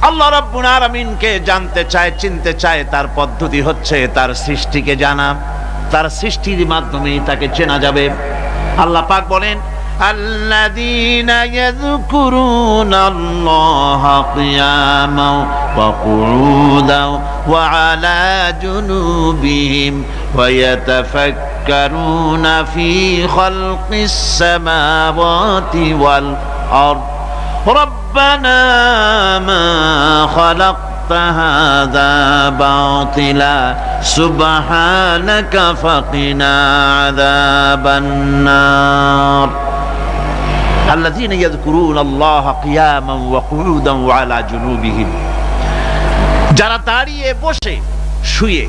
আল্লাহ রাব্বুল আলামিনকে জানতে চায়, চিনতে চায়, তার পদ্ধতি হচ্ছে তার সৃষ্টিকে জানা। তার সৃষ্টির মাধ্যমেই তাকে চেনা যাবে। আল্লাহ পাক বলেন, আল্লাযীনা ইয়াযকুরুনাল্লাহা কিয়ামান ওয়া কুউদান ওয়া আলা জুনুবিহিম ওয়া ইয়াতাফাক্কারুনা ফি খালকিস সামাওয়াতি ওয়াল আরদ রব্বানা মা খালাকতা হাযা বাতিলা সুবহানাকা ফাকিনা আযাবান নার। আল্লাযীনা ইয়াযকুরুনাল্লাহা কিয়ামান ওয়া কুউদান ওয়া আলা জুনুবিহিম, যারা দাঁড়িয়ে, বসে, শুয়ে,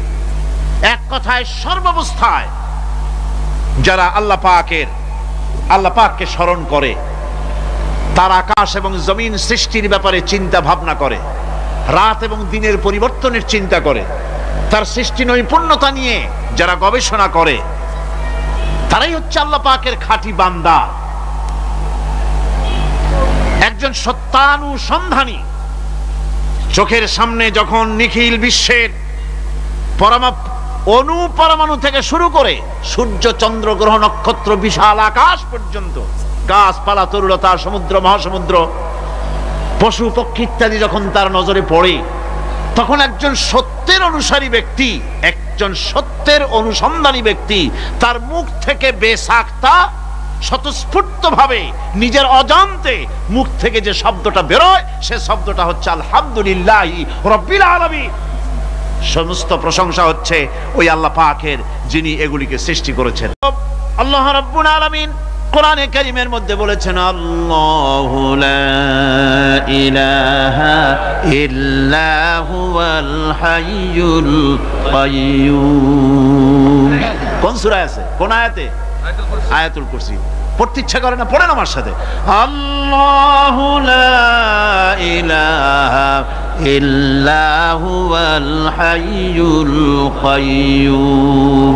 এক কথায় সর্বাবস্থায় যারা আল্লাহ পাককে স্মরণ করে, তার আকাশ এবং জমিন সৃষ্টির ব্যাপারে চিন্তা ভাবনা করে, রাত এবং দিনের পরিবর্তনের চিন্তা করে, তার সৃষ্টি নৈপুণ্যতা নিয়ে যারা গবেষণা করে, তারাই হচ্ছে আল্লাহ পাকের খাঁটি বান্দা। একজন সত্যানুসন্ধানী। চোখের সামনে যখন নিখিল বিশ্বের অনুপরমাণু থেকে শুরু করে সূর্য, চন্দ্র, গ্রহ, নক্ষত্র, বিশাল আকাশ পর্যন্ত, গাছপালা, তরুলতা, সমুদ্র, মহাসমুদ্র, পশু পক্ষী ইত্যাদি যখন তার নজরে পড়ে, তখন একজন সত্যের অনুসারী ব্যক্তি, একজন সত্যের অনুসন্ধানী ব্যক্তি, তার মুখ থেকে বেসাক্তা স্বতঃস্ফূর্ত ভাবে নিজের অজান্তে মুখ থেকে যে শব্দটা বেরোয়, সে শব্দটা হচ্ছে আলহামদুলিল্লাহি রাব্বিল আলামিন। সমস্ত প্রশংসা হচ্ছে ওই আল্লাহ পাকের, যিনি এগুলিকে সৃষ্টি করেছেন। আল্লাহ রাব্বুল আলামিন কোরআনে কারীমের মধ্যে বলেছেন, আল্লাহু লা ইলাহা ইল্লা হুয়াল হাইয়ুল কাইয়্যুম। কোন সূরায় আছে? কোন আয়াতে? আয়াতুল কুরসি। পড়তে ইচ্ছা করে না? পড়েন আমার সাথে। আল্লাহু লা ইলাহা ইল্লা হুয়াল হাইয়ুল কাইয়্যুম।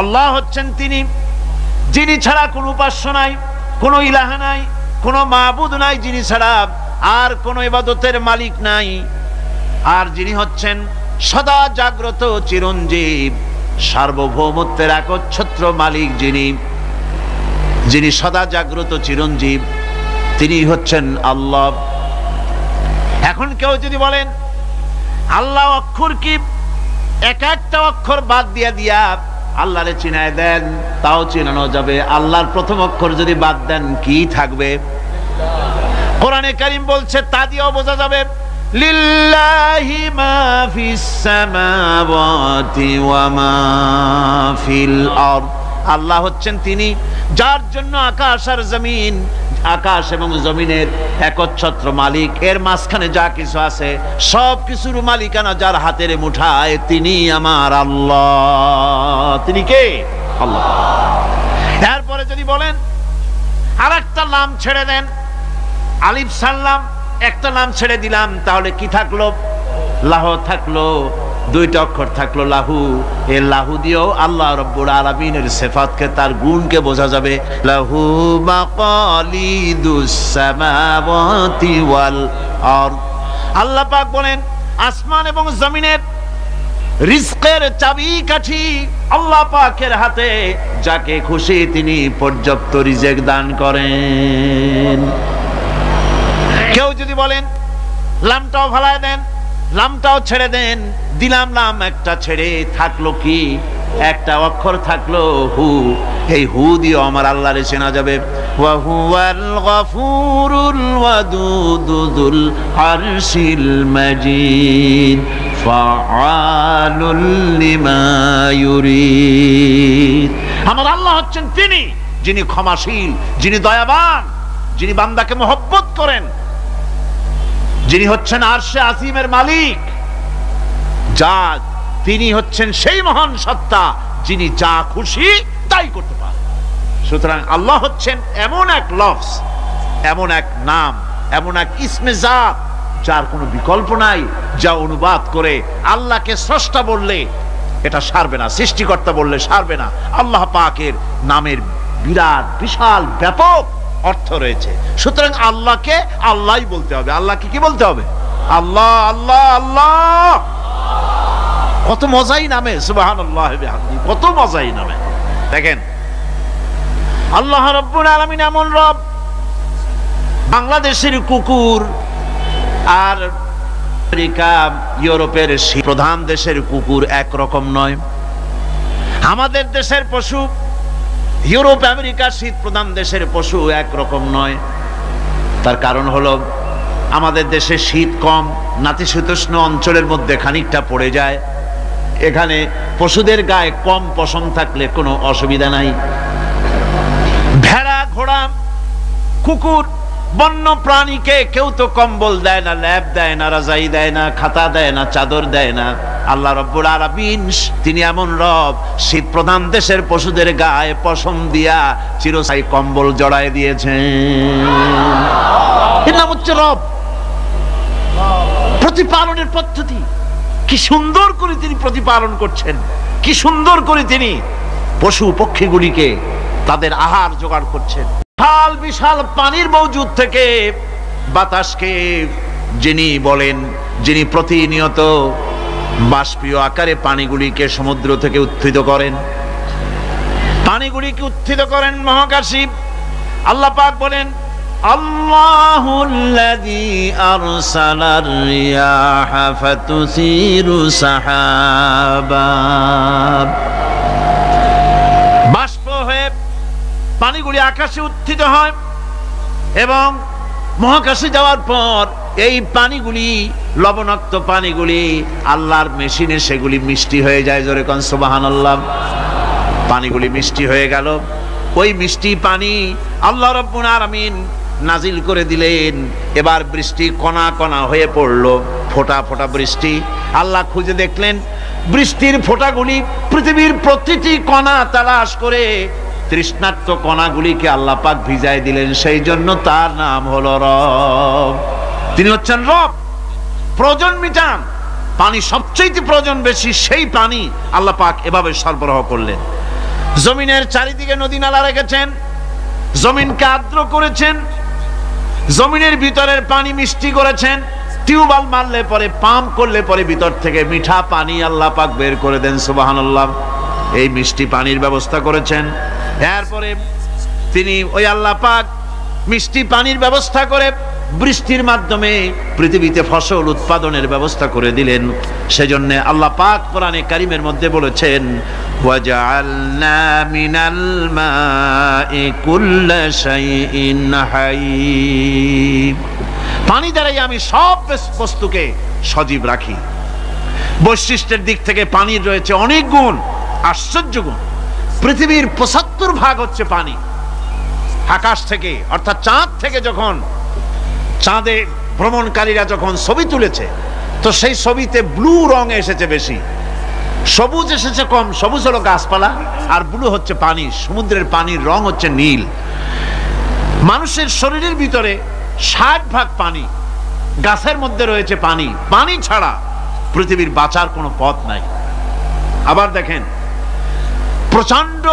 আল্লাহ হচ্ছেন তিনি, যিনি ছাড়া কোনো উপাস্য নাই, কোনো ইলাহা নাই, কোনো মাবুদ নাই, যিনি ছাড়া আর কোনো ইবাদতের মালিক নাই, আর যিনি হচ্ছেন সদা জাগ্রত চিরঞ্জীব, সার্বভৌমত্বের একচ্ছত্র মালিক, যিনি সদা জাগ্রত চিরঞ্জীব, তিনি হচ্ছেন আল্লাহ। এখন কেউ যদি বলেন আল্লাহ অক্ষর কি, এক একটা অক্ষর বাদ দিয়া আল্লাহরে চিনায় দেন, তাও চিনানো যাবে। আল্লাহর প্রথম অক্ষর যদি বাদ দেন, কি থাকবে? কোরআনে কারীম বলছে, তা দিয়েও বোঝা যাবে। লিল্লাহি মা ফিস সামাওয়াতি ওয়া মা ফিল আরদ। আল্লাহ হচ্ছেন তিনি, যার জন্য আকাশ আর জমিন, আকাশ এবং জমিনের একচ্ছত্র মালিক। এর মাঝখানে যা কিছু আছে সব কিছুর মালিকানা যার হাতের মুঠায়, তিনি আমার আল্লাহ। তিনি কে? আল্লাহ। এরপরে যদি বলেন আর একটা নাম ছেড়ে দেন, আলিফ সাল্লাম, একটা নাম ছেড়ে দিলাম, তাহলে কি থাকলো? লাহ থাকলো, দুইটা অক্ষর থাকলো লাহু। এই লাহু দিয়েও আল্লাহ রাব্বুল আলামিনের সিফাতকে, তার গুণকে বোঝা যাবে। লাহু মাকালিদুস সামাওয়াতি ওয়াল আরদ। আল্লাহ পাক বলেন, আসমান এবং জমিনের রিজকের চাবিকাঠি আল্লাহ পাকের হাতে, যাকে খুশি তিনি পর্যাপ্ত রিজেক দান করেন। কেউ যদি বলেন লামটাও ভালায় দেন, লামটাও ছেড়ে দেন, দিলাম লাম একটা ছেড়ে, থাকলো কি? একটা অক্ষর থাকলো হু। এই হু দিয়ে আমার আল্লাহরে চেনা যাবে। ওয়া হুয়াল গফুরুল ওয়াদুদুল আরশিল মাজিদ ফাআলুল লিমা ইউরিদ। আমার আল্লাহ হচ্ছেন তিনি, যিনি ক্ষমাশীল, যিনি দয়াবান, যিনি বান্দাকে মহব্বত করেন, যিনি হচ্ছেন আরশে আসিমের মালিক। তিনি হচ্ছেন সেই মহান সত্তা, যিনি যা খুশি তাই করতে পারেন। সুতরাং আল্লাহ হচ্ছেন এমন এক লফজ, এমন এক নাম, এমন এক ইসমে জাত, যার কোনো বিকল্প নাই, যা অনুবাদ করে আল্লাহকে স্রষ্টা বললে এটা সারবে না, সৃষ্টিকর্তা বললে সারবে না। আল্লাহ পাকের নামের বিরাট বিশাল ব্যাপক অর্থ রয়েছে। সুতরাং আল্লাহকে আল্লাহই বলতে হবে। আল্লাহকে কি বলতে হবে? আল্লাহ আল্লাহ আল্লাহ, কত মজাই নামে, সুবহানাল্লাহ বিহামদি, কত মজাই নামে। দেখেন আল্লাহ রাব্বুল আলামিন এমন রব। বাংলাদেশের কুকুর আর আমেরিকা ইউরোপের প্রধান দেশের কুকুর একরকম নয়। আমাদের দেশের পশু ইউরোপ আমেরিকা শীত প্রধান দেশের পশু একরকম নয়। তার কারণ হলো আমাদের দেশে শীত কম, নাতিশীতোষ্ণ অঞ্চলের মধ্যে খানিকটা পড়ে যায়। এখানে পশুদের গায়ে কম পশম থাকলে কোনো অসুবিধা নাই। ভেড়া, ঘোড়া, কুকুর, বন্য প্রাণীকে কেউ তো কম্বল দেয় না, ল্যাপ দেয় না, রাজাই দেয় না, খাতা দেয় না, চাদর দেয় না। আল্লাহ রাব্বুল আলামিন তিনি এমন রব, শীত প্রধান দেশের পশুদের গায়ে পশম দিয়া চিরস্থায়ী কম্বল জড়ায় দিয়েছেন। এর নাম হচ্ছে রব। প্রতিপালনের পদ্ধতি কি সুন্দর করে তিনি প্রতিপালন করছেন, কি সুন্দর করে তিনি পশু পক্ষীগুলিকে তাদের আহার জোগাড় করছেন। বিশাল বিশাল পানির মওজুদ থেকে বাতাসকে যিনি বলেন, যিনি প্রতিনিয়ত বাষ্পীয় আকারে পানিগুলিকে সমুদ্র থেকে উত্থিত করেন, পানিগুলিকে উত্থিত করেন মহাকাশী। আল্লাহ পাক বলেন আল্লাহুল্লাযী আরসালার রিয়াহা ফাতুসিরু সাহাবা, বাষ্প হয়ে পানিগুলি আকাশে উত্থিত হয় এবং মহাকাশে যাওয়ার পর এই পানিগুলি, লবণাক্ত পানিগুলি আল্লাহর মেশিনে সেগুলি মিষ্টি হয়ে যায়। জোরে কোন সুবহানাল্লাহ। পানিগুলি মিষ্টি হয়ে গেল। ওই মিষ্টি পানি আল্লাহ রাব্বুল আলামিন নাজিল করে দিলেন। এবার বৃষ্টি কণা কণা হয়ে পড়লো, ফোঁটা ফোঁটা বৃষ্টি। আল্লাহ খুঁজে দেখলেন বৃষ্টির ফোঁটাগুলি পৃথিবীর প্রতিটি কণা তালাশ করে তৃষ্ণার্ত কণাগুলিকে আল্লাহ পাক ভিজায় দিলেন। সেই জন্য তার নাম হলো রব। তিনি হচ্ছেন রব, প্রয়োজন মিটান। পানি সবচেয়ে প্রয়োজন বেশি, সেই পানি আল্লাহ পাক এভাবে সরবরাহ করলেন। জমিনের চারিদিকে নদী নালা রেখেছেন, জমিনকে আর্দ্র করেছেন, জমিনের ভিতরের পানি মিষ্টি করেছেন। টিউবওয়েল মারলে পরে, পাম্প করলে পরে ভিতর থেকে মিঠা পানি আল্লাহ পাক বের করে দেন। সুবহানাল্লাহ। এই মিষ্টি পানির ব্যবস্থা করেছেন। এরপরে তিনি ওই আল্লাহ পাক মিষ্টি পানির ব্যবস্থা করে বৃষ্টির মাধ্যমে পৃথিবীতে ফসল উৎপাদনের ব্যবস্থা করে দিলেন। সেজন্য আল্লাহ পাক কোরআনে কারীমের মধ্যে বলেছেন ওয়াজআলনা মিনাল মাই কুল্লা শাইইন হায়্য, পানি দ্বারাই আমি সব বস্তুকে সজীব রাখি। বৈশিষ্ট্যের দিক থেকে পানির রয়েছে অনেক গুণ, আশ্চর্য গুণ। পৃথিবীর ৭৫% হচ্ছে পানি। আকাশ থেকে অর্থাৎ চাঁদ থেকে যখন চাঁদে ভ্রমণকারীরা যখন ছবি তুলেছে, তো সেই ছবিতে ব্লু রং এসেছে বেশি, সবুজ এসেছে কম। সবুজ হলো গাছপালা আর ব্লু হচ্ছে পানি। সমুদ্রের পানির রং হচ্ছে নীল। মানুষের শরীরের ভিতরে ৬০% পানি, গাছের মধ্যে রয়েছে পানি। পানি ছাড়া পৃথিবীর বাঁচার কোনো পথ নাই। আবার দেখেন প্রচন্ড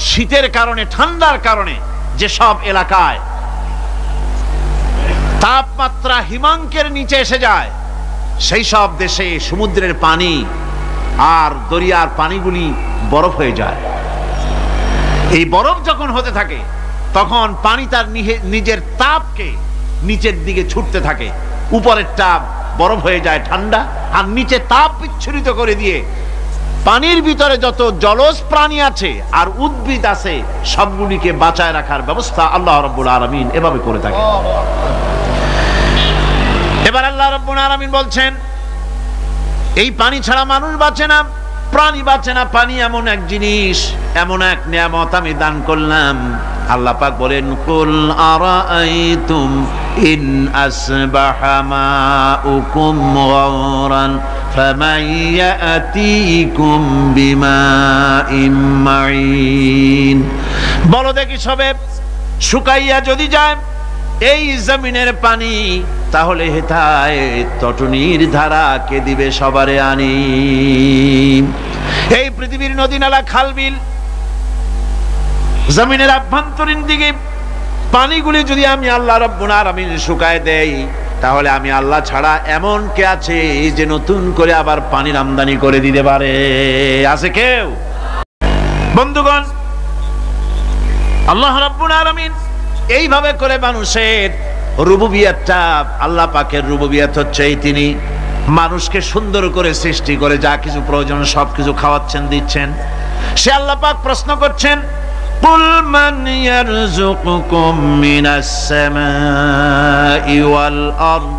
শীতের কারণে, ঠান্ডার কারণে যেসব এলাকায় তাপমাত্রা হিমাঙ্কের নিচে এসে যায়, সেই সব দেশে সমুদ্রের পানি আর দরিয়ার পানিগুলি বরফ হয়ে যায়। এই বরফ যখন হতে থাকে তখন পানি তার নিজের তাপকে নিচের দিকে ছুটতে থাকে। উপরের তাপ বরফ হয়ে যায় ঠান্ডা, আর নিচে তাপ বিচ্ছুরিত করে দিয়ে পানির ভিতরে যত জলজ প্রাণী আছে আর উদ্ভিদ আছে সবগুলিকে বাঁচায় রাখার ব্যবস্থা আল্লাহ রাব্বুল আলামিন এভাবে করে থাকে। এবার আল্লাহ রাব্বুল আলামিন বলছেন এই পানি ছাড়া মানুষ বাঁচে না, প্রাণী বাঁচে না। পানি এমন এক জিনিস, এমন এক নিয়ামত আমি দান করলাম। আল্লাহ পাক বলেন কুল আরাআইতুম ইন আসবাহা মাউকুম গাওরান ফামান ইয়াতিকুম বিমাইন মাইন, বলো দেখি সবে শুকাইয়া যদি যায় এই জমিনের পানি, তাহলে হেথায় তটনির ধারা কে দিবে সবারে আনি। এই পৃথিবীর নদী নালা খাল বিল জমিনের আভ্যন্তরীণ দিকে পানিগুলি যদি আমি আল্লাহ রাব্বুল আলামিন শুকায় দেই, তাহলে আমি আল্লাহ ছাড়া এমন কে আছে যে নতুন করে আবার পানির আমদানি করে দিতে পারে? আছে কেউ? বন্ধুগণ, আল্লাহ রাব্বুল আলামিন এইভাবে করে মানুষের রুবুবিয়তটা, আল্লাহ পাকের রুবুবিয়ত হচ্ছে তিনি মানুষকে সুন্দর করে সৃষ্টি করে যা কিছু প্রয়োজন সবকিছু খাওয়াচ্ছেন, দিচ্ছেন। সে আল্লাহ পাক প্রশ্ন করছেন, কুল মান ইয়ারযুকুকুম মিনাস সামাই ওয়াল আরদ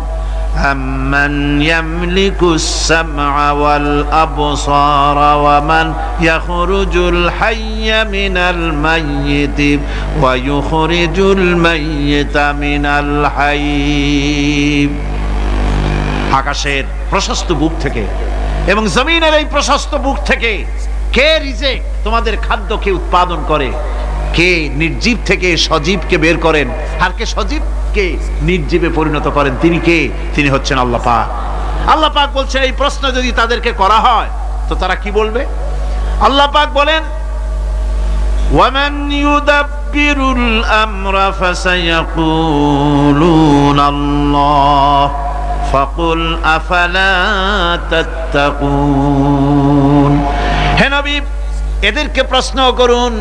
আম্মান ইয়ামলিকুস সামআ ওয়াল আবসারা ওয়া মান ইয়াখরুজুল হাইয়্যা মিনাল মাইয়িতি ওয়া ইউখরিজুল মাইয়িতা মিনাল হাইয়্য। আকাশের প্রশস্ত বুক থেকে এবং জমিনের এই প্রশস্ত বুক থেকে কে রিজেক, তোমাদের খাদ্যকে উৎপাদন করে? কে নির্জীব থেকে সজীবকে বের করেন? আর কে সজীবকে নির্জীবে পরিণত করেন? তিনি কে? তিনি হচ্ছেন আল্লাহ পাক। আল্লাহ পাক বলছেন, এই প্রশ্ন যদি তাদেরকে করা হয় তো তারা কি বলবে? আল্লাহ পাক বলেন, ওয়ামান ইউদাব্বিরুল আমরা ফাসায়াকুলুনা আল্লাহ ফাকুল আফালা তাত্তাকুন। হে নবী, এদেরকে প্রশ্ন করুন।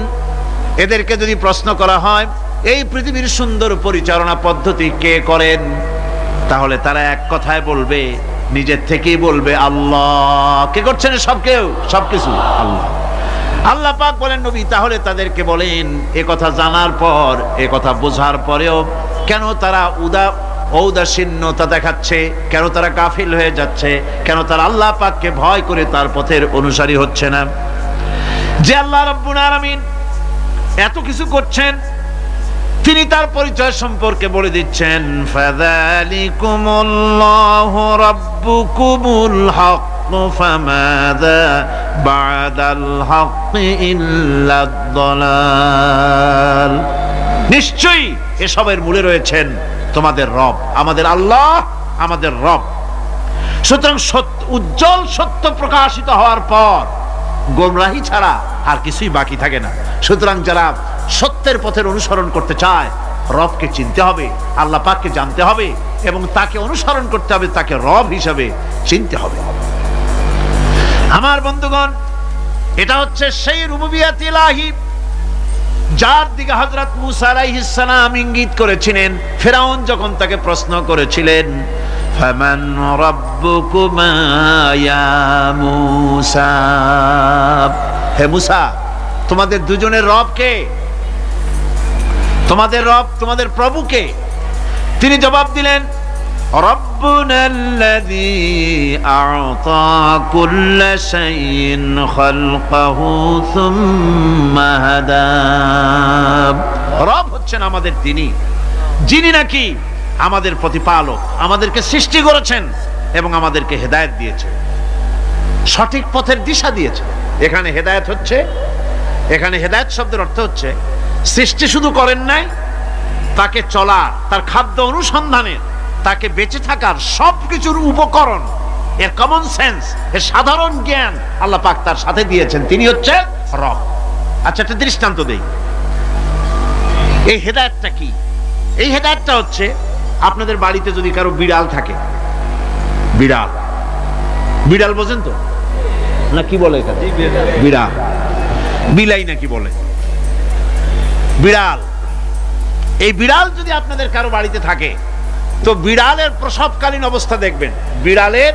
এদেরকে যদি প্রশ্ন করা হয় এই পৃথিবীর সুন্দর পরিচালনা পদ্ধতি কে করেন, তাহলে তারা এক কথায় বলবে, নিজের থেকেই বলবে আল্লাহ। কে করছেন? সবকিছু আল্লাহ। আল্লাহ পাক বলেন, নবী তাহলে তাদেরকে বলেন, এ কথা জানার পর, এ কথা বোঝার পরেও কেন তারা ঔদাসীন্যতা দেখাচ্ছে? কেন তারা গাফিল হয়ে যাচ্ছে? কেন তারা আল্লাহ পাককে ভয় করে তার পথের অনুসারী হচ্ছে না? যে আল্লাহ রাব্বুল আলামিন এত কিছু করছেন, তিনি তার পরিচয় সম্পর্কে বলে দিচ্ছেন, ফাযালিকুমুল্লাহু রাব্বুকুমুল হক ফামাযা বা'দাল হক ইল্লাদ দালাল। নিশ্চয়ই এসবের মূলে রয়েছেন তোমাদের রব, আমাদের আল্লাহ, আমাদের রব। সুতরাং উজ্জ্বল সত্য প্রকাশিত হওয়ার পর গোমরাহি ছাড়া আর কিছুই বাকি থাকে না। সুতরাং যারা সত্যের পথের অনুসরণ করতে চায়, রবকে চিনতে হবে, আল্লাহ পাককে জানতে হবে এবং তাকে অনুসরণ করতে হবে, তাকে রব হিসাবে চিনতে হবে। আমার বন্ধুগণ, এটা হচ্ছে সেই রুবুবিয়ত ইলাহি যার দিকে হযরত মূসা আলাইহিস সালাম ইঙ্গিত করেছিলেন ফিরআউন যখন তাকে প্রশ্ন করেছিলেন, ফামান রাব্বুকুমা ইয়া মূসা। হে মূসা, তোমাদের দুজনের রব কে? তোমাদের রব, তোমাদের প্রভু কে? তিনি জবাব দিলেন, রব্বুনাল্লাযী আ'তা কুল্লা শাইইন খালকাহু সুম্মা হাদা। রব হচ্ছেন আমাদের তিনি, যিনি নাকি আমাদের প্রতিপালক, আমাদেরকে সৃষ্টি করেছেন এবং আমাদেরকে হেদায়েত দিয়েছেন, সঠিক পথের দিশা দিয়েছেন। এখানে হেদায়েত হচ্ছে, এখানে হেদায়েত শব্দের অর্থ হচ্ছে সৃষ্টি শুধু করেন নাই, তাকে চলার, তার খাদ্য অনুসন্ধানের, তাকে বেঁচে থাকার সবকিছুর উপকরণ, এর কমন সেন্স, এর সাধারণ জ্ঞান আল্লাহ পাক তার সাথে দিয়েছেন। তিনি হচ্ছে রব। আচ্ছা, একটা দৃষ্টান্ত দেই। এই হেদায়েতটা কি? এই হেদায়েতটা হচ্ছে, আপনাদের বাড়িতে যদি কারো বিড়াল থাকে, বিড়াল, বিড়াল বোঝেন তো না? কি বলে এখানে? বিড়াল, বিলাই নাকি বলে? বিড়াল। এই বিড়াল যদি আপনাদের কারো বাড়িতে থাকে তো বিড়ালের প্রসবকালীন অবস্থা দেখবেন, বিড়ালের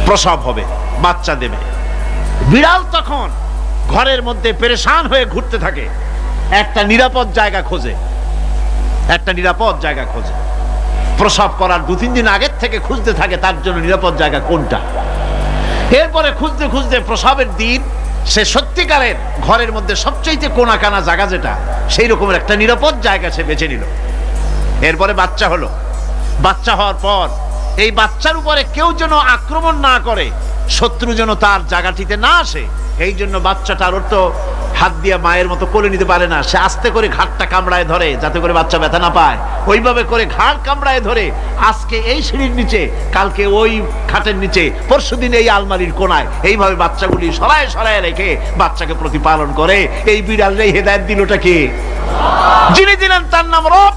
প্রসব হবে, বাচ্চা দেবে। বিড়াল তখন ঘরের মধ্যে পেরেশান হয়ে ঘুরতে থাকে, একটা নিরাপদ জায়গা খোঁজে, একটা নিরাপদ জায়গা খোঁজে। প্রসব করার 2-3 দিন আগের থেকে খুঁজতে থাকে তার জন্য নিরাপদ জায়গা কোনটা। এরপরে খুঁজতে খুঁজতে প্রসবের দিন সে সত্যিকারের ঘরের মধ্যে সবচেয়ে কোনা কানা জায়গা যেটা, সেই রকমের একটা নিরাপদ জায়গা সে বেছে নিল। এরপরে বাচ্চা হলো। বাচ্চা হওয়ার পর এই বাচ্চার উপরে কেউ যেন আক্রমণ না করে, শত্রু যেন তার জায়গাটিতে না আসে, এই জন্য বাচ্চাটার ওর তো হাত দিয়ে মায়ের মতো কোলে নিতে পারে না, সে আস্তে করে ঘাটটা কামড়ায় ধরে যাতে করে বাচ্চা ব্যথা না পায়। ওইভাবে করে ঘাড় কামড়ায় ধরে আজকে এই সিঁড়ির নিচে, কালকে ওই খাটের নিচে, পরশুদিন এই আলমারির কোনায়, এইভাবে বাচ্চাগুলি সরায় সরায় রেখে বাচ্চাকে প্রতিপালন করে। এই বিড়াল রে হেদায়েত দিলটা কে? যিনি দিলেন তার নাম রব।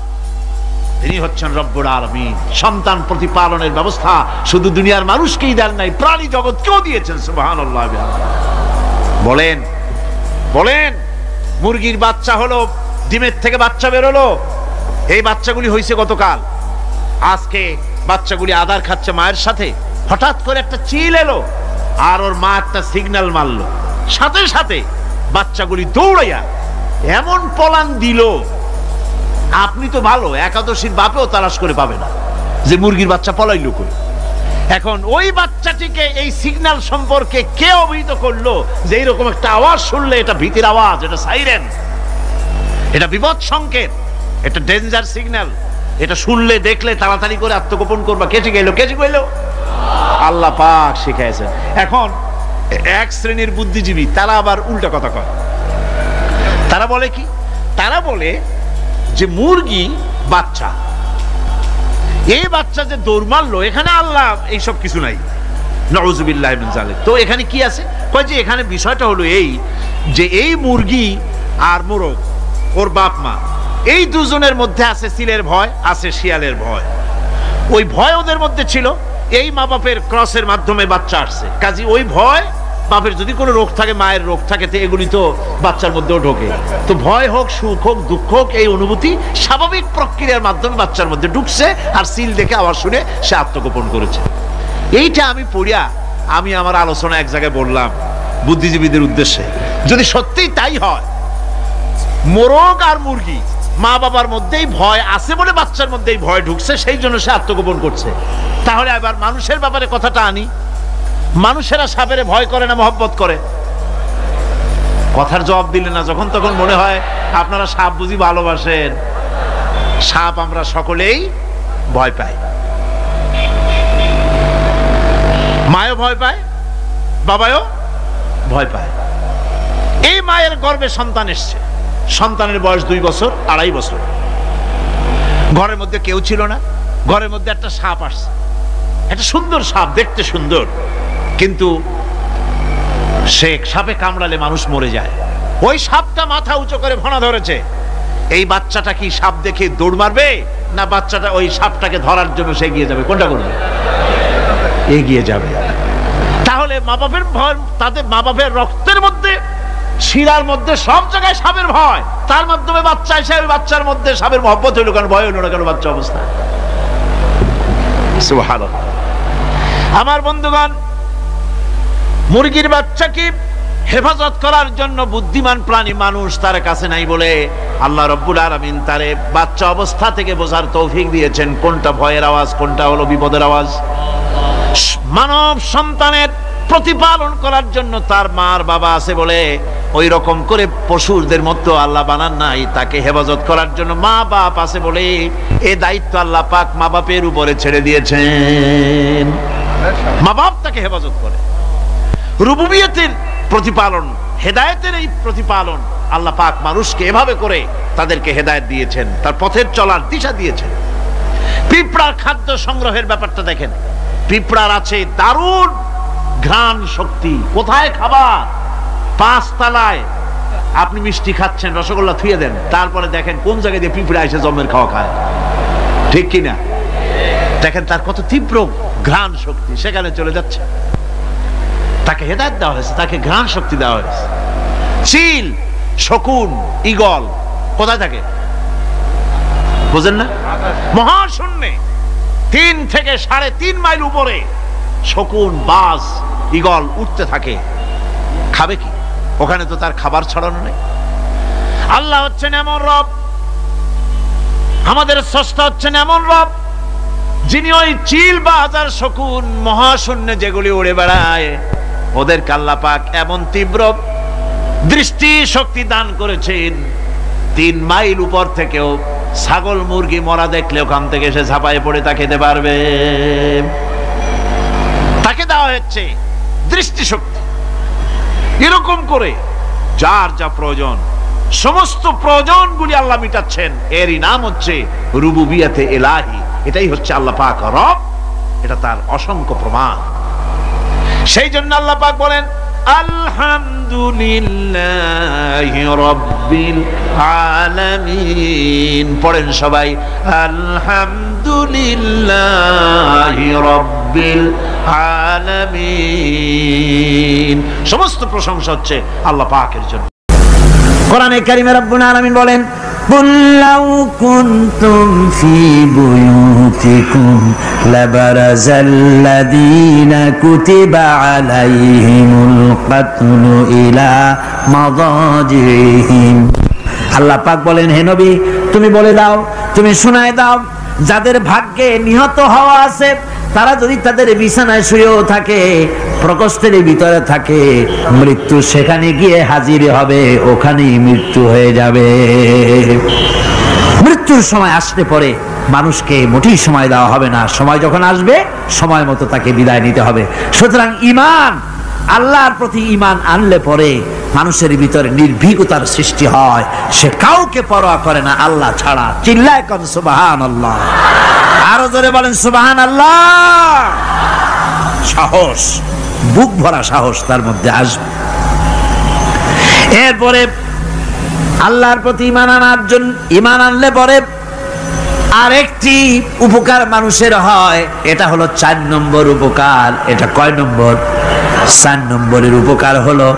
তিনি হচ্ছেন রব্বুল আলামিন। সন্তান প্রতিপালনের ব্যবস্থা শুধু দুনিয়ার মানুষকেই দেন নাই, প্রাণী জগৎকেও দিয়েছেন। সুবহানাল্লাহ। বলেন বলেন, মুরগির বাচ্চা হলো, ডিমের থেকে বাচ্চা বেরোলো, এই বাচ্চাগুলি হয়েছে গতকাল, আজকে বাচ্চাগুলি আদার খাচ্ছে মায়ের সাথে। হঠাৎ করে একটা চিল এলো আর ওর মা একটা সিগন্যাল মারলো, সাথে সাথে বাচ্চাগুলি দৌড়াইয়া এমন পলান দিল, আপনি তো ভালো একাদশীর বাপেও তালাশ করে পাবে না যে মুরগির বাচ্চা পলাইলো কই। এখন ওই বাচ্চাটিকে এই সিগন্যাল সম্পর্কে কে অবহিত করলো যে এইরকম একটা আওয়াজ শুনলে এটা ভীতির আওয়াজ, এটা সাইরেন, এটা বিপদ সংকেত, এটা ডেঞ্জার সিগন্যাল, এটা শুনলে দেখলে তাড়াতাড়ি করে আত্মগোপন করবা। কে ঠিক এলো, কে ঠিক হইলো? আল্লাহ পাক শিখাইছেন। এখন এক শ্রেণীর বুদ্ধিজীবী তারা আবার উল্টা কথা কয়। তারা বলে কি? তারা বলে যে মুরগি বাচ্চা, এই বাচ্চা যে দৌড় মারলো, এখানে আল্লাহ এইসব কিছু নাই, নাউযুবিল্লাহ মিন যালিক। তো এখানে কি আছে? কয় যে এখানে বিষয়টা হলো এই যে এই মুরগি আর মোরগ, ওর বাপ মা, এই দুজনের মধ্যে আছে চিলের ভয়, আছে শিয়ালের ভয়। ওই ভয় ওদের মধ্যে ছিল, এই মা বাপের ক্রসের মাধ্যমে বাচ্চা আসছে, কাজে ওই ভয়, বাপের যদি কোনো রোগ থাকে, মায়ের রোগ থাকে, তো এগুলি তো বাচ্চার মধ্যেও ঢোকে। তো ভয় হোক, সুখ হোক, দুঃখ হোক, এই অনুভূতি স্বাভাবিক প্রক্রিয়ার মাধ্যমে বাচ্চার মধ্যে ঢুকছে, আর সিল দেখে আওয়াজ শুনে সে আত্মগোপন করেছে। এইটা আমি পড়িয়া আমি আমার আলোচনা এক জায়গায় বললাম বুদ্ধিজীবীদের উদ্দেশ্যে, যদি সত্যিই তাই হয়, মোরগ আর মুরগি মা বাবার মধ্যেই ভয় আছে বলে বাচ্চার মধ্যেই ভয় ঢুকছে, সেই জন্য সে আত্মগোপন করছে, তাহলে আবার মানুষের ব্যাপারে কথাটা আনি। মানুষেরা সাপের ভয় করে না মহব্বত করে? কথার জবাব দিলে না, যখন তখন মনে হয় আপনারা সাপ বুঝি ভালোবাসেন। সাপ আমরা সকলেই ভয় পাই, মায়ও ভয় পায়, বাবাও ভয় পায়। এই মায়ের গর্ভে সন্তান এসছে, সন্তানের বয়স 2 বছর 2.5 বছর, ঘরের মধ্যে কেউ ছিল না, ঘরের মধ্যে একটা সাপ আসছে, একটা সুন্দর সাপ, দেখতে সুন্দর, কিন্তু সে সাপে কামড়ালে মানুষ মরে যায়। ওই সাপটা মাথা উঁচু করে ফনা ধরেছে। এই বাচ্চাটা কি সাপ দেখে দৌড় মারবে, না বাচ্চাটা ওই সাপটাকে ধরার জন্য সে এগিয়ে যাবে? কোনটা করবে? এগিয়ে যাবে। তাহলে মা বাপের ভয়, তাদের মা বাপের রক্তের মধ্যে, শিরার মধ্যে সব জায়গায় সাপের ভয়, তার মাধ্যমে বাচ্চা এসে ওই বাচ্চার মধ্যে সাপের মহব্বত হইল কেন, ভয় হইল না কেন বাচ্চা অবস্থায়? সুবহানাল্লাহ। আমার বন্ধুগণ, মুরগির বাচ্চাকে হেফাজত করার জন্য বুদ্ধিমান প্রাণী মানুষ তার কাছে নাই বলে আল্লাহ রব্বুল আলামিন তারে বাচ্চা অবস্থা থেকে বোঝার তৌফিক দিয়েছেন কোনটা ভয়ের আওয়াজ, কোনটা হলো বিপদের আওয়াজ। মানব সন্তানের প্রতিপালন করার জন্য তার মার বাবা আছে বলে ওই রকম করে পশুদের মতো আল্লাহ বানান নাই, তাকে হেফাজত করার জন্য মা বাপ আছে বলে এই দায়িত্ব আল্লাহ পাক মা বাপের উপরে ছেড়ে দিয়েছেন। মা বাপ তাকে হেফাজত করে। রুবুবিয়তের প্রতিপালন, হেদায়েতের এই প্রতিপালন আল্লাহ পাক মানুষকে এভাবে করে তাদেরকে হেদায়েত দিয়েছেন, তার পথের চলার দিশা দিয়েছেন। পিঁপড়ার খাদ্য সংগ্রহের ব্যাপারটা দেখেন, পিঁপড়ার আছে দারুণ ঘ্রাণ শক্তি। কোথায় খাবার? 5 তলায় আপনি মিষ্টি খাচ্ছেন, রসগোল্লা থুয়ে দেন, তারপরে দেখেন কোন জায়গায় দিয়ে পিঁপড়া এসে জমের খাওয়া খায়, ঠিক কিনা? দেখেন তার কত তীব্র ঘ্রাণ শক্তি, সেখানে চলে যাচ্ছে। তাকে হেদায়েত দেওয়া হয়েছে, তাকে ঘ্রাণ শক্তি দেওয়া হয়েছে। চিল, শকুন, ঈগল কোথায় থাকে বুঝেন না? মহাশূন্যে 3 থেকে 3.5 মাইল উপরে শকুন, বাজ, ঈগল উঠতে থাকে। খাবে কি? ওখানে তো তার খাবার ছড়ানো নেই। আল্লাহ হচ্ছেন এমন রব, আমাদের স্রষ্টা হচ্ছেন এমন রব, যিনি ওই চিল, বাজ আর শকুন মহাশূন্যে যেগুলি উড়ে বেড়ায়, ওদেরকে আল্লাহ পাক এমন তীব্র দৃষ্টি শক্তি দান করেছেন, 3 মাইল উপর থেকেও ছাগল মুরগি মরা দেখলে ওখান থেকে এসে ঝাঁপায়ে পড়ে তা খেতে পারবে। তাকে দেওয়া হচ্ছে দৃষ্টিশক্তি। এরকম করে যার যা প্রয়োজন, সমস্ত প্রয়োজনগুলি আল্লাহ মিটাচ্ছেন। এরই নাম হচ্ছে রুবুবিয়াতে ইলাহি। এটাই হচ্ছে আল্লাহ পাক রব, এটা তার অসংখ্য প্রমাণ। সেই জন্য আল্লাহ পাক বলেন আলহামদুলিল্লাহি রাব্বিল আলামিন। পড়েন সবাই, আলহামদুলিল্লাহি রাব্বিল আলামিন। সমস্ত প্রশংসা হচ্ছে আল্লাহ পাকের জন্য। কোরআনে কারিমে রব্বুল আলামিন বলেন, قُلْ لَوْ كُنْتُمْ فِي بُيُوتِكُمْ لَبَرَزَ الَّذِينَ كُتِبَ عَلَيْهِمُ الْقَتْلُ إِلَى مَضَاجِعِهِمْ। আল্লাহ পাক বলেন, হে নবী তুমি বলে দাও, তুমি শোনায় দাও, যাদের ভাগ্যে নিহত হওয়া আছে তারা যদি তাদের বিছানায় শুয়েও থাকে, প্রকোষ্ঠের ভিতরে থাকে, মৃত্যু সেখানে গিয়ে হাজির হবে, ওখানেই মৃত্যু হয়ে যাবে। মৃত্যুর সময় আসতে পরে মানুষকে মোটেই সময় দেওয়া হবে না, সময় যখন আসবে সময় মতো তাকে বিদায় নিতে হবে। সুতরাং ঈমান, আল্লাহর প্রতি ঈমান আনলে পরে মানুষের ভিতরে নির্ভীকতার সৃষ্টি হয়, সে কাউকে পরোয়া করে না আল্লাহ ছাড়া। চিল্লায় কোন সুবহানাল্লাহ, আরো জোরে বলেন সুবহানাল্লাহ। সাহস, বুক ভরা সাহস তার মধ্যে আসবে। এরপরে আল্লাহর প্রতি ঈমান আনলে পরে আরেকটি উপকার মানুষের হয়, এটা হলো 4 নম্বর উপকার। এটা কয় নম্বর? 4 নম্বরের উপকার হলো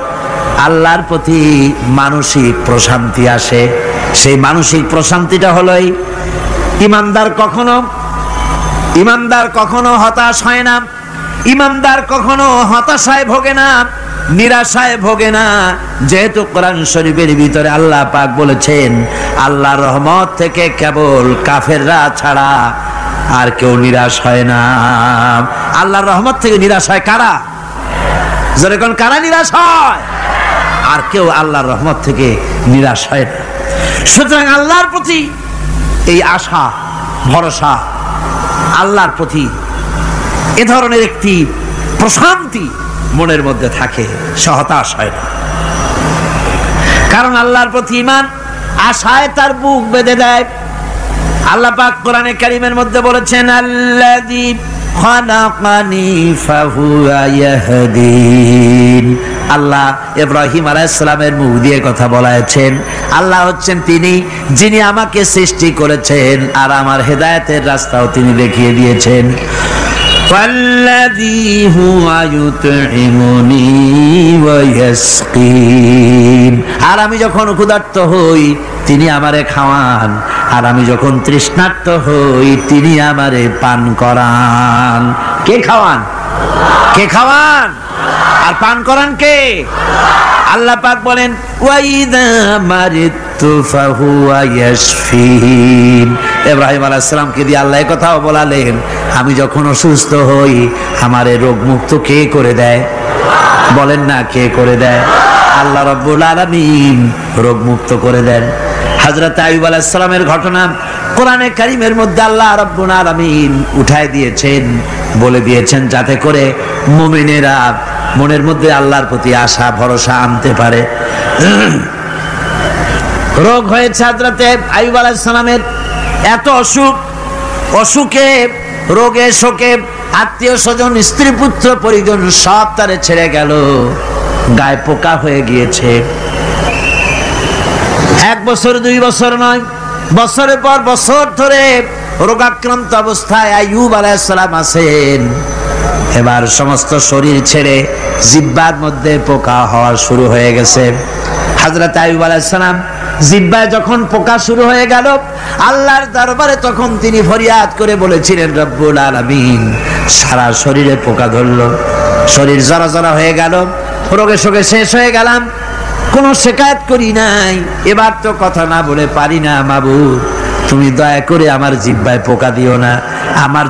আল্লাহর প্রতি মানসিক প্রশান্তি আসে। সেই মানসিক প্রশান্তিটা হলো ইমানদার কখনো হতাশ হয় না, ইমানদার কখনো হতাশায় ভোগে না, নিরাশায় ভোগে না। যেহেতু কোরআন শরীফের ভিতরে আল্লাহ পাক বলেছেন, আল্লাহর রহমত থেকে কেবল কাফেররা ছাড়া আর কেউ নিরাশ হয় না। আল্লাহর রহমত থেকে নিরাশ হয় কারা? যেরকম কারা নিরাশ হয়? আর কেউ আল্লাহর রহমত থেকে নিরাশ হয় না। সুতরাং আল্লাহর প্রতি এই আশা, ভরসা, আল্লাহর প্রতি এ ধরনের একটি প্রশান্তি মনের মধ্যে থাকে, সে হতাশ হয় না। কারণ আল্লাহর প্রতি ঈমান আশায় তার বুক বেঁধে দেয়। আল্লাহ পাক কোরআনে কারীমের মধ্যে বলেছেন, আল্লাযী খালাকানি ফাহুয়া ইয়াহদিন। আল্লাহ ইব্রাহিম আলাইহিস সালামের মুখ দিয়ে কথা বলেছেন, আল্লাহ হচ্ছেন তিনি যিনি আমাকে সৃষ্টি করেছেন আর আমার হেদায়েতের রাস্তাও তিনি দেখিয়ে দিয়েছেন। ওয়াল্লাযী হুয়া ইউতঈমুনি ওয়া ইয়াসকিন। আর আমি যখন ক্ষুধার্ত হই তিনি আমারে খাওয়ান, আর আমি যখন তৃষ্ণার্ত হই তিনি আমারে পান করান। কে খাওয়ান? কে খাওয়ান আর পান করান কে? আল্লাহ পাক বলেন, ওয়াইদা মারিতু ফাহুয়া ইয়াশফিন। ইব্রাহিম আলাইহিস সালামকে দিয়ে আল্লাহ এই কথাও বলালেন, আমি যখন অসুস্থ হই আমারে রোগ মুক্ত কে করে দেয়? বলেন না, কে করে দেয়? আল্লাহ রাব্বুল আলামিন রোগ মুক্ত করে দেন। হযরত আইয়ুব আলাইহিস সালামের ঘটনা কোরআনে কারীমের মধ্যে আল্লাহ রাব্বুল আলামিন উঠায় দিয়েছেন, বলে দিয়েছেন যাতে করে মুমিনেরা মনের মধ্যে আল্লাহর প্রতি আশা ভরসা আনতে পারে। রোগ হয়েছে হযরত আইয়ুব আলাইহিস সালামের, এত অসুখে রোগে শোকে আত্মীয় স্বজন স্ত্রী পুত্র পরিজন সব তারে ছেড়ে গেল, গায়ে পোকা হয়ে গিয়েছে। 1 বছর 2 বছর নয়, বছরের পর বছর ধরে রোগাক্রান্ত অবস্থায় আইয়ুব আলাইহিস সালাম আছেন। এবার সমস্ত শরীর ছেড়ে জিহ্বার মধ্যে পোকা হওয়া শুরু হয়ে গেছে। হযরত আইয়ুব আলাইহিস সালাম জিহ্বায় যখন পোকা শুরু হয়ে গেল, আল্লাহর দরবারে তখন তিনি ফরিয়াদ করে বলেছিলেন, রব্বুল আলামিন সারা শরীরে পোকা ধরলো, শরীর জরা জরা হয়ে গেল, রোগে শোকে শেষ হয়ে গেলাম, কোনো শিকায়ত করি নাই, এবার তো কথা না বলে পারি না। মাবুদ তুমি দয়া করে আমার জিহ্বায় পোকা দিও না, আমার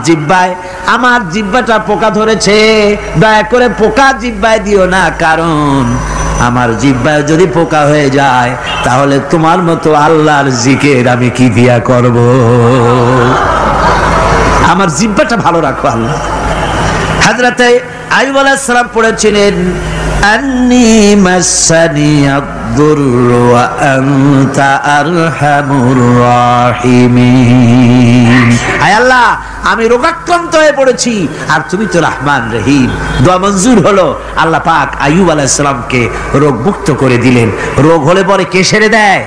জিহ্বাটা পোকা ধরেছে, দয়া করে পোকা জিহ্বায় দিও না, কারণ আমার জিহ্বায় যদি পোকা হয়ে যায় তাহলে তোমার মতো আল্লাহর জিকির আমি কি দিয়া করব? আমার জিহ্বাটা ভালো রাখো আল্লাহ। হযরত আইয়ুব আলাইহিস সালাম পড়েছিলেন, আন্নী মাসানিয়াদ-দুররু ওয়া আনতা আরহামুর রাহিমিন। আয় আল্লাহ, আমি রোগাক্রান্ত হয়ে পড়েছি আর তুমি তো রহমান রহিম। দোয়া মঞ্জুর হলো। আল্লাহ পাক আইয়ুব আলাইহিস সালামকে রোগ মুক্ত করে দিলেন। রোগ হলে পরে কে সেরে দেয়?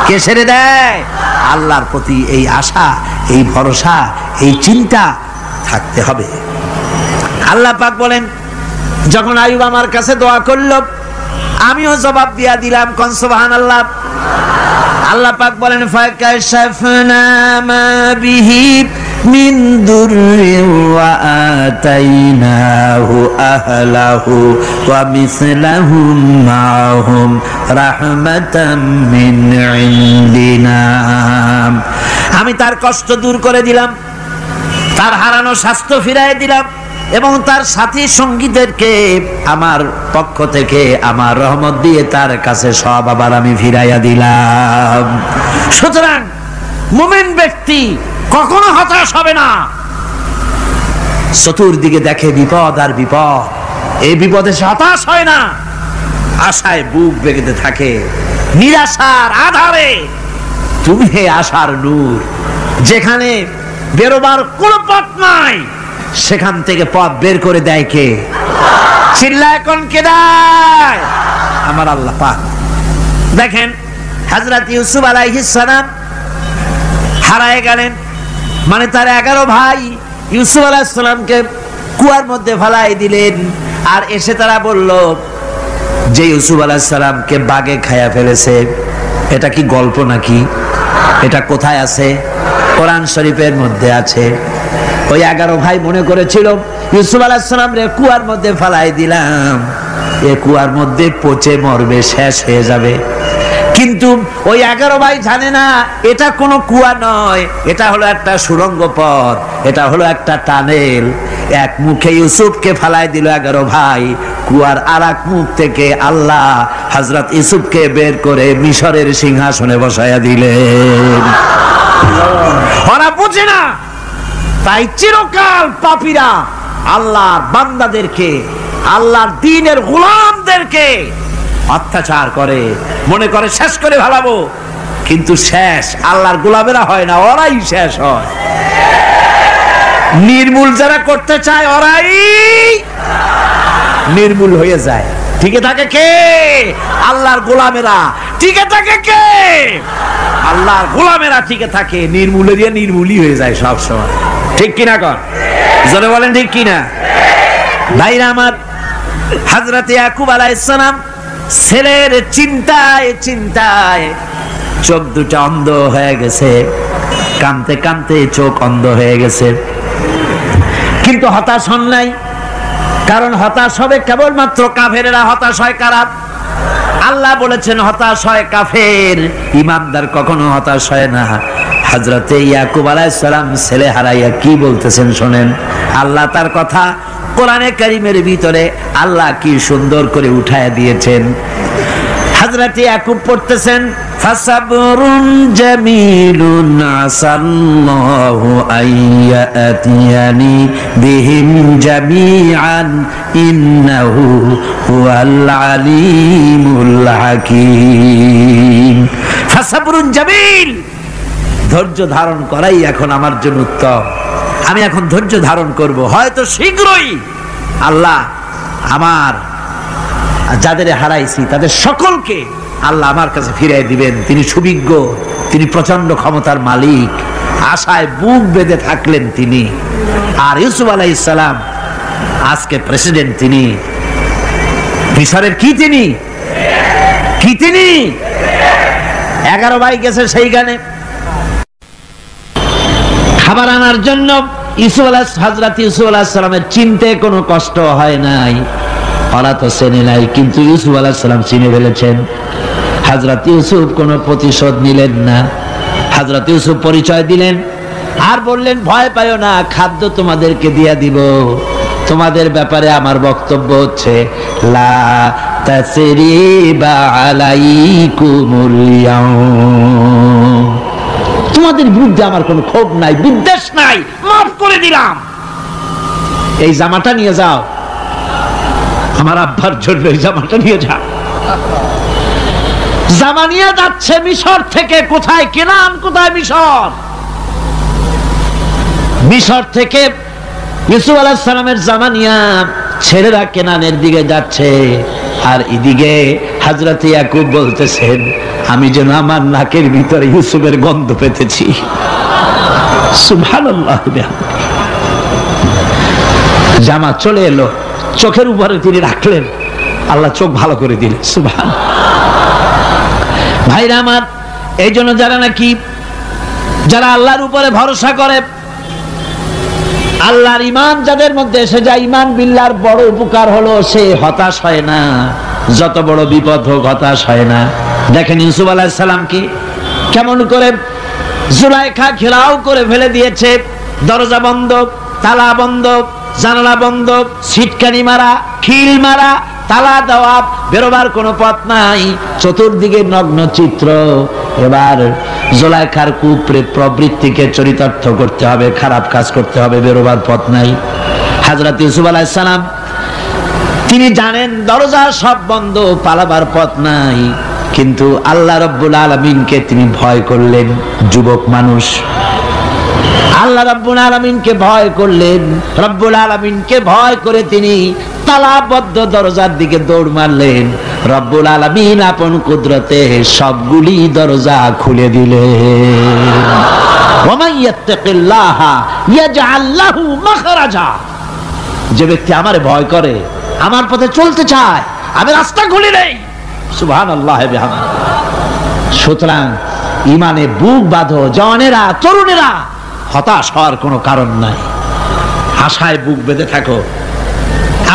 কে সেরে দেয়? আল্লাহর প্রতি এই আশা, এই ভরসা, এই চিন্তা থাকতে হবে। আল্লাহ পাক বলেন, যখন আইয়ুব আমার কাছে দোয়া করল, আমিও জবাব দিয়া দিলাম। কোন সুবহানাল্লাহ। আল্লাহ পাক বলেন, ফাকাশাফনা মা বিহি মিন দুররিন ওয়া আতাইনাহু আহলাহু ওয়া মিসলাহুম মাহুম রাহমাতাম মিন ইনদিনা। আমি তার কষ্ট দূর করে দিলাম, তার হারানো স্বাস্থ্য ফিরিয়ে দিলাম এবং তার সাথী সঙ্গীদেরকে আমার পক্ষ থেকে আমার রহমত দিয়ে তার কাছে সব আবার আমি ফিরাইয়া দিলাম। সুতরাং মুমিন ব্যক্তি কখনো হতাশ হবে না। চতুর্দিকে দেখে বিপদ আর বিপদ, এই বিপদে সে হতাশ হয় না, আশায় বুক বেঁধে থাকে। নিরাশার আধারে তুমি হে আশার নূর, যেখানে বেরোবার কোনো পথ নাই সেখান থেকে পথ বের করে দেয় কে? চিল্লায় কোন কে দেয়? আমার আল্লাহ পাক। দেখেন, হযরত ইউসুফ আলাইহিস সালাম হারায় গেলেন, মানে তার 11 ভাই ইউসুফ আলাইহিস সালামকে কুয়ার মধ্যে ফেলাই দিলেন। আর এসে তারা বলল যে ইউসুফ আলাইহিস সালামকে বাঘে খায়া ফেলেছে। এটা কি গল্প নাকি? এটা কোথায় আছে? কোরআন শরীফের মধ্যে আছে। ওই 11 ভাই মনে করেছিল ইউসুফ আলাইহিস সালাম রে কুয়ার মধ্যে ফেলাই দিলাম, এ কুয়ার মধ্যে পচে মরবে, শেষ হয়ে যাবে। কিন্তু ওই 11 ভাই জানে না এটা কোনো কুয়া নয়, এটা হলো একটা সুড়ঙ্গ পথ, এটা হলো একটা টানেল। এক মুখে ইউসুফকে ফেলাই দিল 11 ভাই, কুয়ার আরেক মুখ থেকে আল্লাহ হযরত ইউসুফকে বের করে মিশরের সিংহাসনে বসায়া দিলেন। ওরা বুঝে না, তাই চিরকাল পাপীরা আল্লাহর বান্দাদেরকে, আল্লাহর দ্বীনের গোলামদেরকে অত্যাচার করে, মনে করে শেষ করে ফেলাবো। কিন্তু শেষ আল্লাহর গোলামেরা হয় না, ওরাই শেষ হয়। নির্মূল যারা করতে চায় ওরাই নির্মূল হয়ে যায়। টিকে থাকে কে? আল্লাহর গোলামেরা। টিকে থাকে কে? আল্লাহর গোলামেরা টিকে থাকে। নির্মূলে দিয়ে নির্মূলই হয়ে যায় সব সময়। ঠিক কিনা কর? জোরে বলেন ঠিক কিনা? ভাইরা আমার, হযরত ইয়াকুব আলাইহিস সালাম ছেলের চিন্তায় চিন্তায় চোখ দুটো অন্ধ হয়ে গেছে, কাঁদতে কাঁদতে চোখ অন্ধ হয়ে গেছে। কিন্তু হতাশ হন নাই, কারণ হতাশ হবে কেবলমাত্র কাফেরেরা। হতাশ হয় কারা? আল্লাহ বলেছেন হতাশ হয় কাফের, ঈমানদার কখনো হতাশ হয় না। হযরতে ইয়াকুব আলাইহিস সালাম ছেলে হারাইয়া কি বলতেছেন শোনেন। আল্লাহ তার কথা কোরআনে কারীমের ভিতরে আল্লাহ কি সুন্দর করে উঠায়া দিয়েছেন। হযরতে ইয়াকুব পড়তেছেন, ফাসাবরুন জামিলুন আসাল্লাহু আইয়াতিয়ানি বিহিম জামিআন ইন্নাহু হুয়াল আলিমুল হাকীম। ফাসাবরুন জামিল, ধৈর্য ধারণ করাই এখন আমার জন্য উত্তম। আমি এখন ধৈর্য ধারণ করব, হয়তো শীঘ্রই আল্লাহ আমার যাদের হারাইছি তাদের সকলকে আল্লাহ আমার কাছে ফিরিয়ে দিবেন। তিনি সুবিজ্ঞ, তিনি প্রচন্ড ক্ষমতার মালিক। আশায় বুক বেঁধে থাকলেন তিনি। আর ইউসুফ আলাইহিস সালাম আজকে প্রেসিডেন্ট। তিনি মিশরের কি? তিনি কি? তিনি 11 ভাই গেছে সেইখানে খাবার আনার জন্য। হযরত ইউসুফ আলাইহিস সালামের চিনতে কোনো কষ্ট হয় নাই। ওরা তো চেনে নাই, কিন্তু ইউসুফ আলাইহিস সালাম চিনে ফেলেছেন। হযরত ইউসুফ কোনো প্রতিশোধ নিলেন না। হযরত ইউসুফ পরিচয় দিলেন আর বললেন, ভয় পাইও না, খাদ্য তোমাদেরকে দিয়ে দিব। তোমাদের ব্যাপারে আমার বক্তব্য হচ্ছে, লা তাসরিবা আলাইকুমুল ইয়াউম, তোমাদের বিরুদ্ধে আমার কোনো ক্ষোভ নাই, বিদ্বেষ নাই, মাফ করে দিলাম। এই জামাটা নিয়ে যাও, আমার আব্বার জন্য এই জামাটা নিয়ে যা। জামা নিয়ে যাচ্ছে মিশর থেকে। কোথায় কেনান, কোথায় মিশর? মিশর থেকে ইউসুফ আলাইহিস সালামের জামা নিয়ে ছেলেরা কেনানের দিকে যাচ্ছে, আর এদিকে হযরত ইয়াকুব বলতেছেন, আমি যেন আমার নাকের ভিতরে ইউসুফের গন্ধ পেতেছি। সুবহানাল্লাহ। জামা চলে এলো, চোখের উপরে তিনি রাখলেন, আল্লাহ চোখ ভালো করে দিলেন। সুবহানাল্লাহ। ভাইরা আমার, এই জন্য যারা আল্লাহর উপরে ভরসা করে, আল্লাহর ঈমান যাদের মধ্যে এসে যায়, ঈমান বিল্লাহর বড় উপকার হলো সে হতাশ হয় না। যত বড় বিপদ হোক হতাশ হয় না। দেখেন ইউসুফ আলাইহিস সালামকে কেমন করে জুলাইখা ঘেরাও করে ফেলে দিয়েছে। দরজা বন্ধ, তালা বন্ধ, জানালা বন্ধ, ছিটকানি মারা, খিল মারা, তালা দেওয়া, বেরোবার কোনো পথ নাই, চতুর্দিকে নগ্ন চিত্র। এবার জুলাইখার প্রবৃত্তিকে চরিতার্থ করতে হবে, খারাপ কাজ করতে হবে, বেরোবার পথ নাই। হযরত ইউসুফ আলাইহিস সালাম তিনি জানেন দরজা সব বন্ধ, পালাবার পথ নাই, কিন্তু আল্লাহ রাব্বুল আলামিনকে তিনি ভয় করলেন। যুবক মানুষ, আল্লাহ রাব্বুল আলামিনকে ভয় করলেন। রব্বুল আলামিনকে ভয় করে তিনি তালাবদ্ধ দরজার দিকে দৌড় মারলেন। রব্বুল আলামিন আপন কুদরতে সবগুলি দরজা খুলে দিলেন। ওয়া মান ইয়াত্তাকিল্লাহা ইয়াজআল লাহু মাখরাজা। যে ব্যক্তি আমারে ভয় করে, আমার পথে চলতে চায়, আমি রাস্তা খুলে দেই। সুবহানাল্লাহ বিহামদিহি। সুতরাং ঈমানে বুক বাঁধো জওয়ানেরা, তরুণেরা, হতাশ হওয়ার কোনো কারণ নাই, আশায় বুক বেঁধে থাকো।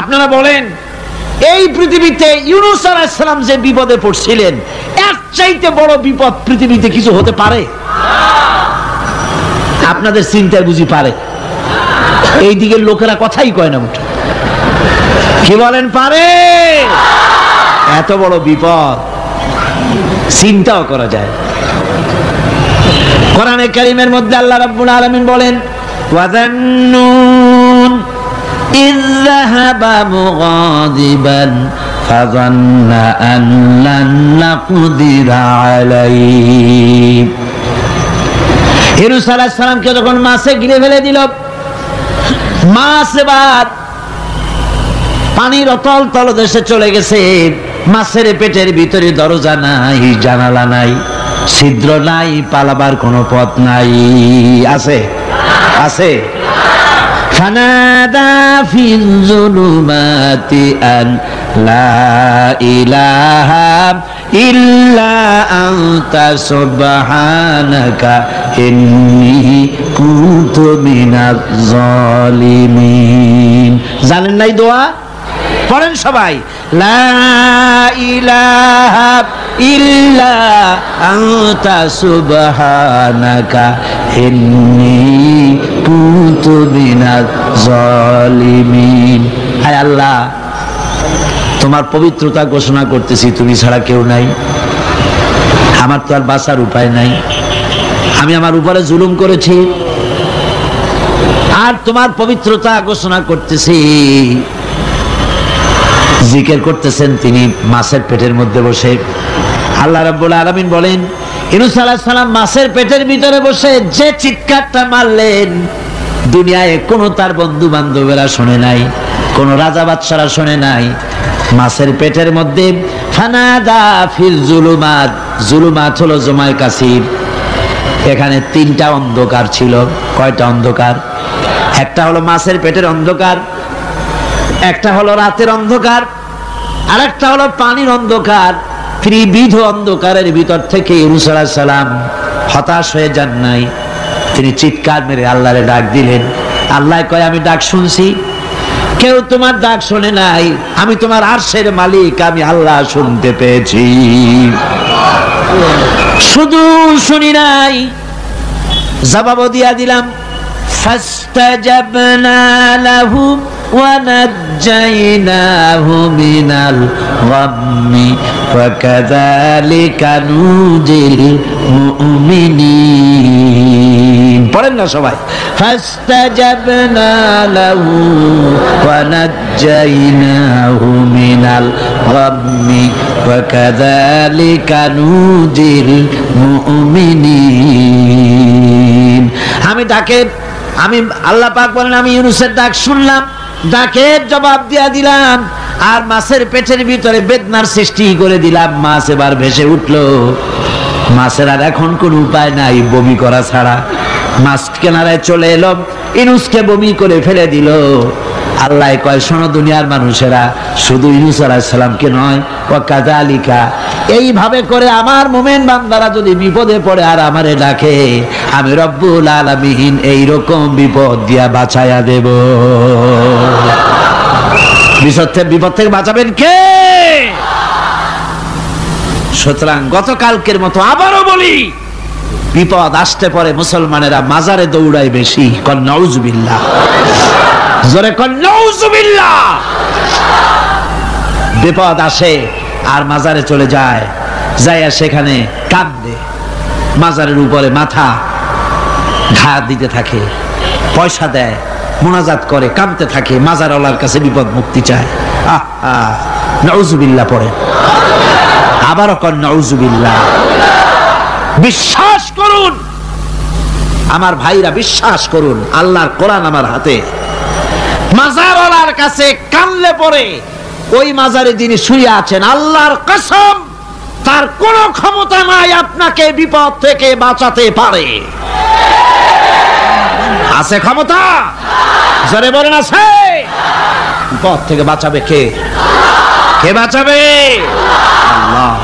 আপনারা বলেন, এই পৃথিবীতে ইউনূস আলাইহিস সালাম যে বিপদে পড়ছিলেন, এর চাইতে বড় বিপদ পৃথিবীতে কিছু হতে পারে? আপনাদের চিন্তায় বুঝি পারে? এই দিকের লোকেরা কথাই কয় না। কি বলেন, পারে? এত বড় বিপদ চিন্তাও করা যায়। কোরআনে কারীমের মধ্যে আল্লাহ রাব্বুল আলামিন বলেন, ওয়াযান্নুন ইয যাহাবা মুগাদিবান ফাযান্না আন লান নাকদিরা আলাইহি। ইউনূস আলাইহিস সালামকে যখন মাছে গিলে ফেলে দিল, মাছ এবার পানির অতল তলদেশে চলে গেছে। মাছের পেটের ভিতরে দরজা নাই, জানালা নাই, ছিদ্র নাই, পালাবার কোনো পথ নাই। আছে? আছে? ফানাদা ফিল যুলুমাতি আন লা ইলাহা ইল্লা আনতা সুবহানাকা ইন্নী কুনতু মিনাজ জালিমিন। জানেন নাই দোয়া? পড়েন সবাই, লা ইলাহা ইল্লা আনতা সুবহানাকা ইন্নী কুনতু মিনাজ জালিমিন। হায় আল্লাহ, তোমার পবিত্রতা ঘোষণা করতেছি, তুমি ছাড়া কেউ নাই, আমার তো আর বাঁচার উপায় নাই। আমি আমার উপরে জুলুম করেছি, আর তোমার পবিত্রতা ঘোষণা করতেছি। জিকির করতেছেন তিনি মাছের পেটের মধ্যে বসে। আল্লাহ রাব্বুল আলামিন বলেন, ইউনূস আলাইহিস সালাম মাছের পেটের ভিতরে বসে যে চিৎকারটা মারলেন, দুনিয়ায় কোনো তার বন্ধু বান্ধবেরা শোনে নাই, কোন রাজা বাদশারা শোনে নাই। মাছের পেটের মধ্যে ফানাদা ফিল যুলুমাত, যুলুমাত হলো জমায় কাসির। এখানে তিনটা অন্ধকার ছিল। কয়টা অন্ধকার? একটা হলো মাছের পেটের অন্ধকার, একটা হলো রাতের অন্ধকার, আর একটা হলো পানির অন্ধকার। ত্রিবিধ অন্ধকারের ভিতর থেকে ইউনূস আলাইহিস সালাম হতাশ হয়ে যান নাই, তিনি চিৎকার মেরে আল্লাহরে ডাক দিলেন। আল্লাহ কয়, আমি ডাক শুনছি, কেউ তোমার ডাক শুনে নাই, আমি তোমার আরশের মালিক, আমি আল্লাহ শুনতে পেয়েছি, শুধু শুনি নাই, জবাবও দিয়া দিলাম। ফাস্তাজাবনা লাহু ওয়া নাজ্জাইনাহু মিনাল গাম্মি ওয়া কাযালিকা নুজিল মুমিনিন। পড়েন না সবাই। ফাস্তাজাবনা লাহু ওয়া নাজ্জাইনাহু মিনাল গাম্মি ওয়া কাযালিকা নুজিল মুমিনিন। আমি আল্লাহ পাক বলেন আমি ইউনূসের ডাক শুনলাম, ডাকের জবাব দিয়া দিলাম, আর মাছের পেটের ভিতরে বেদনার সৃষ্টি করে দিলাম। মাছ এবার ভেসে উঠলো। মাছের আর এখন কোন উপায় নাই বমি করা ছাড়া। মাছ কিনারায় চলে এলো, ইউনূসকে বমি করে ফেলে দিল। আল্লাহ কয় শোনো দুনিয়ার মানুষেরা, শুধু ইউনূস আলাইহিস সালামকে নয়, ওয়া কাযালিকা এইভাবে করে আমার মুমিন বান্দারা যদি বিপদে পড়ে আর আমারে ডাকে, আমি রব্বুল আলামিন এইরকম বিপদ দিয়া বাঁচায়া দেব। বিপদ থেকে বাঁচাবেন কে? সুতরাং গতকালকের মতো আবারও বলি, বিপদ আসতে পরে মুসলমানেরা মাজারে দৌড়ায় বেশি। কন নাউজুবিল্লাহ, জোরে কন নাউজুবিল্লাহ। বিপদ আসে আর মাজারে চলে যায়, যাইয়া সেখানে কাঁদে, মাজারের উপরে মাথা ঘা দিতে থাকে, পয়সা দেয়, মুনাজাত করে, কাঁদতে থাকে, মাজারওয়ালার কাছে বিপদ মুক্তি চায়। নাউজুবিল্লাহ পড়ে, আবারও কন নাউজুবিল্লাহ। বিশ্বাস করুন আমার ভাইরা, বিশ্বাস করুন, আল্লাহর কোরআন আমার হাতে। মাজারওয়ালার কাছে কানলে পরে ওই মাজারে যিনি শুয়ে আছেন, আল্লাহর কসম তার কোনো ক্ষমতা নাই আপনাকে বিপদ থেকে বাঁচাতে পারে। আছে ক্ষমতা? জোরে বলেন আছে? বিপদ থেকে বাঁচাবে কে? কে বাঁচাবে? আল্লাহ।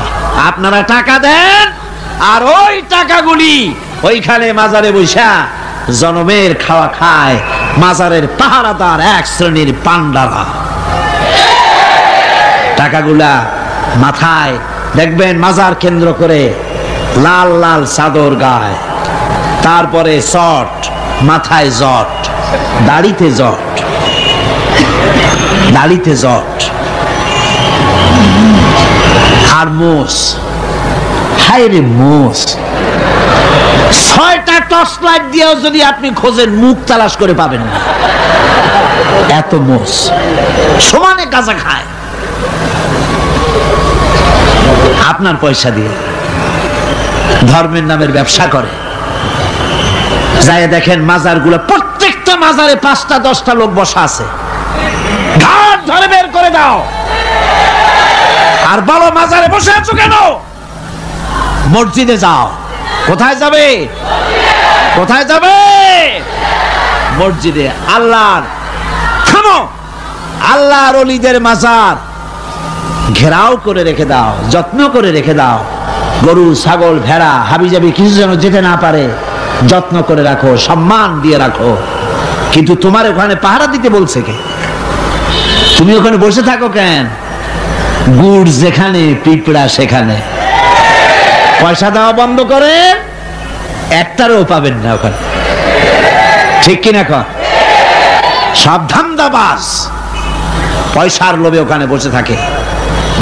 আপনারা টাকা দেন আর ওই টাকাগুলি ওইখানে মাজারে বৈশা জনমের খাওয়া খায় মাজারের পাহারাদার এক শ্রেণীর পান্ডারা। টাকাগুলা মাথায় দেখবেন মাজার কেন্দ্র করে লাল লাল চাদর গায়, তারপরে শর্ট, মাথায় জট, দাড়িতে জট, দাড়িতে জট, আর মোষ। হায় রে মোষ! 6টা টর্চ লাইট দিয়েও যদি আপনি খোঁজেন মুখ তালাশ করে পাবেন না, এত মোষ। সমানে গাঁজা খায় আপনার পয়সা দিয়ে, ধর্মের নামের ব্যবসা করে। যাই দেখেন মাজারগুলো, প্রত্যেকটা মাজারে 5টা 10টা লোক বসা আছে। ঘাট ধরে বের করে দাও আর বলো মাজারে বসে আছো কেন? মসজিদে যাও। কোথায় যাবে? কোথায় যাবে? মসজিদে। আল্লাহর থামো, আল্লাহর ওলিদের মাজার ঘেরাও করে রেখে দাও, যত্ন করে রেখে দাও। গরু, ছাগল, ভেড়া, হাবিজাবি কিছু যেন যেতে না পারে, যত্ন করে রাখো, সম্মান দিয়ে রাখো। কিন্তু তোমার ওখানে পাহারা দিতে বলছে কে? তুমি ওখানে বসে থাকো কেন? গুড় যেখানে পিঁপড়া সেখানে। পয়সা দেওয়া বন্ধ করে একটারও পাবেন না ওখানে, ঠিক কিনা কর? সব ধান্দাবাজ পয়সার লোভে ওখানে বসে থাকে,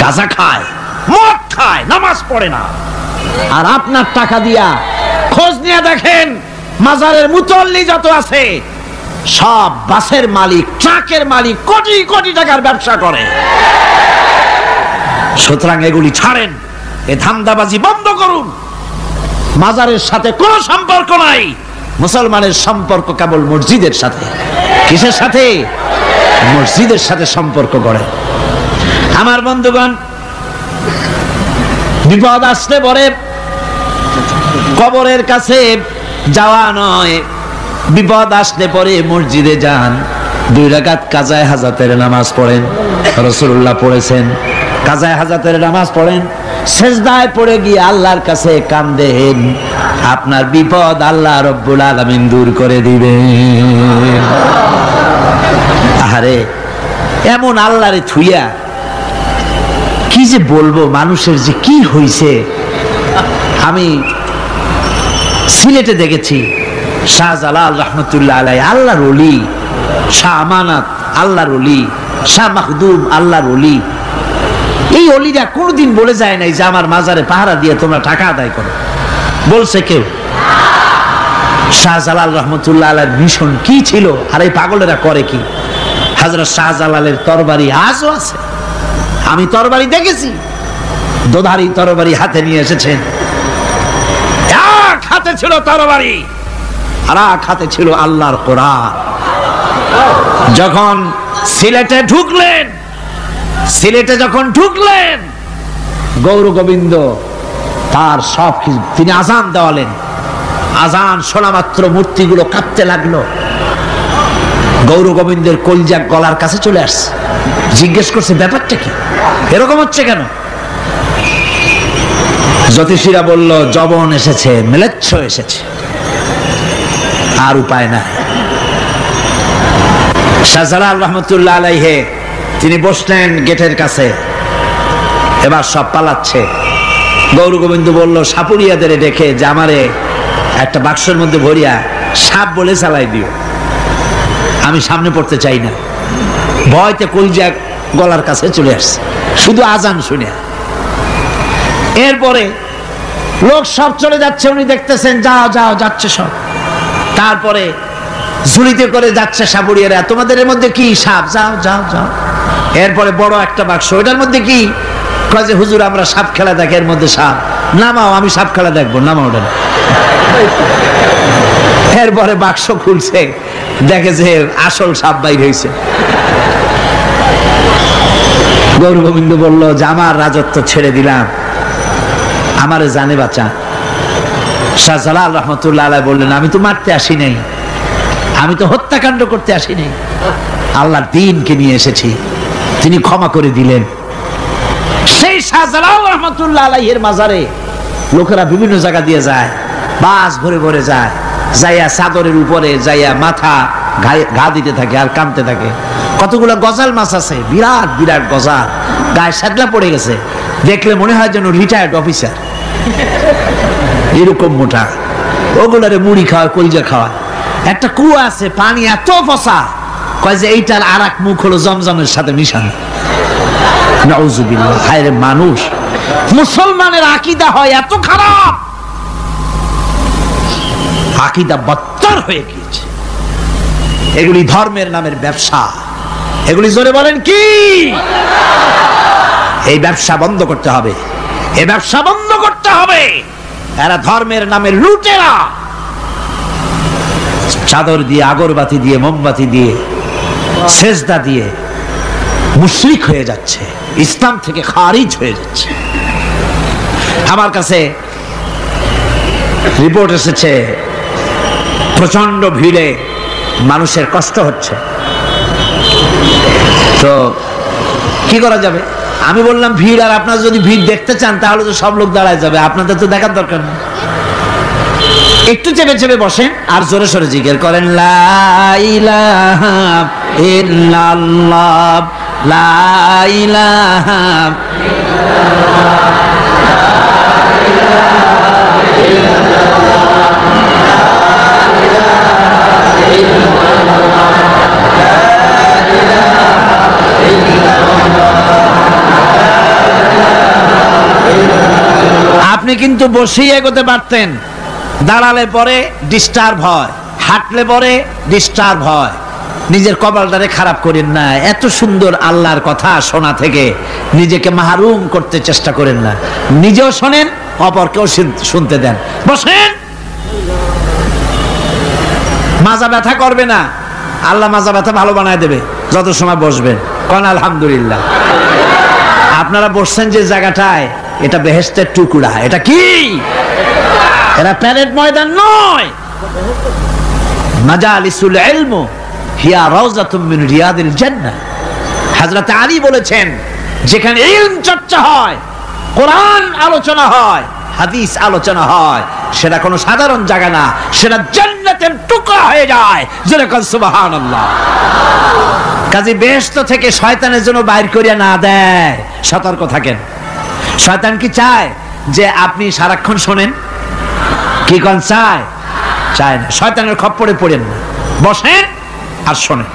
গাঁজা খায়, মদ খায়, নামাজ পড়ে না। আর আপনার টাকা দিয়া খোঁজ নিয়ে দেখেন মাজারের মুতল্লি যত আছে সব বাসের মালিক, ট্রাকের মালিক, কোটি কোটি টাকার ব্যবসা করে। সুতরাং এগুলি ছাড়েন, এ ধান্দাবাজি বন্ধ করুন। মাজারের সাথে কোনো সম্পর্ক নাই। মুসলমানের সম্পর্ক কেবল মসজিদের সাথে। কিসের সাথে? মসজিদের সাথে সম্পর্ক গড়ে। আমার বন্ধুগণ, বিপদ আসলে পরে কবরের কাছে যাওয়া নয়, বিপদ আসলে পরে মসজিদে যান, 2 রাকাত কাজায়ে হাজাতের নামাজ পড়েন। রাসূলুল্লাহ পড়েছেন, কাজায়ে হাজাতের নামাজ পড়েন, সেজদায় পড়ে গিয়ে আল্লাহর কাছে কাঁদেন, আপনার বিপদ আল্লাহ রব্বুল আলামিন দূর করে দিবেন। আরে এমন আল্লাহরে থুইয়া কি যে বলবো, মানুষের যে কি হইছে। আমি সিলেটে দেখেছি শাহজালাল রহমতুল্লাহ আলাই, আল্লাহর ওলি, শাহ আমানত আল্লাহর ওলি, শাহ মাখদুম আল্লাহর ওলি। এই ওলিরা কোনদিন বলে যায় নাই যে আমার মাজারে পাহারা দিয়ে তোমরা টাকা আদায় করো। বলছে কেউ? শাহজালাল রহমতুল্লাহ আলাইহির মিশন কি ছিল আর এই পাগলেরা করে কি? হযরত শাহজালালের তরবারি আজও আছে, আমি তরবারি দেখেছি, দোধারি তরবারি হাতে নিয়ে এসেছেন। এক হাতে ছিল তরবারি আর এক হাতে ছিল আল্লাহর কোরআন। যখন সিলেটে ঢুকলেন গৌর গোবিন্দ তার সব কিছু, তিনি আজান দেওয়ালেন। আজান শোনা মাত্র মূর্তিগুলো কাঁপতে লাগলো। গৌর গোবিন্দের কলজা গলার কাছে চলে আসছে, জিজ্ঞেস করছে ব্যাপারটা কি, এরকম হচ্ছে কেন? জ্যোতিষীরা বলল যবন এসেছে, মেলেচ্ছ এসেছে, আর উপায় নাই। শাহজালাল রহমতুল্লাহ আলাইহি তিনি বসলেন গেটের কাছে, এবার সব পালাচ্ছে। গৌর গোবিন্দ বলল সাপুরিয়াদের ডেকে যে আমারে একটা বাক্সের মধ্যে ভরিয়া সাপ বলে চালাই দিও, আমি সামনে পড়তে চাই না। ভয়তে কলজা গলার কাছে চলে আসছে শুধু আজান শুনে। এরপরে লোক সব চলে যাচ্ছে, উনি দেখতেছেন যাও যাও যাচ্ছে সব। তারপরে ঝুড়িতে করে যাচ্ছে সাপুরিয়ারা, তোমাদের এর মধ্যে কি? সাপ, যাও যাও যাও। এরপরে বড় একটা বাক্স, ওটার মধ্যে কি? কয় যে হুজুর আমরা সাপ খেলা দেখি, এর মধ্যে সাপ। নামাও, আমি সাপ খেলা দেখবো, নামাও ওটা। এরপরে বাক্স খুলছে, দেখে যে আসল সাপ বাইর হয়েছে। গৌর গোবিন্দ বলল যে আমার রাজত্ব ছেড়ে দিলাম, আমারে জানে বাঁচা। শাহজালাল রহমতুল্লাহ আলাইহি বললেন আমি তো মারতে আসি নাই, আমি তো হত্যাকাণ্ড করতে আসি নাই, আল্লাহর দ্বীনকে নিয়ে এসেছি। তিনি ক্ষমা করে দিলেন। সেই শাহজালাল রহমতুল্লাহ আলাইহির মাজারে লোকেরা বিভিন্ন জায়গা দিয়ে যায়, বাস ভরে ভরে যায়, যাইয়া চাদরের উপরে যাইয়া মাথা ঘা দিতে থাকে আর কাঁদতে থাকে। কতগুলো গজাল মাছ আছে, বিরাট বিরাট গজাল, গায়ে সাদলা পড়ে গেছে, দেখলে মনে হয় যেন রিটায়ার্ড অফিসার, এরকম মোটা। ওগুলারে মুড়ি খাওয়ায়, কলজা খাওয়ায়। একটা কুয়া আছে, পানি এত ফসা, কয় যে এইটার আর এক মুখ হলো জমজমের সাথে মিশানো। নাউজুবিল্লাহ। হায় রে মানুষ, মুসলমানের আকীদা হয় এত খারাপ, আকীদা বদতর হয়ে গিয়েছে। এগুলি ধর্মের নামের ব্যবসা, এগুলি জোরে বলেন কি? এই ব্যবসা বন্ধ করতে হবে, এই ব্যবসা বন্ধ করতে হবে। এরা ধর্মের নামে লুটেরা, চাদর দিয়ে, আগরবাতি দিয়ে, মোমবাতি দিয়ে, সেজদা দিয়ে মুশরিক হয়ে যাচ্ছে, ইসলাম থেকে খারিজ হয়ে যাচ্ছে। আমার কাছে রিপোর্ট এসেছে প্রচন্ড ভিড়ে মানুষের কষ্ট হচ্ছে, তো কি করা যাবে? আমি বললাম ভিড়, আর আপনারা যদি ভিড় দেখতে চান তাহলে তো সব লোক দাঁড়ায় যাবে, আপনাদের তো দেখার দরকার নেই। একটু চেপে চেপে বসেন আর জোরে সোরে জিকির করেন লা ইলাহা ইল্লাল্লাহ, লা ইলাহা আপনি কিন্তু বসেই এগোতে পারতেন, দাঁড়ালে পরে ডিস্টার্ব হয়, হাঁটলে পরে ডিস্টার্ব হয়। নিজের কপালটারে খারাপ করেন না, এত সুন্দর আল্লাহর কথা শোনা থেকে নিজেকে মাহরুম করতে চেষ্টা করেন না। নিজেও শোনেন, অপরকেও শুনতে দেন। বসেন, মাজা ব্যথা করবে না, আল্লাহ মাজা ব্যথা ভালো বানায় দেবে যত সময় বসবেন। কোন আলহামদুলিল্লাহ। আপনারা বসছেন যে জায়গাটায়, এটা বেহেশতের টুকরা। এটা কি? এটা প্যারেড ময়দান নয়। মাজালিসুল ইলম হিয়া রাউযাতুম মিন রিয়াদিল জান্নাহ। হযরত আলী বলেছেন যেখানে ইলম চর্চা হয়, কোরআন আলোচনা হয়, হাদিস আলোচনা হয়, সেটা কোনো সাধারণ জায়গা না, সেটা জান্নাতের টুকরা হয়ে যায়। জোরে বলেন সুবহানাল্লাহ। কাজী বেহেশত থেকে শয়তানের জন্য বাইর করিয়া না দেয়, সতর্ক থাকেন। শয়তান কি চায় যে আপনি সারাক্ষণ শোনেন? কি কোন চায়? চায় না। শয়তানের খপ্পরে পড়েন না, বসেন আর শোনেন।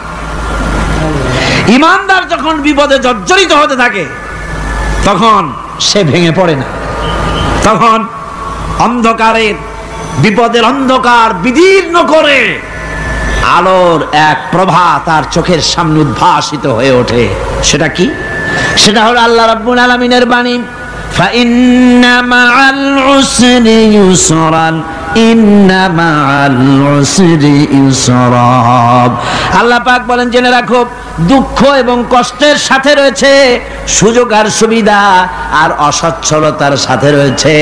ইমানদার যখন বিপদে জর্জরিত হতে থাকে তখন সে ভেঙে পড়ে না, তখন অন্ধকারের বিপদের অন্ধকার বিদীর্ণ করে আলোর এক প্রভা তার চোখের সামনে উদ্ভাসিত হয়ে ওঠে। সেটা কি? সেটা হলো আল্লাহ রাব্বুল আলামিনের বাণী, ফাইন্না মাআল উসরি ইউসরান, ইন্না মাআল উসরি ইউসরা। আল্লাহ পাক বলেন, জেনে রাখো, দুঃখ এবং কষ্টের সাথে রয়েছে সুযোগ আর সুবিধা, আর অসচ্ছলতার সাথে রয়েছে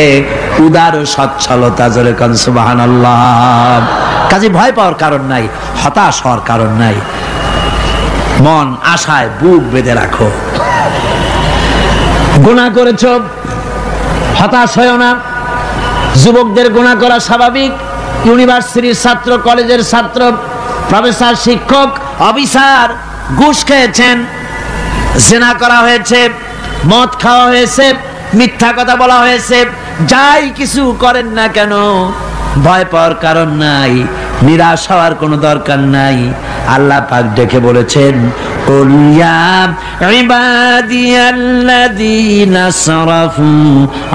উদার সচ্ছলতা। জোরে কোন সুবহানাল্লাহ। কাজে ভয় পাওয়ার কারণ নাই, হতাশ হওয়ার কারণ নাই। মন আশায় বুক বেঁধে রাখো। গুনাহ করেছো, হতাশ হয়ো না। যুবকদের গুনাহ করা স্বাভাবিক। ইউনিভার্সিটির ছাত্র, কলেজের ছাত্র, প্রফেসর, শিক্ষক, অফিসার ঘুষ খেয়েছেন, জিনা করা হয়েছে, মদ খাওয়া হয়েছে, মিথ্যা কথা বলা হয়েছে, যাই কিছু করেন না কেন ভয় পাওয়ার কারণ নাই, নিরাশ হওয়ার কোনো দরকার নাই। আল্লাহ পাক ডেকে বলেছেন, কুল ইয়া ইবাদিয়াল্লাযীনা আসরাফু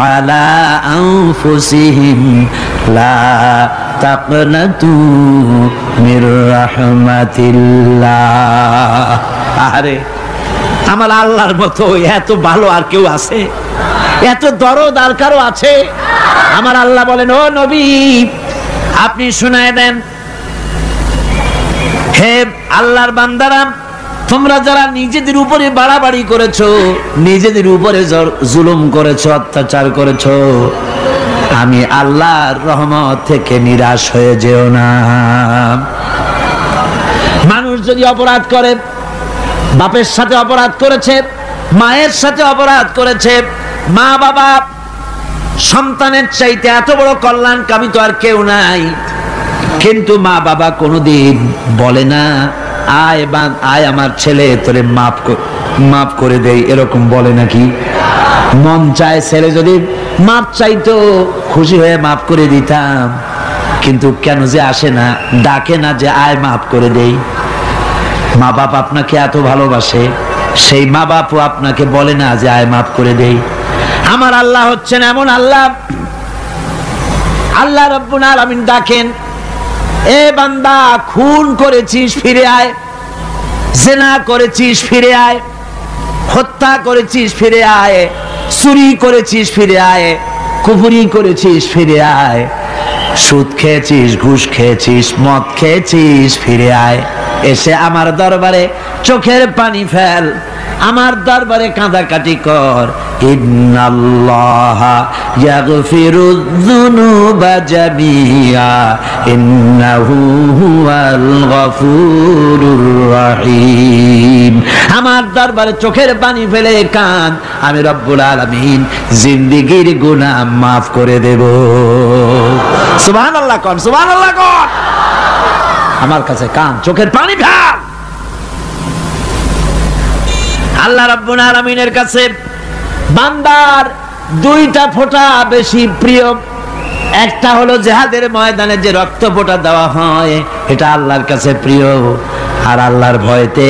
আলা আনফুসিহিম লা তাকনাতু মির রাহমাতিল্লাহ। আরে আমার আল্লাহর মতো এত ভালো আর কেউ আছে? এত দরদ আর কারো আছে? আমার আল্লাহ বলেন, ও নবী আপনি শুনায় দেন, হে আল্লাহর বান্দারা, তোমরা যারা নিজেদের উপরে বাড়াবাড়ি করেছো, নিজেদের উপরে জুলুম করেছো, অত্যাচার করেছো, আমি আল্লাহর রহমত থেকে নিরাশ হয়ে যেও না। মানুষ যদি অপরাধ করে, বাপের সাথে অপরাধ করেছে, মায়ের সাথে অপরাধ করেছে, মা বাবা সন্তানের চাইতে এত বড় কল্যাণকামী তো আর কেউ নাই, কিন্তু মা বাবা কোনোদিন বলে না আয় আমার ছেলে তোরে মাফ করে দেই, এরকম বলে নাকি? মন চায় ছেলে যদি মাপ চাইতো, খুশি হয়ে মাফ করে দিতাম, কিন্তু কেন যে আসে না, ডাকে না যে আয় মাফ করে দেই। মা বাপ আপনাকে এত ভালোবাসে, সেই মা বাপও আপনাকে বলে না যে আয় মাফ করে দেই। আমার আল্লাহ হচ্ছেন এমন আল্লাহ, আল্লাহ রাব্বুল আলামিন ডাকেন, এ বান্দা খুন করেছিস ফিরে আয়, জিনা করেছিস ফিরে আয়, হত্যা করেছিস ফিরে আয়, চুরি করেছিস ফিরে আয়, কুফরি করেছিস ফিরে আয়, সুদ খেয়েছিস, ঘুষ খেয়েছিস, মদ খেয়েছিস ফিরে আয়, এসে আমার দরবারে চোখের পানি ফেল, আমার দরবারে কাঁদাকাটি কর। ইন্নাল্লাহা ইয়াগফিরুয যুনুবা জামিআ ইন্নাহু হুয়াল গফুরুর রহিম। আমার দরবারে চোখের পানি ফেলে কাঁদ, আমি রব্বুল আলামিন জিন্দেগীর গুনাহ মাফ করে দেব। সুবহানাল্লাহ কোন, সুবহানাল্লাহ কোন। আমার কাছে কান, চোখের পানি ফেল। আল্লাহ রাব্বুল আলামিনের কাছে বান্দার দুইটা ফোঁটা বেশি প্রিয়। একটা হলো জিহাদের ময়দানে যে রক্ত ফোঁটা দেওয়া হয়, এটা আল্লাহর কাছে প্রিয়। আর আল্লাহর ভয়তে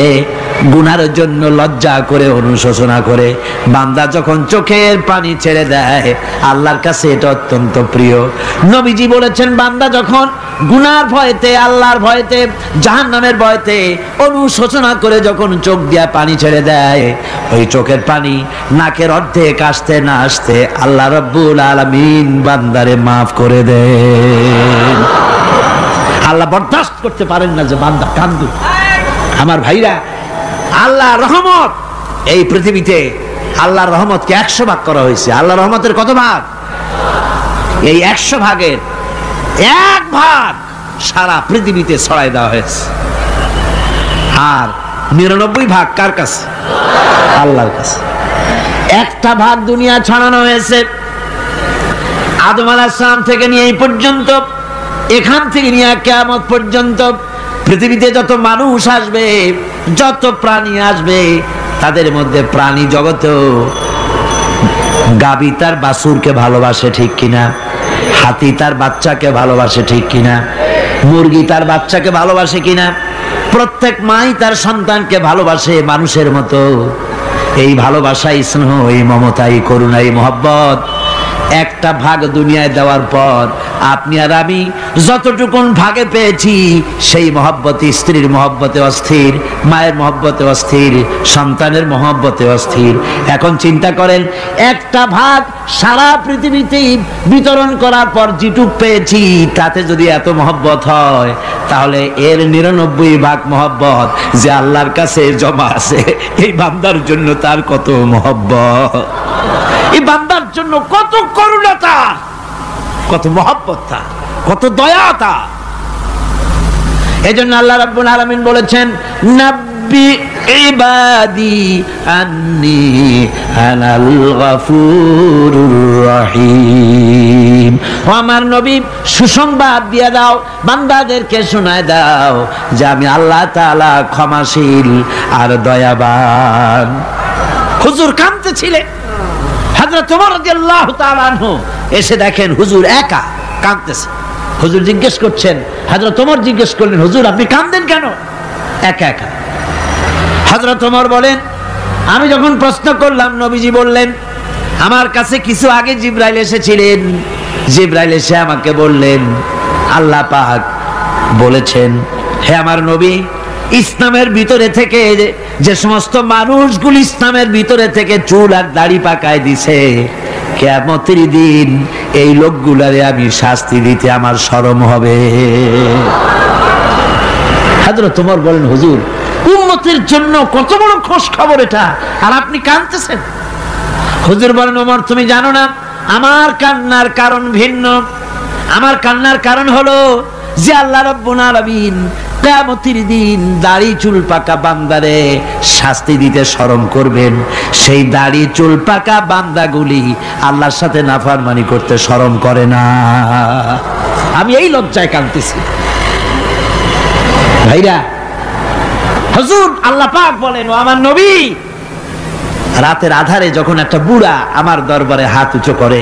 গুনার জন্য লজ্জা করে, অনুশোচনা করে বান্দা যখন চোখের পানি ছেড়ে দেয়, আল্লাহর কাছে এটা অত্যন্ত প্রিয়। নবীজি বলেছেন, বান্দা যখন গুনার ভয়তে, আল্লাহর ভয়তে, জাহান্নামের ভয়তে অনুশোচনা করে যখন চোখ দিয়া পানি ছেড়ে দেয়, ওই চোখের পানি নাকের অর্ধেক আসতে না আসতে আল্লাহ রাব্বুল আলামিন বান্দারে মাফ করে দেন। আল্লাহ বরদাস্ত করতে পারেন না যে বান্দা কান্দু। আমার ভাইরা, আল্লাহ রহমত এই পৃথিবীতে, আল্লাহর রহমতকে 100 ভাগ করা হয়েছে। আল্লাহ রহমতের কত ভাগ? এই 100 ভাগের 1 ভাগ সারা পৃথিবীতে ছড়াই দেওয়া হয়েছে। আর 99 ভাগ কার কাছে? আল্লাহর কাছে। 1টা ভাগ দুনিয়া ছড়ানো হয়েছে আদম আলাইহিস সালাম থেকে নিয়ে এই পর্যন্ত, এখান থেকে নিয়ে কিয়ামত পর্যন্ত পৃথিবীতে যত মানুষ আসবে, যত প্রাণী আসবে, তাদের মধ্যে প্রাণী জগতেও গাভী তার বাছুরকে ভালোবাসে ঠিক কিনা, হাতি তার বাচ্চাকে ভালোবাসে ঠিক কিনা, মুরগি তার বাচ্চাকে ভালোবাসে কিনা, প্রত্যেক মাই তার সন্তানকে ভালোবাসে মানুষের মতো। এই ভালোবাসা, স্নেহ, এই মমতা, এই করুণা, এই মহব্বত একটা ভাগ দুনিয়ায় দেওয়ার পর আপনি আর আমি যতটুকুন ভাগে পেয়েছি সেই মহব্বতে, স্ত্রীর মহব্বতে অস্থির, মায়ের মহব্বতে অস্থির, সন্তানের মহব্বতে অস্থির। এখন চিন্তা করেন, একটা ভাগ সারা পৃথিবীতে বিতরণ করার পর যেটুক পেয়েছি তাতে যদি এত মহব্বত হয়, তাহলে এর 99 ভাগ মহব্বত যে আল্লাহর কাছে জমা আছে, এই বান্দার জন্য তার কত মহব্বত, এই বান্দার জন্য কত করুণতা, কত মহব্বত, কত দয়াতা। এজন্য আল্লাহ রাব্বুল আলামিন বলেছেন, নাব্বি ইবাদি আন্নি আনাল গফুরুর রহিম। ও আমার নবী, সুসংবাদ দিয়ে দাও, বান্দাদেরকে শোনায় দাও যে আমি আল্লাহ তাআলা ক্ষমাশীল আর দয়াবান। হুজুর কাঁদতেছিলেন, হযরত ওমর রাদিয়াল্লাহু তাআলা আনহু এসে দেখেন হুজুর একা কাঁদতেছে। হুজুর জিজ্ঞেস করছেন, হযরত ওমর জিজ্ঞেস করলেন, হুজুর আপনি কাঁদেন কেন একা একা? হযরত ওমর বলেন, আমি যখন প্রশ্ন করলাম নবীজি বললেন, আমার কাছে কিছু আগে জিবরাইল এসেছিলেন, জিবরাইল এসে আমাকে বললেন আল্লাহ পাক বলেছেন, হে আমার নবী, ইসলামের ভিতরে থেকে যে সমস্ত মানুষগুলো ইসলামের ভিতরে থেকে চুল আর দাড়ি পাকায় দিছে, কিয়ামতের দিন এই লোকগুলারে আমি শাস্তি দিতে আমার শরম হবে। হযরত ওমর বলেন, হুজুর উম্মতের জন্য কত বড় খোঁজ খবর এটা, আর আপনি কাঁদতেছেন। হুজুর বলেন, ওমর তুমি জানো না আমার কান্নার কারণ ভিন্ন। আমার কান্নার কারণ হলো যে আল্লাহ রাব্বুল আলামিন কিয়ামতের দিন দাড়ি চুল পাকা বান্দারে শাস্তি দিতে শরম করবেন, সেই দাড়ি চুল পাকা বান্দাগুলি আল্লাহর সাথে নাফরমানি করতে শরম করে না। আমি এই লজ্জায় কাঁদতেছি। ভাইরা, হুজুর আল্লাহ পাক বলেন, ও আমার নবী, রাতের আধারে যখন একটা বুড়া আমার দরবারে হাত উঁচু করে,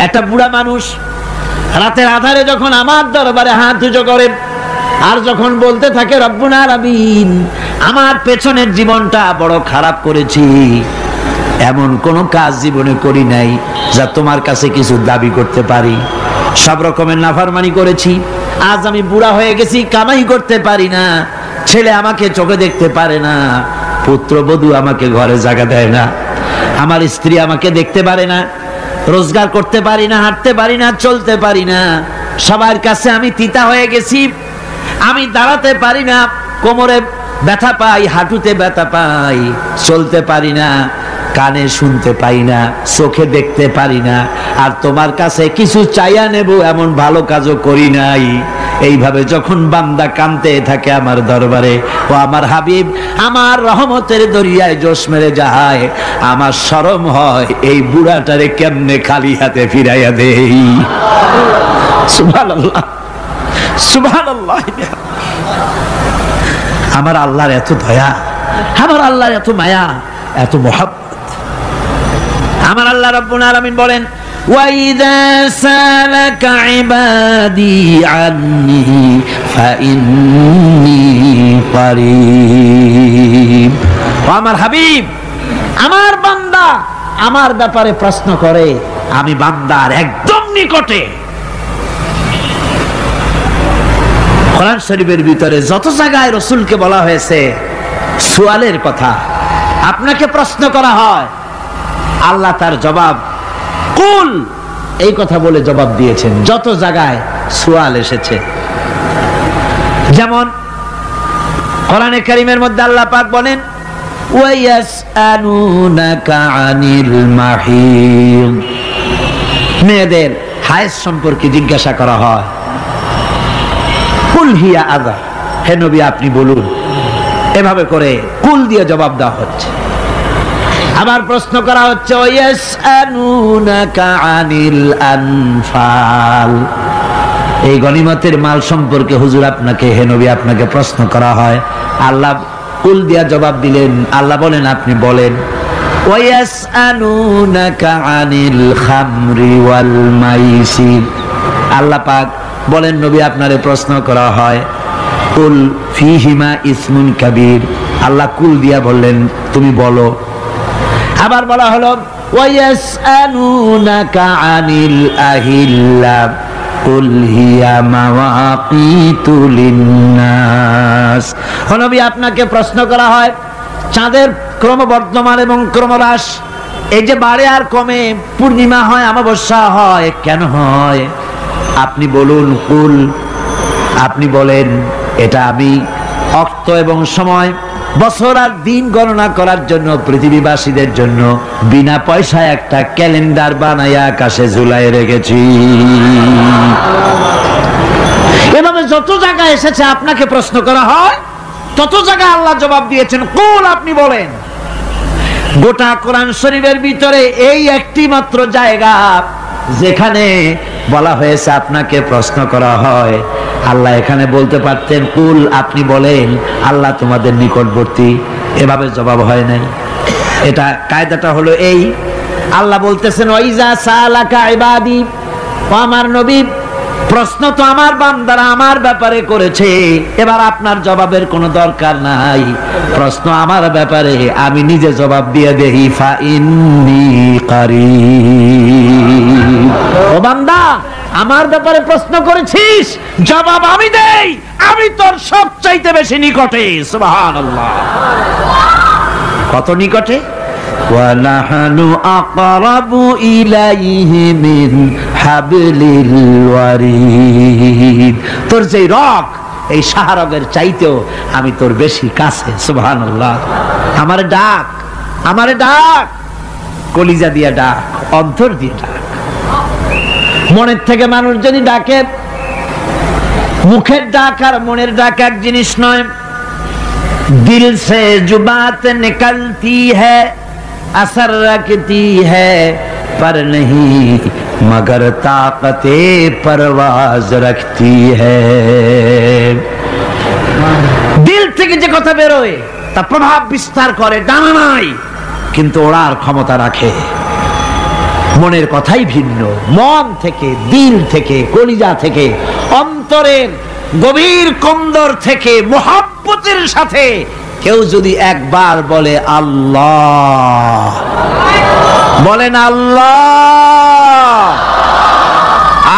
একটা বুড়া মানুষ রাতের আধারে যখন আমার দরবারে হাত উঁচু করে আর যখন বলতে থাকে, রব্বুল আলামিন আমার পেছনের জীবনটা বড় খারাপ করেছি, এমন কোন কাজ জীবনে করি নাই যা তোমার কাছে কিছু দাবি করতে পারি, সব রকমের নাফরমানি করেছি, আজ আমি বুড়া হয়ে গেছি, কামাই করতে পারি না, ছেলে আমাকে চোখে দেখতে পারে না, পুত্রবধূ আমাকে ঘরে জায়গা দেয় না, আমার স্ত্রী আমাকে দেখতে পারে না, রোজগার করতে পারি না, হাঁটতে পারি না, চলতে পারি না, সবার কাছে আমি তিতা হয়ে গেছি, আমি দাঁড়াতে পারি না, কোমরে ব্যথা পাই, হাঁটুতে ব্যথা পাই, চলতে পারি না, কানে শুনতে পাই না, চোখে দেখতে পারি না, আর তোমার কাছে কিছু চাইয়া নেব এমন ভালো কাজও করি নাই। এইভাবে যখন বান্দা কাঁদতে থাকে আমার দরবারে, ও আমার হাবিব আমার রহমতের দরিয়ায় জোশ মেরে যায়, আমার শরম হয় এই বুড়াটারে কেমনে খালি হাতে ফিরাইয়া দেই। সুবহানাল্লাহ, সুবহানাল্লাহ। আমার আল্লাহর এত দয়া, আমার আল্লাহর এত মায়া, এত মহব্বত। আমার আল্লাহ রাব্বুল আলামিন বলেন, وَإِذَا سَأَلَكَ عِبَادِي عَنِّي فَإِنِّي قَرِيبٌ। আমার হাবিব, আমার বান্দা আমার ব্যাপারে প্রশ্ন করে, আমি বান্দার একদম নিকটে। কোরআন শরীফের ভিতরে যত জায়গায় রাসূলকে বলা হয়েছে সুয়ালের কথা, আপনাকে প্রশ্ন করা হয়, আল্লাহ তার জবাব কুল এই কথা বলে জবাব দিয়েছেন। যত জায়গায় সুয়াল এসেছে, যেমন কোরআনে কারীমের মধ্যে আল্লাহ পাক বলেন, ওয়ায়াসআলুনাকা আনিল মাহিদ, মেয়েদের হায়েজ সম্পর্কে জিজ্ঞাসা করা হয়, কুল হিয়া আযা, হে নবী আপনি বলুন। এভাবে করে কুল দিয়ে জবাব দেওয়া হচ্ছে। আবার প্রশ্ন করা হচ্ছে, ওয়ায়াসআলুনাকা আনিল আনফাল, এই গনিমতের মাল সম্পর্কে হুজুর আপনাকে, হে নবী আপনাকে প্রশ্ন করা হয়। আল্লাহ কুল দিয়া জবাব দিলেন, আল্লাহ বলেন আপনি বলেন। ওয়ায়াসআলুনাকা আনিল খামরি ওয়াল মাইসির, আল্লাহ পাক বলেন নবী আপনারে প্রশ্ন করা হয়, কুল ফীহিমা ইসমুন কাবীর, আল্লাহ কুল দিয়া বললেন তুমি বলো। আবার বলা হলো ওয়ায়াসআলুনাকা আনিল আহিল্লা কুল হিয়া মাওয়াকিতু লিন্নাস। ও নবী, আপনাকে প্রশ্ন করা হয় চাঁদের ক্রমবর্ধমান এবং ক্রমহ্রাস, এই যে বাড়ে আর কমে, পূর্ণিমা হয় অমাবস্যা হয়, কেন হয়? আপনি বলুন, কুল, আপনি বলেন, এটা আমি অক্ত এবং সময়, বছর আর দিন গণনা করার জন্য পৃথিবীবাসীদের জন্য বিনা পয়সায় একটা ক্যালেন্ডার বানাইয়া আকাশে ঝুলাই রেখেছি। এভাবে যত জায়গায় এসেছে আপনাকে প্রশ্ন করা হয়, তত জায়গায় আল্লাহ জবাব দিয়েছেন কুল, আপনি বলেন। গোটা কোরআন শরীফের ভিতরে এই একটি মাত্র জায়গা যেখানে বলা হয়েছে আপনাকে প্রশ্ন করা হয়। আল্লাহ এখানে বলতে পারতেন কুল, আপনি বলেন, আল্লাহ তোমাদের নিকটবর্তী, এভাবে জবাব হয় নাই। এটা কায়দাটা হলো এই, আল্লাহ বলতেছেন ওয়াইজা সালাকা ইবাদি, ও আমার নবী, প্রশ্ন তো আমার বান্দারা আমার ব্যাপারে করেছে, এবার আপনার জবাবের কোনো দরকার নাই। প্রশ্ন আমার ব্যাপারে, আমি নিজে জবাব দিয়ে দেই, ফা ইন্নী কারীব। ও বান্দা, আমার ব্যাপারে প্রশ্ন করেছিস, জবাব আমি দেই, আমি তোর সবচাইতে বেশি নিকটে। সুবহানাল্লাহ। কত নিকটে? ওয়ানাহানু আকরাবু ইলাইহি মিন হাবলিল ওয়ারিদ। তোর যে রগ, এই শাহরগের চাইতেও আমি তোর বেশি কাছে। সুবহানাল্লাহ। আমারে ডাক, আমারে ডাক, কলিজা দিয়া ডাক, অন্তর দিয়ে ডাক। মনের থেকে মানুষ যদি ডাকে, মুখের ডাক আর মনের ডাক এক জিনিস নয়। দিল সে জুবাত নিকলতি হ্যায়, असर रखती है पर नहीं मगर ताकते परवाज रखती है। দিল থেকে যে কথা বেরোয় তা প্রভাব বিস্তার করে, ডানা নাই কিন্তু ওড়ার ক্ষমতা রাখে। মনের কথাই ভিন্ন। মন থেকে, দিল থেকে, কলিজা থেকে, অন্তরের গভীর কন্দর থেকে মুহাব্বতের সাথে কেউ যদি একবার বলে আল্লাহ, বলেন আল্লাহ,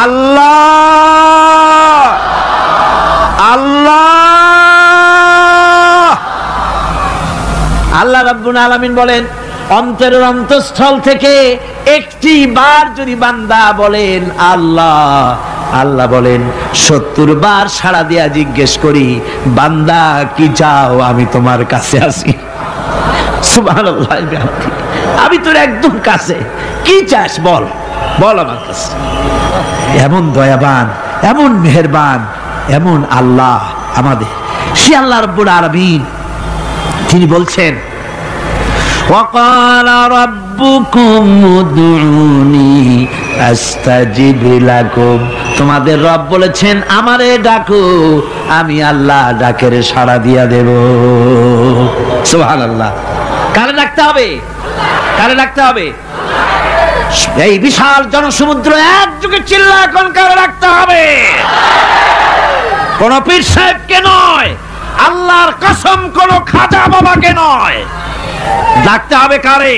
আল্লাহ, আল্লাহ, আল্লাহ রাব্বুল আলামিন বলেন, অন্তরের অন্তঃস্থল থেকে একটি বার যদি বান্দা বলেন আল্লাহ, আল্লাহ বলেন 70 বার সাড়া দিয়া জিজ্ঞেস করি, বান্দা কি চাও, আমি তোমার কাছে আছি। সুবহানাল্লাহ। আমি তোর একদম কাছে, কি চাস বল, বল আমার কাছে। এমন দয়াবান, এমন মেহেরবান, এমন আল্লাহ আমাদের। সে আল্লাহ রাব্বুল আলামিন তিনি বলছেন, وقال ربكم ادعوني استجب لكم। তোমাদের রব বলেছেন আমারে ডাকো, আমি আল্লাহ ডাকের সাড়া দিয়া দেব। সুবহানাল্লাহ। কারে ডাকতে হবে? কারে ডাকতে হবে? এই বিশাল জনসমুদ্র একযোগে চিল্লা এখন কারে ডাকতে হবে? কোন পীর সাহেবকে নয়, আল্লাহর কসম কোন খাজা বাবাকে নয়, ডাকতে হবে কারে?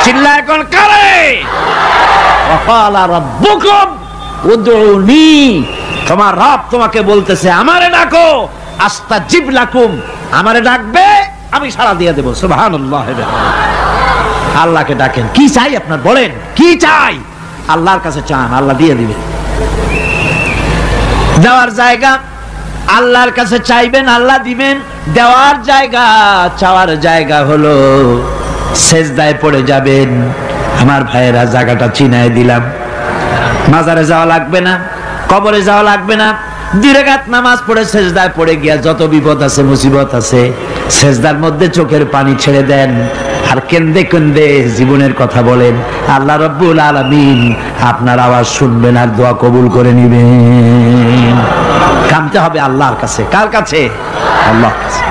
চিল্লা এখন কারে? ওয়াকালা রাব্বুকুম উদউনি, তোমার রব তোমাকে বলতেছে আমারে ডাকো, আস্তাজিব লাকুম, আমারে ডাকবে আমি সাড়া দিয়ে দেব। সুবহানাল্লাহ। আল্লাহকে ডাকেন, কি চাই আপনার বলেন, কি চাই? আল্লাহর কাছে চান, আল্লাহ দিয়ে দিবেন। দেওয়ার জায়গা আল্লাহর কাছে চাইবেন, আল্লাহ দিবেন। দেওয়ার জায়গা, চাওয়ার জায়গা হলো সেজদায় পড়ে যাবেন। আমার ভাইয়েরা, জায়গাটা চিনায় দিলাম। মাজারে যাওয়া লাগবে না, কবরে যাওয়া লাগবে না। 2 রাকাত নামাজ পড়ে সেজদায় পড়ে গিয়া যত বিপদ আছে, মুসিবত আছে, সেজদার মধ্যে চোখের পানি ছেড়ে দেন আর কেন্দে কেন্দে জীবনের কথা বলেন। আল্লাহ রাব্বুল আলামিন আপনার আওয়াজ শুনবেন আর দোয়া কবুল করে নিবেন। কামতে হবে আল্লাহর কাছে। কার কাছে? আল্লাহর কাছে।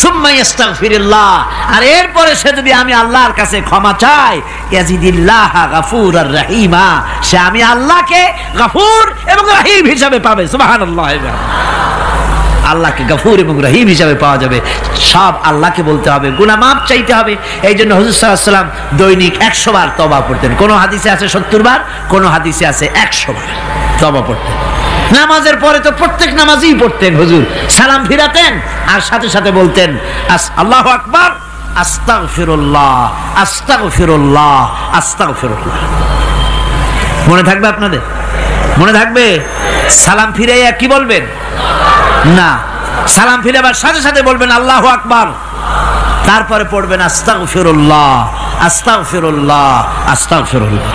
সুম্মা ইস্তাগফিরুল্লাহ, আর এরপরে সে যদি আমি আল্লাহর কাছে ক্ষমা চাই, ইয়াজিদিল্লাহ গাফুরার রহিমা, সে আমি আল্লাহকে গফুর এবং রহিম হিসাবে পাবে। সুবহানাল্লাহ। আল্লাহকে গফুর এবং রহিম হিসাবে পাওয়া যাবে। সব আল্লাহকে বলতে হবে, গুনাহ মাফ চাইতে হবে। এই জন্য হুজুর সাল্লাল্লাহু আলাইহি ওয়াসাল্লাম দৈনিক 100 বার তওবা পড়তেন। কোন হাদিসে আছে 70 বার, কোন হাদিসে আছে 100 বার তওবা পড়তেন। নামাজের পরে তো প্রত্যেক নামাজই পড়তেন হুজুর, সালাম ফিরাতেন আর সাথে সাথে বলতেন আল্লাহু আকবার, আস্তাগফিরুল্লাহ, আস্তাগফিরুল্লাহ, আস্তাগফিরুল্লাহ। মনে থাকবে আপনাদের? মনে থাকবে? সালাম ফিরাইয়া কি বলবেন? না, সালাম ফিরাবার সাথে সাথে বলবেন আল্লাহু আকবার, তারপরে পড়বেন আস্তাগফিরুল্লাহ, আস্তাগফিরুল্লাহ, আস্তাগফিরুল্লাহ।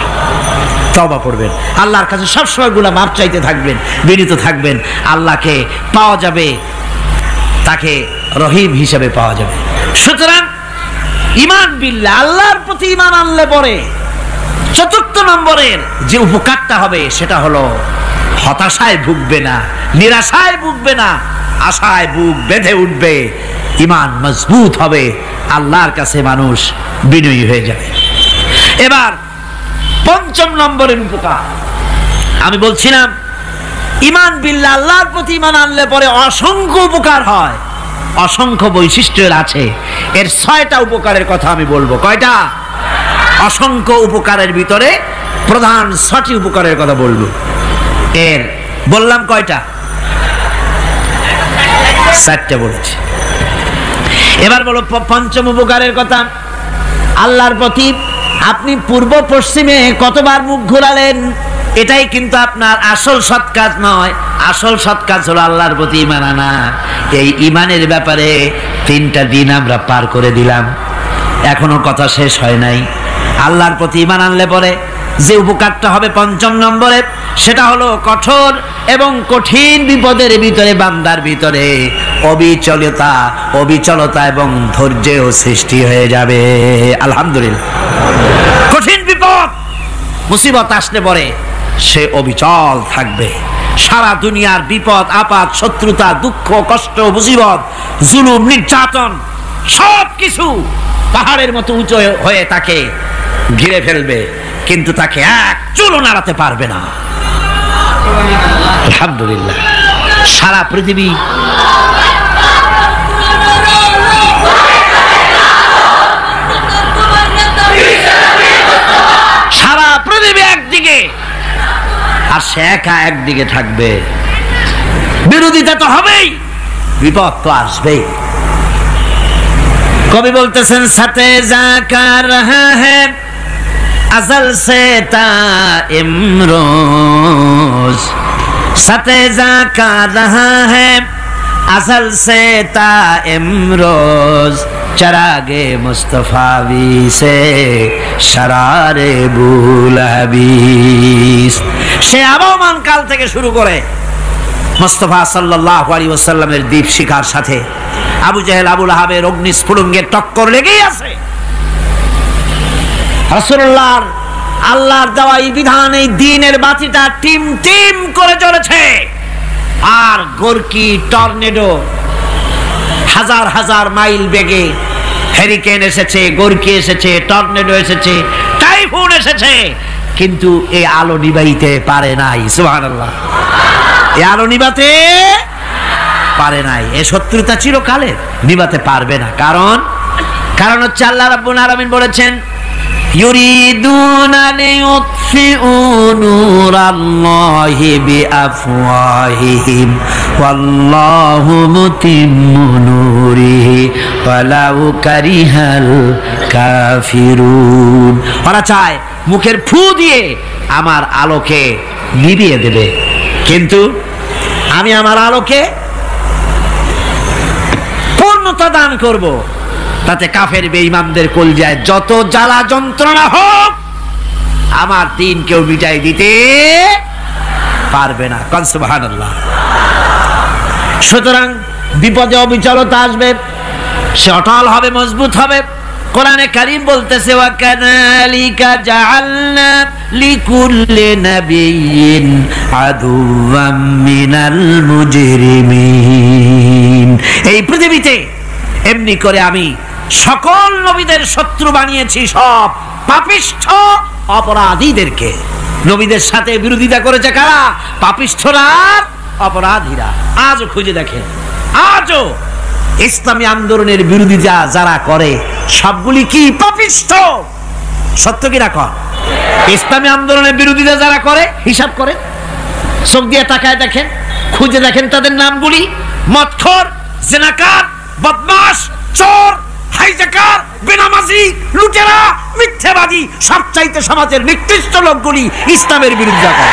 তওবা পড়বেন, আল্লাহর কাছে সবসময় গুনাহ মাফ চাইতে থাকবেন, বিনীত থাকবেন। আল্লাহকে পাওয়া যাবে, তাকে রহিম হিসেবে পাওয়া যাবে। সুতরাং ঈমান বিল্লাহ, আল্লাহর প্রতি ঈমান আনলে পরে 4th নম্বরের যে উপকারটা হবে সেটা হলো হতাশায় ভুগবে না, নিরাশায় ভুগবে না, আশায় বুক বেঁধে উঠবে, ঈমান মজবুত হবে, আল্লাহর কাছে মানুষ বিনয়ী হয়ে যাবে। এবার 5ম নম্বরের উপকার আমি বলছিলাম, ঈমান বিল্লাহ, আল্লাহর প্রতি ঈমান আনলে পরে অসংখ্য উপকার হয়, অসংখ্য বৈশিষ্ট্যের আছে। এর 6টা উপকারের কথা আমি বলবো। কয়টা? অসংখ্য উপকারের ভিতরে প্রধান 6টি উপকারের কথা বলবো। এর বললাম কয়টা? 4টে বলেছি। এবার বলো 5ম উপকারের কথা। আল্লাহর প্রতি আপনি পূর্ব পশ্চিমে কতবার মুখ ঘোরালেন, এটাই কিন্তু আপনার আসল সৎ কাজ নয়। আসল সৎ কাজ হলো আল্লাহর প্রতি ঈমান আনা। এই ঈমানের ব্যাপারে 3টা দিন আমরা পার করে দিলাম, এখনো কথা শেষ হয় নাই। আল্লাহর প্রতি ঈমান আনলে পরে যে উপকারটা হবে 5ম নম্বরে, সেটা হলো কঠোর এবং কঠিন বিপদের ভিতরে বান্দার ভিতরে অবিচলতা এবং ধৈর্যের সৃষ্টি হয়ে যাবে। আলহামদুলিল্লাহ। কঠিন বিপদ মুসিবত আসলে পরে সে অবিচল থাকবে। সারা দুনিয়ার বিপদ আপদ, শত্রুতা, দুঃখ, কষ্ট, মুসিবত, জুলুম, নির্যাতন সবকিছু পাহাড়ের মতো উঁচু হয়ে তাকে ঘিরে ফেলবে, কিন্তু তাকে এক চুলও নাড়াতে পারবে না। আলহামদুলিল্লাহ। সারা পৃথিবী একদিকে আর সে একা একদিকে থাকবে। বিরোধিতা তো হবেই, বিপদ তো আসবেই। কবি বলতেছেন, সাথে জাকা রহা হ্যায় अज़ल से ता इमरोज, सतेजा का रहा है अज़ल से ता इमरोज, चरागे मुस्तफावी से शरारे बुलहबीस। সে আবহমান কাল থেকে শুরু করে মুস্তাফা সাল্লাল্লাহু আলাইহি ওয়াসাল্লামের দীপ শিখার সাথে আবু জাহেল, আবু লাহাবের অগ্নিস্ফুলিঙ্গের টক্কর লেগেই আছে। রাসূলুল্লাহর আল্লাহর দেওয়া এই বিধান, এই দ্বীনের বাতিটা টিম টিম করে জ্বলেছে। আর গর্কি, টর্নেডো, হাজার হাজার মাইল বেগে হেরিকেন এসেছে, গর্কি এসেছে, টর্নেডো এসেছে, টাইফুন এসেছে, কিন্তু এই আলো নিবাইতে পারে নাই। সুবহানাল্লাহ। এই আলো নিবাতে পারে নাই। এই শত্রুতা চিরকালের, নিবাতে পারবে না। কারণ হচ্ছে আল্লাহ রাব্বুল আলামিন বলেছেন, ইউরিদুনা লিইউতফিউ নূরাল্লাহি বিআফওয়াহিহিম ওয়াল্লাহু মুতিম্মু নূরিহি ওয়ালাউ কারিহাল কাফিরুন। ওরা চায় মুখের ফু দিয়ে আমার আলোকে নিভিয়ে দেবে, কিন্তু আমি আমার আলোকে পূর্ণতা দান করব। তাতে কাফের বেঈমানদের কলজায় যত জ্বালা যন্ত্রণা হোক, আমার দ্বীন কেউ মিটাই দিতে পারবে না। সুবহানাল্লাহ। সুতরাং বিপদে অবিচলতা আসবে, সে অটল হবে, মজবুত হবে। কোরআনে কারীম বলতেছে, ওয়া কাযালিকা জাআলনা লিকুল্লি নাবিয়্যিন আদুওয়াম মিনাল মুজরিমিন। এই পৃথিবীতে এমনি করে আমি সকল নবীদের শত্রু বানিয়েছি, সব পাপিষ্ঠ অপরাধীদেরকে। নবীদের সাথে বিরোধিতা করেছে কারা? পাপিষ্ঠরা, অপরাধীরা। আজও খুঁজে দেখেন আজও ইসলামী আন্দোলনের বিরোধিতা যারা করে সবগুলি কি পাপিষ্ঠ। সত্য কি না কর? ইসলামী আন্দোলনের বিরোধিতা যারা করে হিসাব করে, চোখ দিয়ে তাকায় দেখেন, খুঁজে দেখেন তাদের নামগুলি। মদখোর, জিনাকার, বদমাশ, চোর, হাইজাকার, বেনামাজি, লুটেরা, মিথ্যাবাদী, সবচাইতে সমাজের নিকৃষ্ট লোকগুলি ইসলামের বিরোধিতা করে।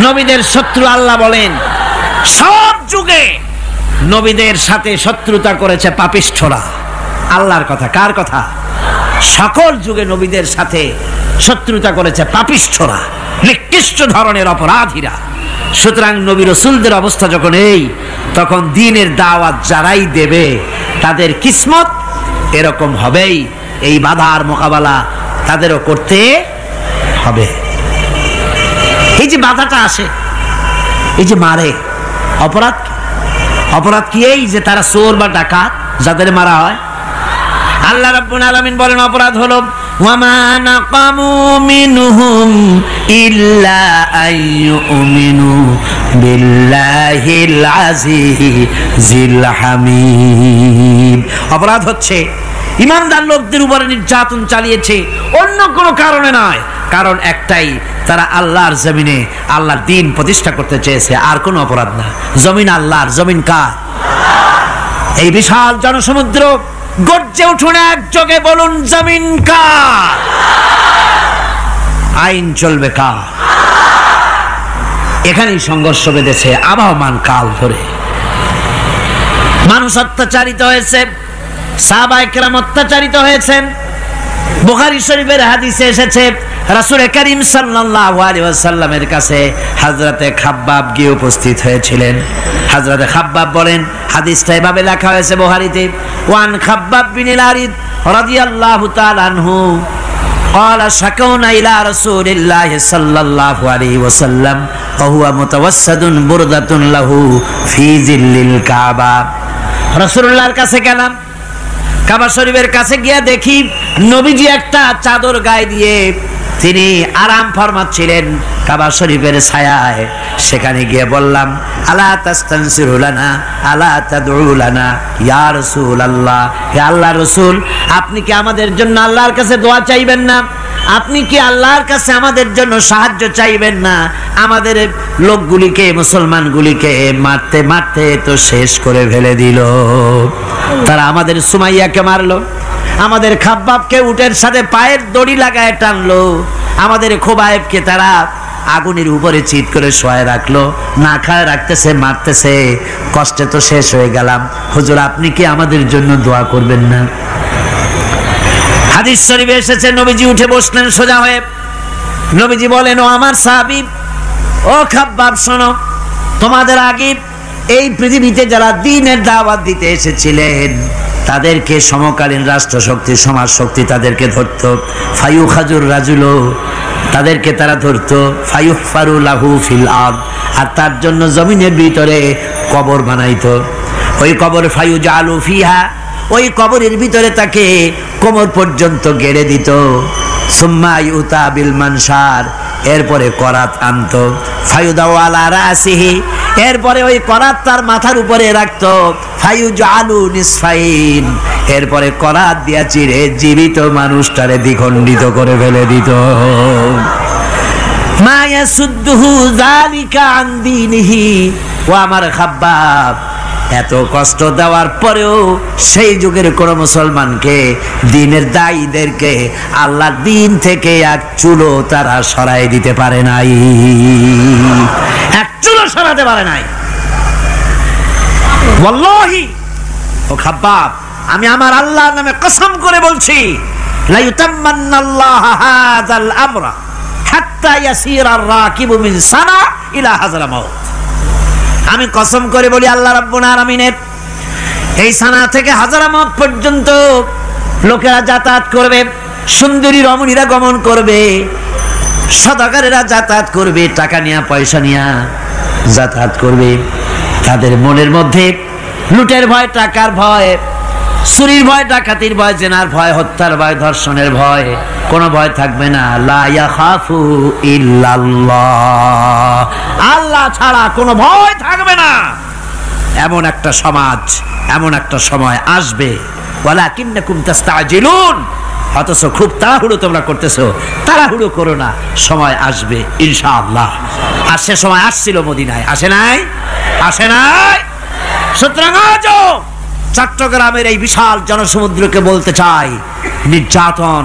নবীদের শত্রু আল্লাহ বলেন সব যুগে নবীদের সাথে শত্রুতা করেছে পাপিষ্ঠরা। আল্লাহর কথা, কার কথা? সকল যুগে নবীদের সাথে শত্রুতা করেছে পাপিষ্ঠরা, নিকৃষ্ট ধরনের অপরাধীরা। সুতরাং নবী রাসূলদের অবস্থা যখন এই, তখন দ্বীনের দাওয়াত যারাই দেবে তাদের কিসমত এরকম হবেই। এই বাধার মোকাবেলা তাদেরও করতে হবে। এই যে বাধাটা আসে, এই যে মারে, অপরাধ কি? এই যে তারা চোর বা ডাকাত যাদের মারা হয়। আল্লাহ রাব্বুল আলামিন বলেন অপরাধ হলো ওয়ামা নাকামু মিনহুম ইল্লা আইয়ুমিনু বিল্লাহিল আজিজিল হামিদ। অপরাধ হচ্ছে ঈমানদার লোকদের উপরে নির্যাতন চালিয়েছে, অন্য কোনো কারণে নয়। কারণ একটাই, তারা আল্লাহর জমিনে আল্লাহর দ্বীন প্রতিষ্ঠা করতে চেয়েছে, আর কোনো অপরাধ না। জমিন আল্লাহর, জমিন কার? এই বিশাল জনসমুদ্র গর্জে উঠুন একযোগে বলুন জমিন কার? আইন চলবে কার? এখানেই সংঘর্ষ বেঁধেছে আবহমান কাল ধরে। মানুষ অত্যাচারিত হয়েছে, সাহাবায়ে কেরাম অত্যাচারিত হয়েছেন। বুখারী শরীফের হাদিসে এসেছে রাসূল করিম সাল্লাল্লাহু আলাইহি ওয়াসাল্লামের কাছে হযরতে খাব্বাব গিয়ে উপস্থিত হয়েছিলেন। হযরতে খাব্বাব বলেন, হাদিসটা এভাবে লেখা হয়েছে বুখারীতে, ওয়ান খাব্বাব বিন আরিদ রাদিয়াল্লাহু তাআলা আনহু قال شكونا إلى رسول الله صلى الله عليه وسلم وهو متوسد بردة له في ظل الكعبة। রাসূলুল্লাহর কাছে গেলাম, কাবা শরীফের কাছে গিয়ে দেখি নবীজি একটা চাদর গায়ে দিয়ে তিনি আরাম ফরমাচ্ছিলেন কাবা শরীফের ছায়ায়। সেখানে গিয়ে বললাম, আলা তাস্তানসিরু লানা আলা তাদউ লানা ইয়া রাসূলুল্লাহ, হে আল্লাহর রাসূল, আপনি কি আমাদের জন্য আল্লাহর কাছে দোয়া চাইবেন না? আপনি কি আল্লাহর কাছে আমাদের জন্য সাহায্য চাইবেন না? আমাদের লোকগুলিকে, মুসলমানগুলিকে মারতে মারতে তো শেষ করে ফেলে দিল। তারা আমাদের সুমাইয়াকে মারলো, আমাদের খাব্বাবকে উটের সাথে পায়ের দড়ি লাগায় টানলো, আমাদের খোবায়েবকে তারা আগুনের উপরে চিৎ করে শোয়ায় রাখলো, না খায় রাখতেছে, মারতেছে। কষ্টে তো শেষ হয়ে গেলাম, হুজুর আপনি কি আমাদের জন্য দোয়া করবেন না? হাদিস শরীফে এসেছে নবীজি উঠে বসলেন সোজা হয়ে। নবীজি বলেন, ও আমার সাহাবী, ও খাব্বাব শোনো, তোমাদের আগে এই পৃথিবীতে যারা দ্বীনের দাওয়াত দিতে এসেছিলেন তাদেরকে সমকালীন রাষ্ট্রশক্তি, সমাজ শক্তি তাদেরকে ধরতো। ফায়ুখাজুর রাজুলো, তাদেরকে তারা ধরতো। ফায়ুহফারু লাহু ফিল আরদ, আর তার জন্য জমিনের ভিতরে কবর বানাইতো। ওই কবর ফায়ুজালু ফিহা, ওই কবরের ভিতরে তাকে কোমর পর্যন্ত গেড়ে দিত। সুম্মা ইউতা বিল মানশার, এরপরে করাত আনতো। ফায়ুদাউ আলা রাসিহি, এরপরে ওই করাত তার মাথার উপরে রাখতো। ফায়ুজালু নিসফাইন, এরপরে করাত দিয়া চিরে জীবিত মানুষটারে দ্বিখণ্ডিত করে ফেলে দিত। মা ইয়াসুদ্দুহু যালিকা আন দীনিহি, ও আমার খাব্বাব, এত কষ্ট দেওয়ার পরেও সেই যুগের কোন মুসলমানকে, দ্বীনের দায়ীদেরকে আল্লাহর দ্বীন থেকে এক চুলো তারা সরাই দিতে পারে নাই, এক চুলো সরাতে পারে নাই। ওয়াল্লাহি, ও খাব্বাব, আমি আমার আল্লাহর নামে কসম করে বলছি, লা ইউতাম্মান্নাল্লাহু হাযাল আমরা হাত্তা ইয়াসিরার রাকিবু মিন সানা ইলা হাযাল মাউত। আমি কসম করে বলি, আল্লাহ রাব্বুল আলামিনের এই সানা থেকে হাজারামত পর্যন্ত লোকেরা যাতায়াত করবে, সুন্দরী রমণীরা গমন করবে, সদাগরেরা যাতায়াত করবে, টাকা নিয়া পয়সা নিয়া যাতায়াত করবে। তাদের মনের মধ্যে লুটের ভয়, টাকার ভয়, চুরির ভয়, ডাকাতির ভয়, জেনার ভয়, হত্যার ভয়, ধর্ষণের ভয়, কোনো ভয় থাকবে না। লা ইয়াখাফু ইল্লাল্লাহ, আল্লাহ ছাড়া কোনো ভয় থাকবে না। এমন একটা সমাজ, এমন একটা সময় আসবে। ওয়ালাকিন্নাকুম তাস্তাজিলুন, অথচ খুব তাড়াহুড়ো তোমরা করতেছো। তাড়াহুড়ো করো না, সময় আসবে ইনশাআল্লাহ। আর সে সময় আসছিল মদিনায়, আসে নাই? আসে নাই? সুতরাং আজও চট্টগ্রামের এই বিশাল জনসমুদ্রকে বলতে চাই, নির্যাতন,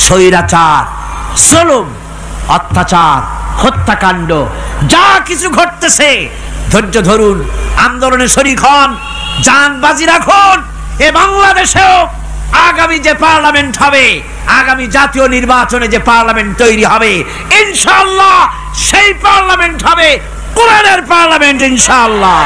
স্বৈরাচার, জুলুম, অত্যাচার, হত্যাকাণ্ড যা কিছু ঘটতেছে, ধৈর্য ধরুন, আন্দোলনে শরীক হন, জান বাজি রাখুন। এ বাংলাদেশেও আগামী যে পার্লামেন্ট হবে, আগামী জাতীয় নির্বাচনে যে পার্লামেন্ট তৈরি হবে, ইনশাআল্লাহ সেই পার্লামেন্ট হবে কোরআনের পার্লামেন্ট ইনশাআল্লাহ।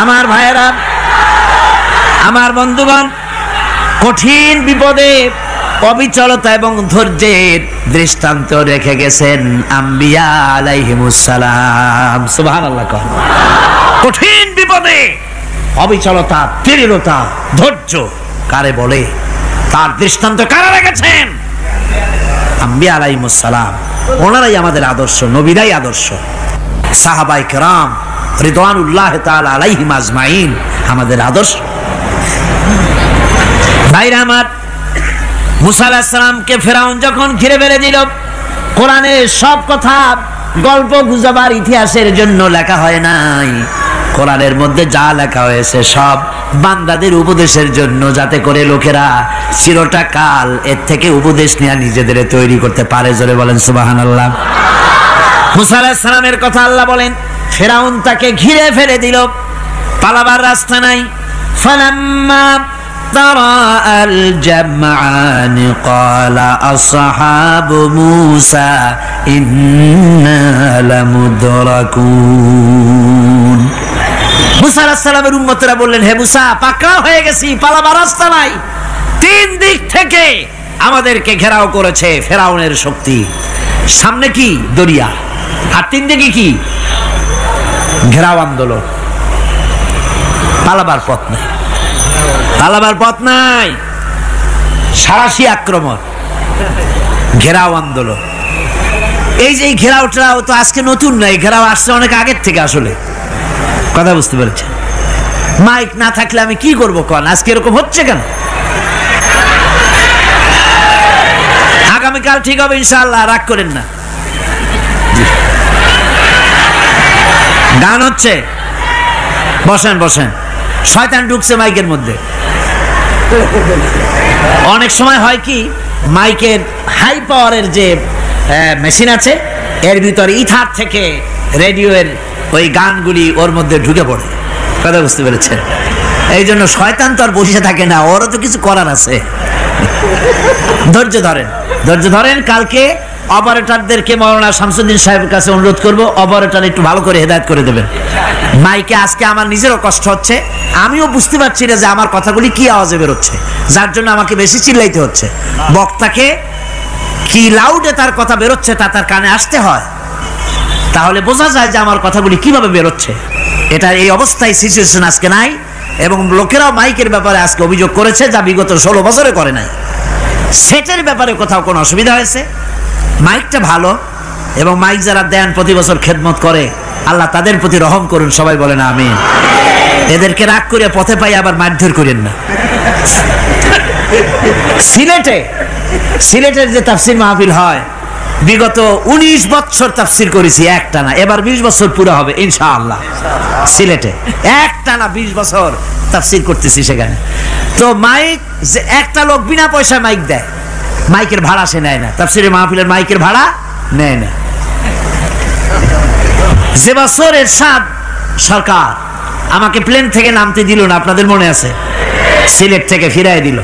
আমার ভাইয়েরা, আমার বন্ধুগণ, কঠিন বিপদে অবিচলতা এবং ধৈর্যের দৃষ্টান্ত রেখে গেছেন আম্বিয়া আলাইহিমুস সালাম। সুবহানাল্লাহ। কঠিন বিপদে অবিচলতা, দৃঢ়তা, ধৈর্য কারে বলে, তার দৃষ্টান্ত কারা রেখেছেন? আম্বিয়া আলাইহিমুস সালাম। ওনারাই আমাদের আদর্শ, নবীরাই আদর্শ। সাহাবায়ে কেরাম রিদওয়ানুল্লাহ তাআলা আলাইহিম আজমাইন আমাদের আদর্শ। ভাইরা আমার, মুসা আলাইহিস সালামকে ফেরাউন যখন ঘিরে ফেলে দিল, কোরআনের সব কথা গল্প গুজবার ইতিহাসের জন্য লেখা হয় নাই। কোরআনের মধ্যে যা লেখা হয়েছে সব বান্দাদের উপদেশের জন্য, যাতে করে লোকেরা চিরটা কাল এর থেকে উপদেশ নিয়ে নিজেদের তৈরি করতে পারে। জোরে বলেন সুবহানাল্লাহ। মুসা আলাইহিস সালামের কথা আল্লাহ বলেন, ফেরাউন তাকে ঘিরে ফেলে দিল, পালাবার রাস্তা নাই। ফালাম্মা তারাআল জামআন ক্বালা আসহাবু মূসা ইন্না লামুদরাকুন। মুসা আলাইহিস সালামের উম্মতরা বললেন, হে মুসা, পাকড়াও হয়ে গেছি, পালাবার রাস্তা নাই। তিন দিক থেকে আমাদেরকে ঘেরাও করেছে ফেরাউনের শক্তি। সামনে কি? দরিয়া, আর তিন দিকে কি? ঘেরাও আন্দোলন। পালাবার পথ নাই, পালাবার পথ নাই। সারাশি আক্রমণ, ঘেরাও আন্দোলন। এই যে ঘেরাওটাও তো আজকে নতুন নাই, ঘেরাও আসছে অনেক আগের থেকে। আসলে কথা বুঝতে পেরেছেন? মাইক না থাকলে আমি কি করবো কোন? আজকে এরকম হচ্ছে কেন? আগামীকাল ঠিক হবে ইনশাআল্লাহ, রাগ করেন না। গান হচ্ছে, বসেন বসেন। শয়তান ঢুকছে মাইকের মধ্যে। অনেক সময় হয় কি, মাইকের হাই পাওয়ারের যে মেশিন আছে, এর ভিতরে ইথার থেকে রেডিওর ওই গানগুলি ওর মধ্যে ঢুকে পড়ে। কথা বুঝতে পেরেছেন? এই জন্য শয়তান তো আর বসে থাকে না, ওরও তো কিছু করার আছে। ধৈর্য ধরেন, ধৈর্য ধরেন। কালকে অপারেটরদেরকে মাওলানা শামসুদ্দিন সাহেবের কাছে অনুরোধ করব, অপারেটর একটু ভালো করে হেদায়েত করে দেবেন মাইকে। আজকে আমার নিজেরও কষ্ট হচ্ছে, আমিও বুঝতে পারছি না যে আমার কথাগুলি কি আওয়াজে বেরোচ্ছে, যার জন্য আমাকে বেশি চিল্লাইতে হচ্ছে। বক্তাকে কি লাউডে তার কথা বেরোচ্ছে তা তার কানে আসতে হয়, তাহলে বোঝা যায় যে আমার কথাগুলি কিভাবে বেরোচ্ছে। এটা এই অবস্থায় সিচুয়েশন আজকে নাই, এবং লোকেরাও মাইকের ব্যাপারে আজকে অভিযোগ করেছে, যা বিগত 16 বছরে করে নাই। সেটের ব্যাপারে কোথাও কোনো অসুবিধা হয়েছে? মাইকটা ভালো, এবং মাইক যারা দেন প্রতি বছর খেদমত করে, আল্লাহ তাদের প্রতি রহম করুন। সবাই বলেন আমিন। এদেরকে রাগ করে পথে পাই আবার মারধর করেন না। সিলেটের যে তাফসির মাহফিল হয়, বিগত 19 বছর তাফসির করেছি একটানা, এবার 20 বছর পুরো হবে ইনশাআল্লাহ। সিলেটে একটানা 20 বছর তাফসির করতেছি সেখানে। তো মাইক যে একটা লোক বিনা পয়সায় মাইক দেয়, মাইকের ভাড়া সে নেয় না। তাফসিরের মাহফিলের মাইকের ভাড়া নেয় না। যে বছর এরশাদ সরকার আমাকে প্লেন থেকে নামতে দিল না, আপনাদের মনে আছে? সিলেট থেকে ফিরাই দিল।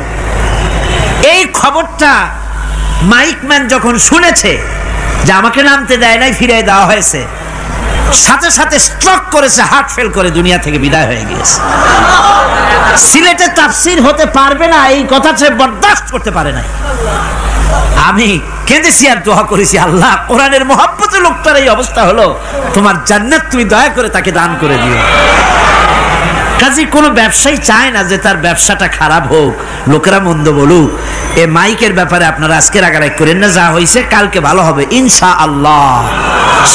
এই খবরটা মাইকম্যান যখন শুনেছে যে আমাকে নামতে দেয় নাই, ফিরাই দেওয়া হয়েছে, সাথে সাথে স্ট্রোক করেছে, হার্ট ফেল করে দুনিয়া থেকে বিদায় হয়ে গিয়েছে। সিলেটে তাফসীর হতে পারবে না এই কথা সে বরদাস্ত করতে পারে নাই। আমি কেঁদেছি আর দোয়া করেছি, আল্লাহ কোরআনের মহব্বতে লোকটার এই অবস্থা হলো, তোমার জান্নাত তুমি দয়া করে তাকে দান করে দিও। কাজী কোনো ব্যবসায়ী চায় না যে তার ব্যবসাটা খারাপ হোক, লোকেরা মন্দ বলুক। এ মাইকের ব্যাপারে আপনারা আজকে রাগারাগ করেন না, যা হয়েছে কালকে ভালো হবে ইনশাআল্লাহ।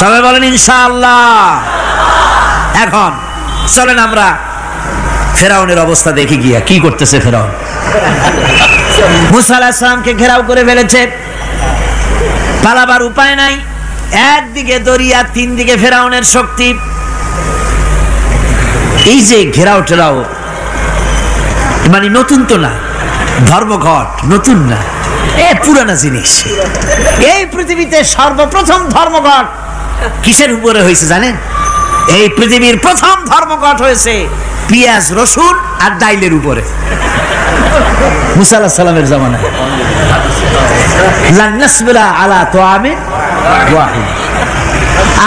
সবাই বলেন ইনশাআল্লাহ। এখন চলেন আমরা ফেরাউনের অবস্থা দেখি গিয়া কি করতেছে ফেরাউন। মুসা আলাইহিস সালামকে ঘেরাও করে ফেলেছে, পালাবার উপায় নাই। একদিকে দরিয়া, তিন দিকে ফেরাউনের শক্তি। এই যে ঘেরাও টেরাও মানে নতুন তো না, ধর্মঘট নতুন না, এ পুরানা জিনিস। এই পৃথিবীতে সর্বপ্রথম ধর্মঘট কিসের উপরে হয়েছে জানেন? এই পৃথিবীর প্রথম ধর্মঘট হয়েছে পেঁয়াজ, রসুন আর ডাইলের উপরে। মুসা আলাইহিস সালামের জামানায় লান নাসবিরা আলা তুআমিন ওয়াহিদ,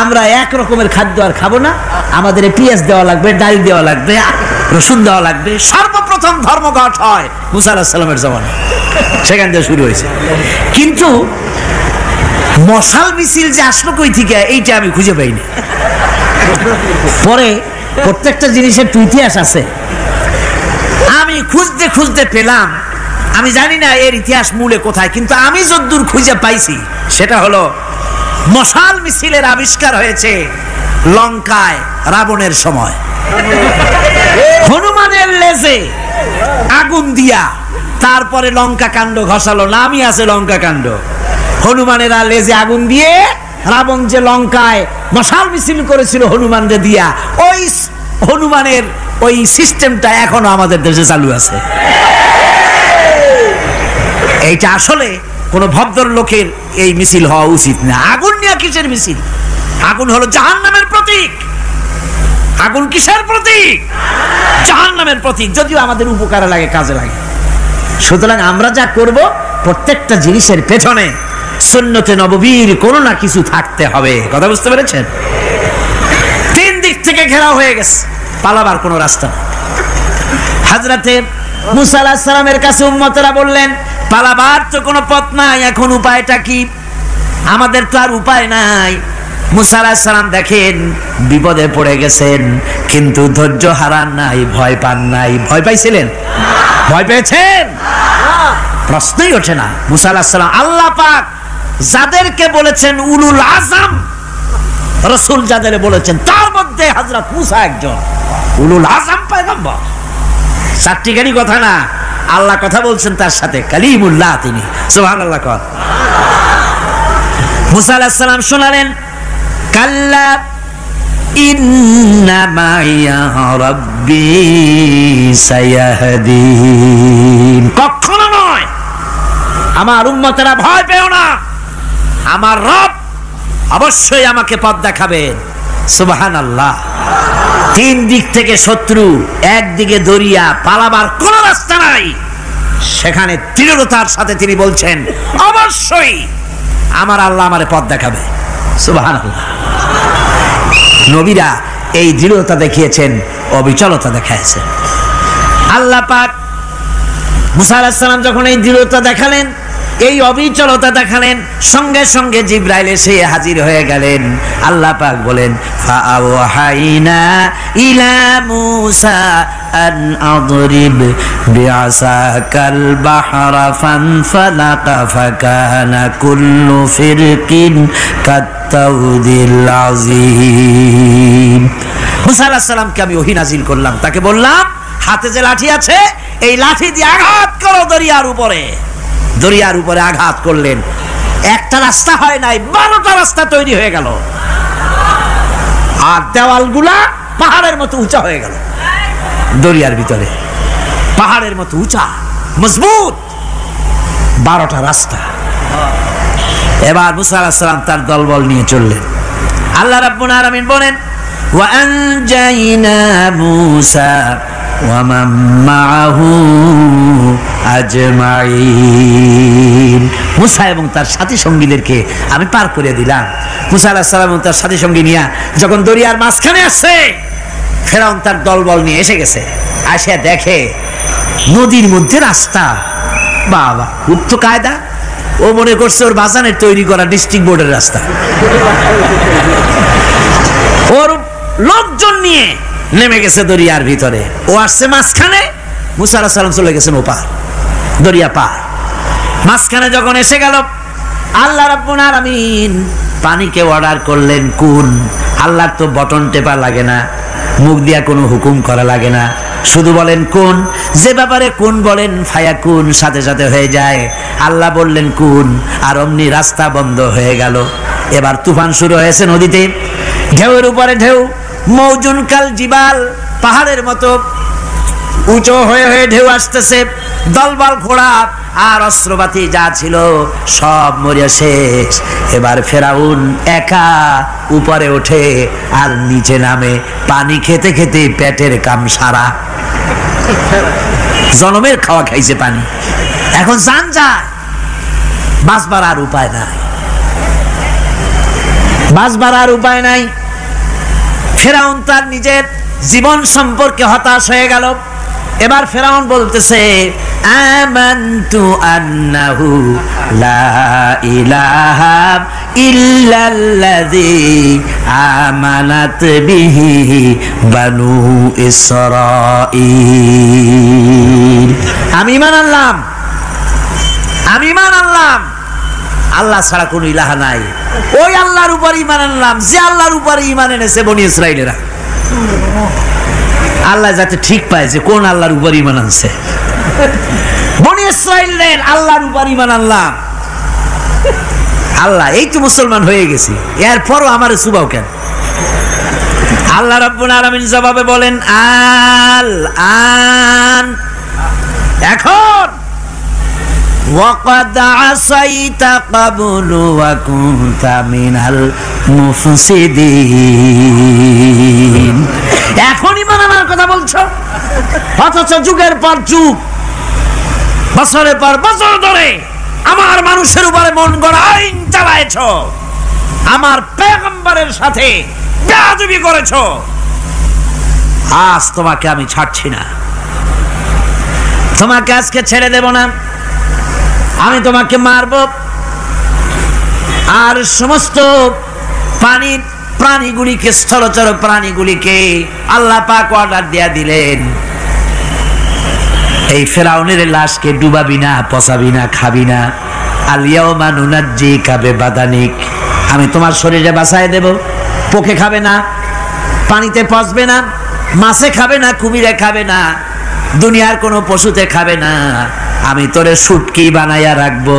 আমরা এক রকমের খাদ্য আর খাবো না, আমাদের পেঁয়াজ দেওয়া লাগবে, ডাল দেওয়া লাগবে, রসুন দেওয়া লাগবে। সর্বপ্রথম ধর্মঘট হয় মুসা আলাইহিস সালামের জামানায়, সেখান থেকে শুরু হয়েছে। কিন্তু মশাল মিছিল যে আসলো কই থেকে এইটা আমি খুঁজে পাইনি। পরে প্রত্যেকটা জিনিসের ইতিহাস আছে, আমি খুঁজতে খুঁজতে পেলাম। আমি জানি না এর ইতিহাস মূলে কোথায়, কিন্তু আমি যতদূর খুঁজে পাইছি সেটা হলো মশাল মিছিলের আবিষ্কার হয়েছে লঙ্কায় রাবণের সময়। হনুমানের লেজে আগুন দিয়া তারপরে লঙ্কা কাণ্ড ঘষালো, নামই আছে লঙ্কা কাণ্ড। হনুমানেরা লেজে আগুন দিয়ে রাবণ যে লঙ্কায় মশাল মিছিল করেছিল হনুমানরে দিয়া, ওই হনুমানের ওই সিস্টেমটা এখনো আমাদের দেশে চালু আছে। এইটা আসলে কোন ভদ্রলোকের এই মিছিল হওয়া উচিত না। আগুন নিয়ে কিসের মিছিল? আগুন হলো জাহান্নামের প্রতীক। আগুন কিসের প্রতীক? জাহান্নামের প্রতীক। যদিও আমাদের উপকারে লাগে, কাজে লাগে। সুতরাং আমরা যা করব প্রত্যেকটা জিনিসের পেছনে সুন্নতে নববীর কোনো না কিছু থাকতে হবে। কথা বুঝতে পেরেছেন? তিন দিক থেকে ঘেরাও হয়ে গেছে, পালাবার কোনো রাস্তা নেই। হযরতে মুসা আলাইহিস সালামের কাছে উম্মতেরা বললেন, পালাবার তো কোনো পথ নাই, এখন উপায়টা কি? আমাদের তো আর উপায় নাই। মুসা আলাইহিস সালাম দেখেন বিপদে পড়ে গেছেন, কিন্তু ধৈর্য হারান নাই, ভয় পান নাই। ভয় পাইছিলেন? ভয় পেয়েছেন? প্রশ্নই ওঠে না। মুসা আলাইহিস সালাম আল্লাহ পাক যাদেরকে বলেছেন উলুল আজম রাসূল, যাদের বলেছেন তার মধ্যে হযরত মুসা একজন উলুল আজম পয়গম্বর। চারটিখানি কথা না, আল্লাহ কথা বলছেন তার সাথে, কালিমুল্লাহ তিনি। সুবহানাল্লাহ। কর মুসা আলাইহিস সালাম শোনালেন, কাল্লা ইন্না মাইয়া রাব্বি সায়াহদিন। কখনো নয়, আমার উম্মতেরা ভয় পেও না, আমার রব অবশ্যই আমাকে পথ দেখাবেন। সুবহানাল্লাহ। তিন দিক থেকে শত্রু, একদিকে দরিয়া, পালাবার কোন রাস্তা নাই। সেখানে দৃঢ়তার সাথে তিনি বলছেন, অবশ্যই আমার আল্লাহ আমারে পথ দেখাবে। সুবহানাল্লাহ। নবীরা এই দৃঢ়তা দেখিয়েছেন, অবিচলতা দেখাইছেন। আল্লাহ পাক মুসা আলাইহিস সালাম যখন এই দৃঢ়তা দেখালেন, এই অবিচলতা দেখালেন, সঙ্গে সঙ্গে জিবরাইল এসে হাজির হয়ে গেলেন। আল্লাহ পাক বলেন, ফাআওহাইনা ইলা মুসা আন আদরিব বিআসাকাল বাহরা ফানফালাকা ফাকানা কুল্লু ফিরকিন কাত্তাউদিল আযীম। মুসা আলাইহিস সালামকে আমি ওহী নাজিল করলাম, তাকে বললাম হাতে যে লাঠি আছে এই লাঠি দিয়ে আঘাত করো দরিয়ার উপরে। দরিয়ার উপরে আঘাত করলেন, একটা রাস্তা হয় নাই, 12টা রাস্তা তৈরি হয়ে গেল। আর দেওয়ালগুলা পাহাড়ের মতো উঁচা হয়ে গেল। দরিয়ার ভিতরে পাহাড়ের মতো উঁচা মজবুত 12টা রাস্তা। এবার মুসা আলাইহিস সালাম তার দলবল নিয়ে চললেন। আল্লাহ রাব্বুল আলামিন বলেন, ওয়া আনজাইনা মুসা ওয়া মান মাআহু আজমাইন। মুসা এবং তার সাথী সঙ্গীদেরকে আমি পার করে দিলাম। মুসা আলাইহিস সালাম এবং তার সাথী সঙ্গী নিয়ে যখন দরিয়ার মাঝখানে আসছে, ফেরাউন তার দলবল নিয়ে এসে গেছে। আসিয়া দেখে নদীর মধ্যে রাস্তা। বাবা, খুব তো কায়দা। ও মনে করছে ওর বাজানের তৈরি করা ডিস্ট্রিক্ট বোর্ডের রাস্তা। ওর লোকজন নিয়ে নেমে গেছে দরিয়ার ভিতরে, ও আসছে মাঝখানে, মুসা আলাইহিস সালাম চলে গেছেন ওপার, দরিয়া পার। মাঝখানে যখন এসে গেল, আল্লাহ রাব্বুল আলামিন পানিকে অর্ডার করলেন কুন। আল্লাহর তো বটন টেপা লাগে না, মুখ দিয়া কোনো হুকুম করা লাগে না, শুধু বলেন কুন। যে ব্যাপারে কুন বলেন ফায়াকুন, সাথে সাথে হয়ে যায়। আল্লাহ বললেন কুন, আর অমনি রাস্তা বন্ধ হয়ে গেল। এবার তুফান শুরু হয়েছে নদীতে, ঢেউয়ের উপরে ঢেউ, মৌজুন কাল জিবাল, পাহাড়ের মতো উঁচু হয়ে হয়ে ঢেউ আসতেছে। দলবল ঘোড়া আর অস্ত্রপাতি যা ছিল সব মরিয়া শেষ। এবার ফেরাউন একা উপরে ওঠে আর নিচে নামে, পানি খেতে খেতে পেটের কাম সারা। জনমের খাওয়া খাইছে পানি, এখন জান যায়, বাঁচবার আর উপায় নাই, বাঁচবার আর উপায় নাই। ফেরাউন তার নিজের জীবন সম্পর্কে হতাশ হয়ে গেল। এবার ফেরাউন বলতেছে, আমানতু আন্নাহু লা ইলাহা ইল্লাল্লাযী আমানাত বিহি বানু ইসরাঈল। আমি ঈমান আনলাম, আমি ঈমান আনলাম আল্লাহ ছাড়া কোনো ইলাহা নাই। ওই আল্লাহর উপর ঈমান আনলাম যে আল্লাহর উপর ঈমান এনেছে বনি ইসরাঈলেরা। আল্লাহ যাতে ঠিক পায় যে কোন আল্লাহর উপর ঈমান আনছে। বনি ইসরাঈলের আল্লাহর উপর ঈমান আনলাম। আল্লাহ, এই তো মুসলমান হয়ে গেছি, এরপরও আমার সুবাও কেন? আল্লাহ রাব্বুল আলামিন জবাবে বলেন, আল আন, এখন ওয়াকাদ আসাইতা ক্বাবলু ওয়া কুনতা মিনাল মুফসিদিন। এখন ঈমান আনার কথা বলছো, অথচ যুগের পর যুগ, বছরের পর বছর ধরে আমার মানুষের উপরে মন গড়া আইন চালাইছো, আমার পয়গম্বরের সাথে বেয়াদবি করেছো। আজ তোমাকে আমি ছাড়ছি না, তোমাকে আজকে ছেড়ে দেব না, আমি তোমাকে মারব। আর সমস্ত প্রাণীগুলিকে, স্থলচর প্রাণীগুলিকে আল্লাহ পাক অর্ডার দিয়া দিলেন, এই ফেরাউনের লাশকে ডুবাবি না, পচাবি না, খাবি না। আল ইয়াউমা নুনাজ্জিকা বিবাদানিক, আমি তোমার শরীরে বাঁচায় দেব। পোকে খাবে না, পানিতে পচবে না, মাছে খাবে না, কুমিরে খাবে না, দুনিয়ার কোনো পশুতে খাবে না। আমি তোরে শুটকি বানাইয়া রাখবো,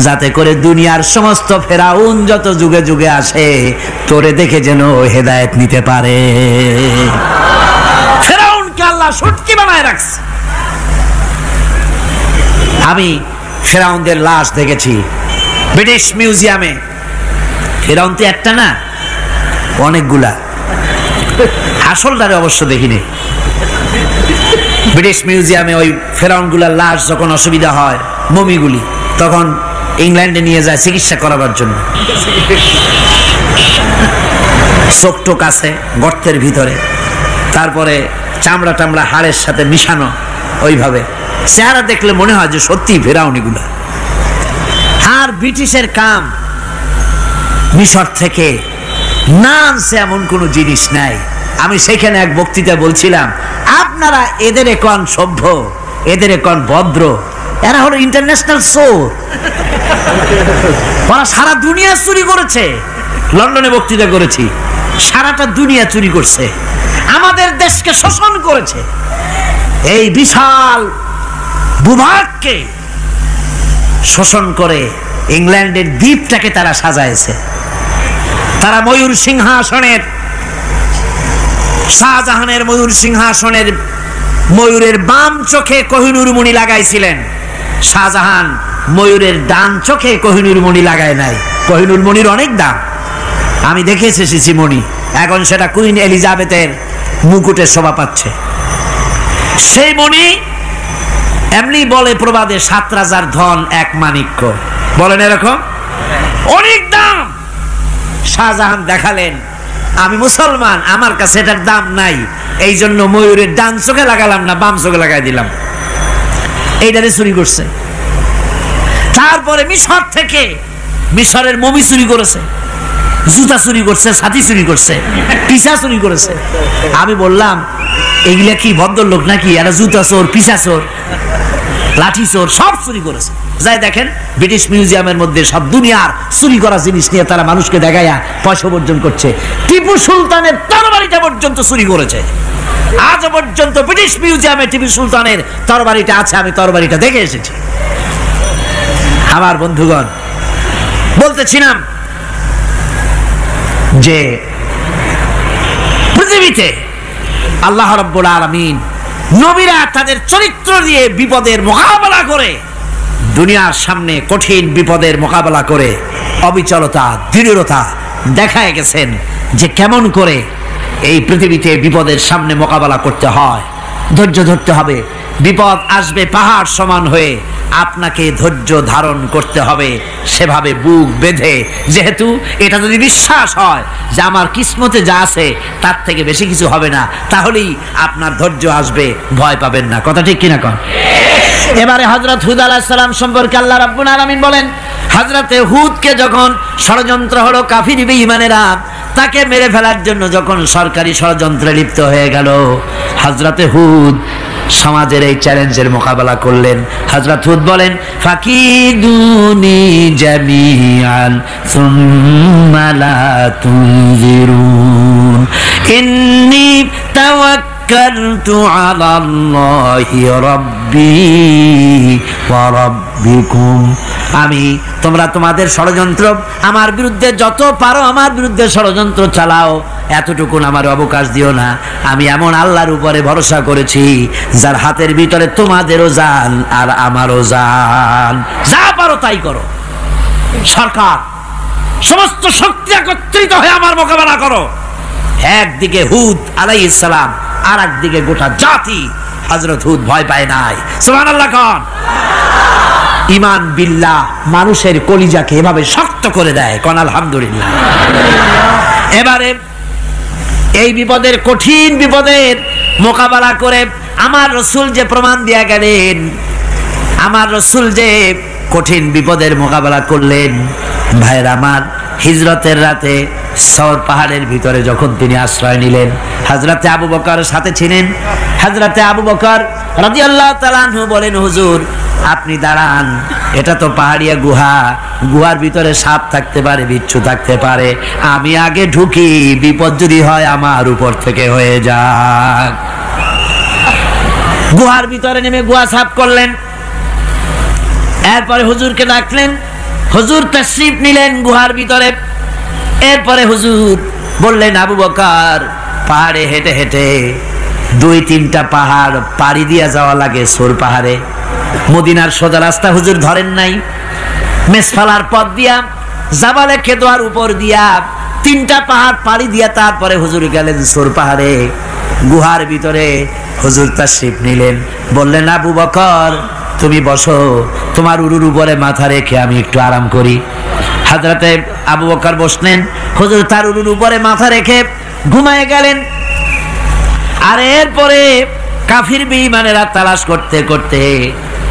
যাতে করে দুনিয়ার সমস্ত ফেরাউন যত যুগে যুগে আসে তোরে দেখে যেন হেদায়েত নিতে পারে। ফেরাউনকে আল্লাহ শুটকি বানায় রাখছে। আমি ফেরাউনদের লাশ দেখেছি ব্রিটিশ মিউজিয়ামে। ফেরাউন তো একটা না, অনেকগুলা। আসলটারে অবশ্য দেখিনি। ব্রিটিশ মিউজিয়ামে ওই ফেরাউনগুলার লাশ যখন অসুবিধা হয়, মমিগুলি, তখন ইংল্যান্ডে নিয়ে যায় চিকিৎসা করাবার জন্য। চোখ টোক আছে গর্তের ভিতরে, তারপরে চামড়া টামড়া হাড়ের সাথে মিশানো, ওইভাবে চেহারা দেখলে মনে হয় যে সত্যি ফেরাউনিগুলা। আর ব্রিটিশের কাম মিশর থেকে না আনছে এমন কোনো জিনিস নাই। আমি সেখানে এক বক্তৃতা বলছিলাম, আপনারা এদের এখন সভ্য, এদের এখন ভদ্র, এরা হলো ইন্টারন্যাশনাল চোর। ওরা সারা দুনিয়া চুরি করেছে। লন্ডনে বক্তৃতা করেছি, সারাটা দুনিয়া চুরি করছে, আমাদের দেশকে শোষণ করেছে। এই বিশাল ভূভাগকে শোষণ করে ইংল্যান্ডের দ্বীপটাকে তারা সাজাইছে। তারা ময়ূর সিংহাসনের, শাহজাহানের ময়ূর সিংহাসনের ময়ূরের বাম চোখে কোহিনূর মণি লাগাইছিলেন। শাহজাহান ময়ূরের ডান চোখে কোহিনূর মণি লাগায় নাই। কোহিনূর মণির অনেক দাম, আমি দেখে এসেছি মণি। এখন সেটা কুইন এলিজাবেথের মুকুটের শোভা পাচ্ছে। সেই মণি এমনি বলে প্রবাদে, 7 রাজার ধন এক মাণিক্য। বলেন এরকম অনেক দাম। শাহজাহান দেখালেন আমি মুসলমান, আমার কাছে এটার দাম নাই, এই জন্য ময়ূরের ডান চোখে লাগালাম না, বাম চোখে লাগাই দিলাম। এইটারে চুরি করছে। তারপরে মিশর থেকে, মিশরের মমি চুরি করেছে, জুতা চুরি করছে, ছাতি চুরি করছে, পিসা চুরি করেছে। আমি বললাম এগুলা কি ভদ্রলোক নাকি? এরা জুতা চোর, পিসা চোর, লাঠি চোর, সব চুরি করেছে। যাই দেখেন ব্রিটিশ মিউজিয়ামের মধ্যে সব দুনিয়ার চুরি করা জিনিস নিয়ে তারা মানুষকে দেখাইয়া পয়সা অর্জন করছে। টিপু সুলতানের তরবারিটা পর্যন্ত চুরি করেছে। আজ পর্যন্ত ব্রিটিশ মিউজিয়ামে টিপু সুলতানের তরবারিটা আছে, আমি তরবারিটা দেখে এসেছি। আমার বন্ধুগণ, বলতেছিলাম যে পৃথিবীতে আল্লাহ রাব্বুল আলামিন নবীরা তাদের চরিত্র দিয়ে বিপদের মোকাবেলা করে, দুনিয়ার সামনে কঠিন বিপদের মোকাবেলা করে অবিচলতা, দৃঢ়তা দেখায় গেছেন যে কেমন করে এই পৃথিবীতে বিপদের সামনে মোকাবেলা করতে হয়। ধৈর্য ধরতে হবে। বিপদ আসবে পাহাড় সমান হয়ে, আপনাকে ধৈর্য ধারণ করতে হবে সেভাবে বুক বেঁধে। যেহেতু এটা যদি বিশ্বাস হয় যে আমার কিসমতে যা আছে তার থেকে বেশি কিছু হবে না, তাহলেই আপনার ধৈর্য আসবে, ভয় পাবেন না। কথা ঠিক কিনা কন? এবারে হযরত হুদ আলাইহিস সালাম সম্পর্কে আল্লাহ রাব্বুল আলামিন বলেন, হযরতে হুদকে যখন ষড়যন্ত্র হলো কাফির বেঈমানেরা তাকে মেরে ফেলার জন্য যখন সরকারি ষড়যন্ত্রে লিপ্ত হয়ে গেল, হযরতে হুদ সমাজের এই চ্যালেঞ্জের মোকাবেলা করলেন। হযরত হুদ বলেন, ফাকিদুনি জামিআন সুম্মা লা তুনজিরুন ইন্নী তাওয়াক্কালতু আলাল্লাহি রাব্বি ওয়া রাব্বিকুম। তোমরা তোমাদের ষড়যন্ত্র আমার বিরুদ্ধে যত পারো আমার বিরুদ্ধে ষড়যন্ত্র চালাও, এতটুকুন আমার অবকাশ দিও না। আমি এমন আল্লাহর উপরে ভরসা করেছি যার হাতের ভিতরে তোমাদেরও জান আর আমারও জান। যা পারো তাই করো। সরকার সমস্ত শক্তি একত্রিত হয়ে আমার মোকাবেলা করো। একদিকে হুদ আলাইহিস সালাম, আর একদিকে গোটা জাতি। হযরত হুদ ভয় পায় নাই। সুবহানাল্লাহ খান। ঈমান বিল্লাহ মানুষের কলিজাকে এভাবে শক্ত করে দেয়। কোন আলহামদুলিল্লাহ। এবারে এই বিপদের, কঠিন বিপদের মোকাবেলা করে আমার রাসূল যে প্রমাণ দিয়া গেলেন, আমার রাসূল যে কঠিন বিপদের মোকাবেলা করলেন, ভাইরা আমার, হিজরতের রাতে সওর পাহাড়ের ভিতরে যখন তিনি আশ্রয় নিলেন, হযরতে আবু বকর সাথে ছিলেন। হযরতে আবু বকর রাদিয়াল্লাহু তাআলা আনহু বলেন, হুজুর আপনি দাঁড়ান, এটা তো পাহাড়িয়া গুহা, গুহার ভিতরে সাপ থাকতে পারে, বিচ্ছু থাকতে পারে, আমি আগে ঢুকি, বিপদ যদি হয় আমার উপর থেকে হয়ে যাক। গুহার ভিতরে নেমে গুহা সাফ করলেন। এরপরে হুজুরকে ডাকলেন, হুজুর তাশরীফ নিলেন গুহার ভিতরে। এরপরে হুজুর বললেন, আবু বকর পাহাড়ে হেঁটে হেঁটে 2-3টা পাহাড় পাড়ি দিয়া যাওয়া লাগে সোর পাহাড়ে। মদিনার সোজা রাস্তা হুজুর ধরেন নাই, মেসফালার পথ দিয়া জাবালে খেদোয়ার উপর দিয়া 3টা পাহাড় পাড়ি দিয়া তারপরে হুজুর গেলেন সোর পাহাড়ে। গুহার ভিতরে হুজুর তাশরীফ নিলেন। বললেন, আবু বকর তুমি বসো, তোমার উরুর উপরে মাথা রেখে আমি একটু আরাম করি। হযরতে আবু বকর বসলেন, হুজুর তার উরুর উপরে মাথা রেখে ঘুমায় গেলেন। আর এরপরে কাফির বেঈমানেরা তালাশ করতে করতে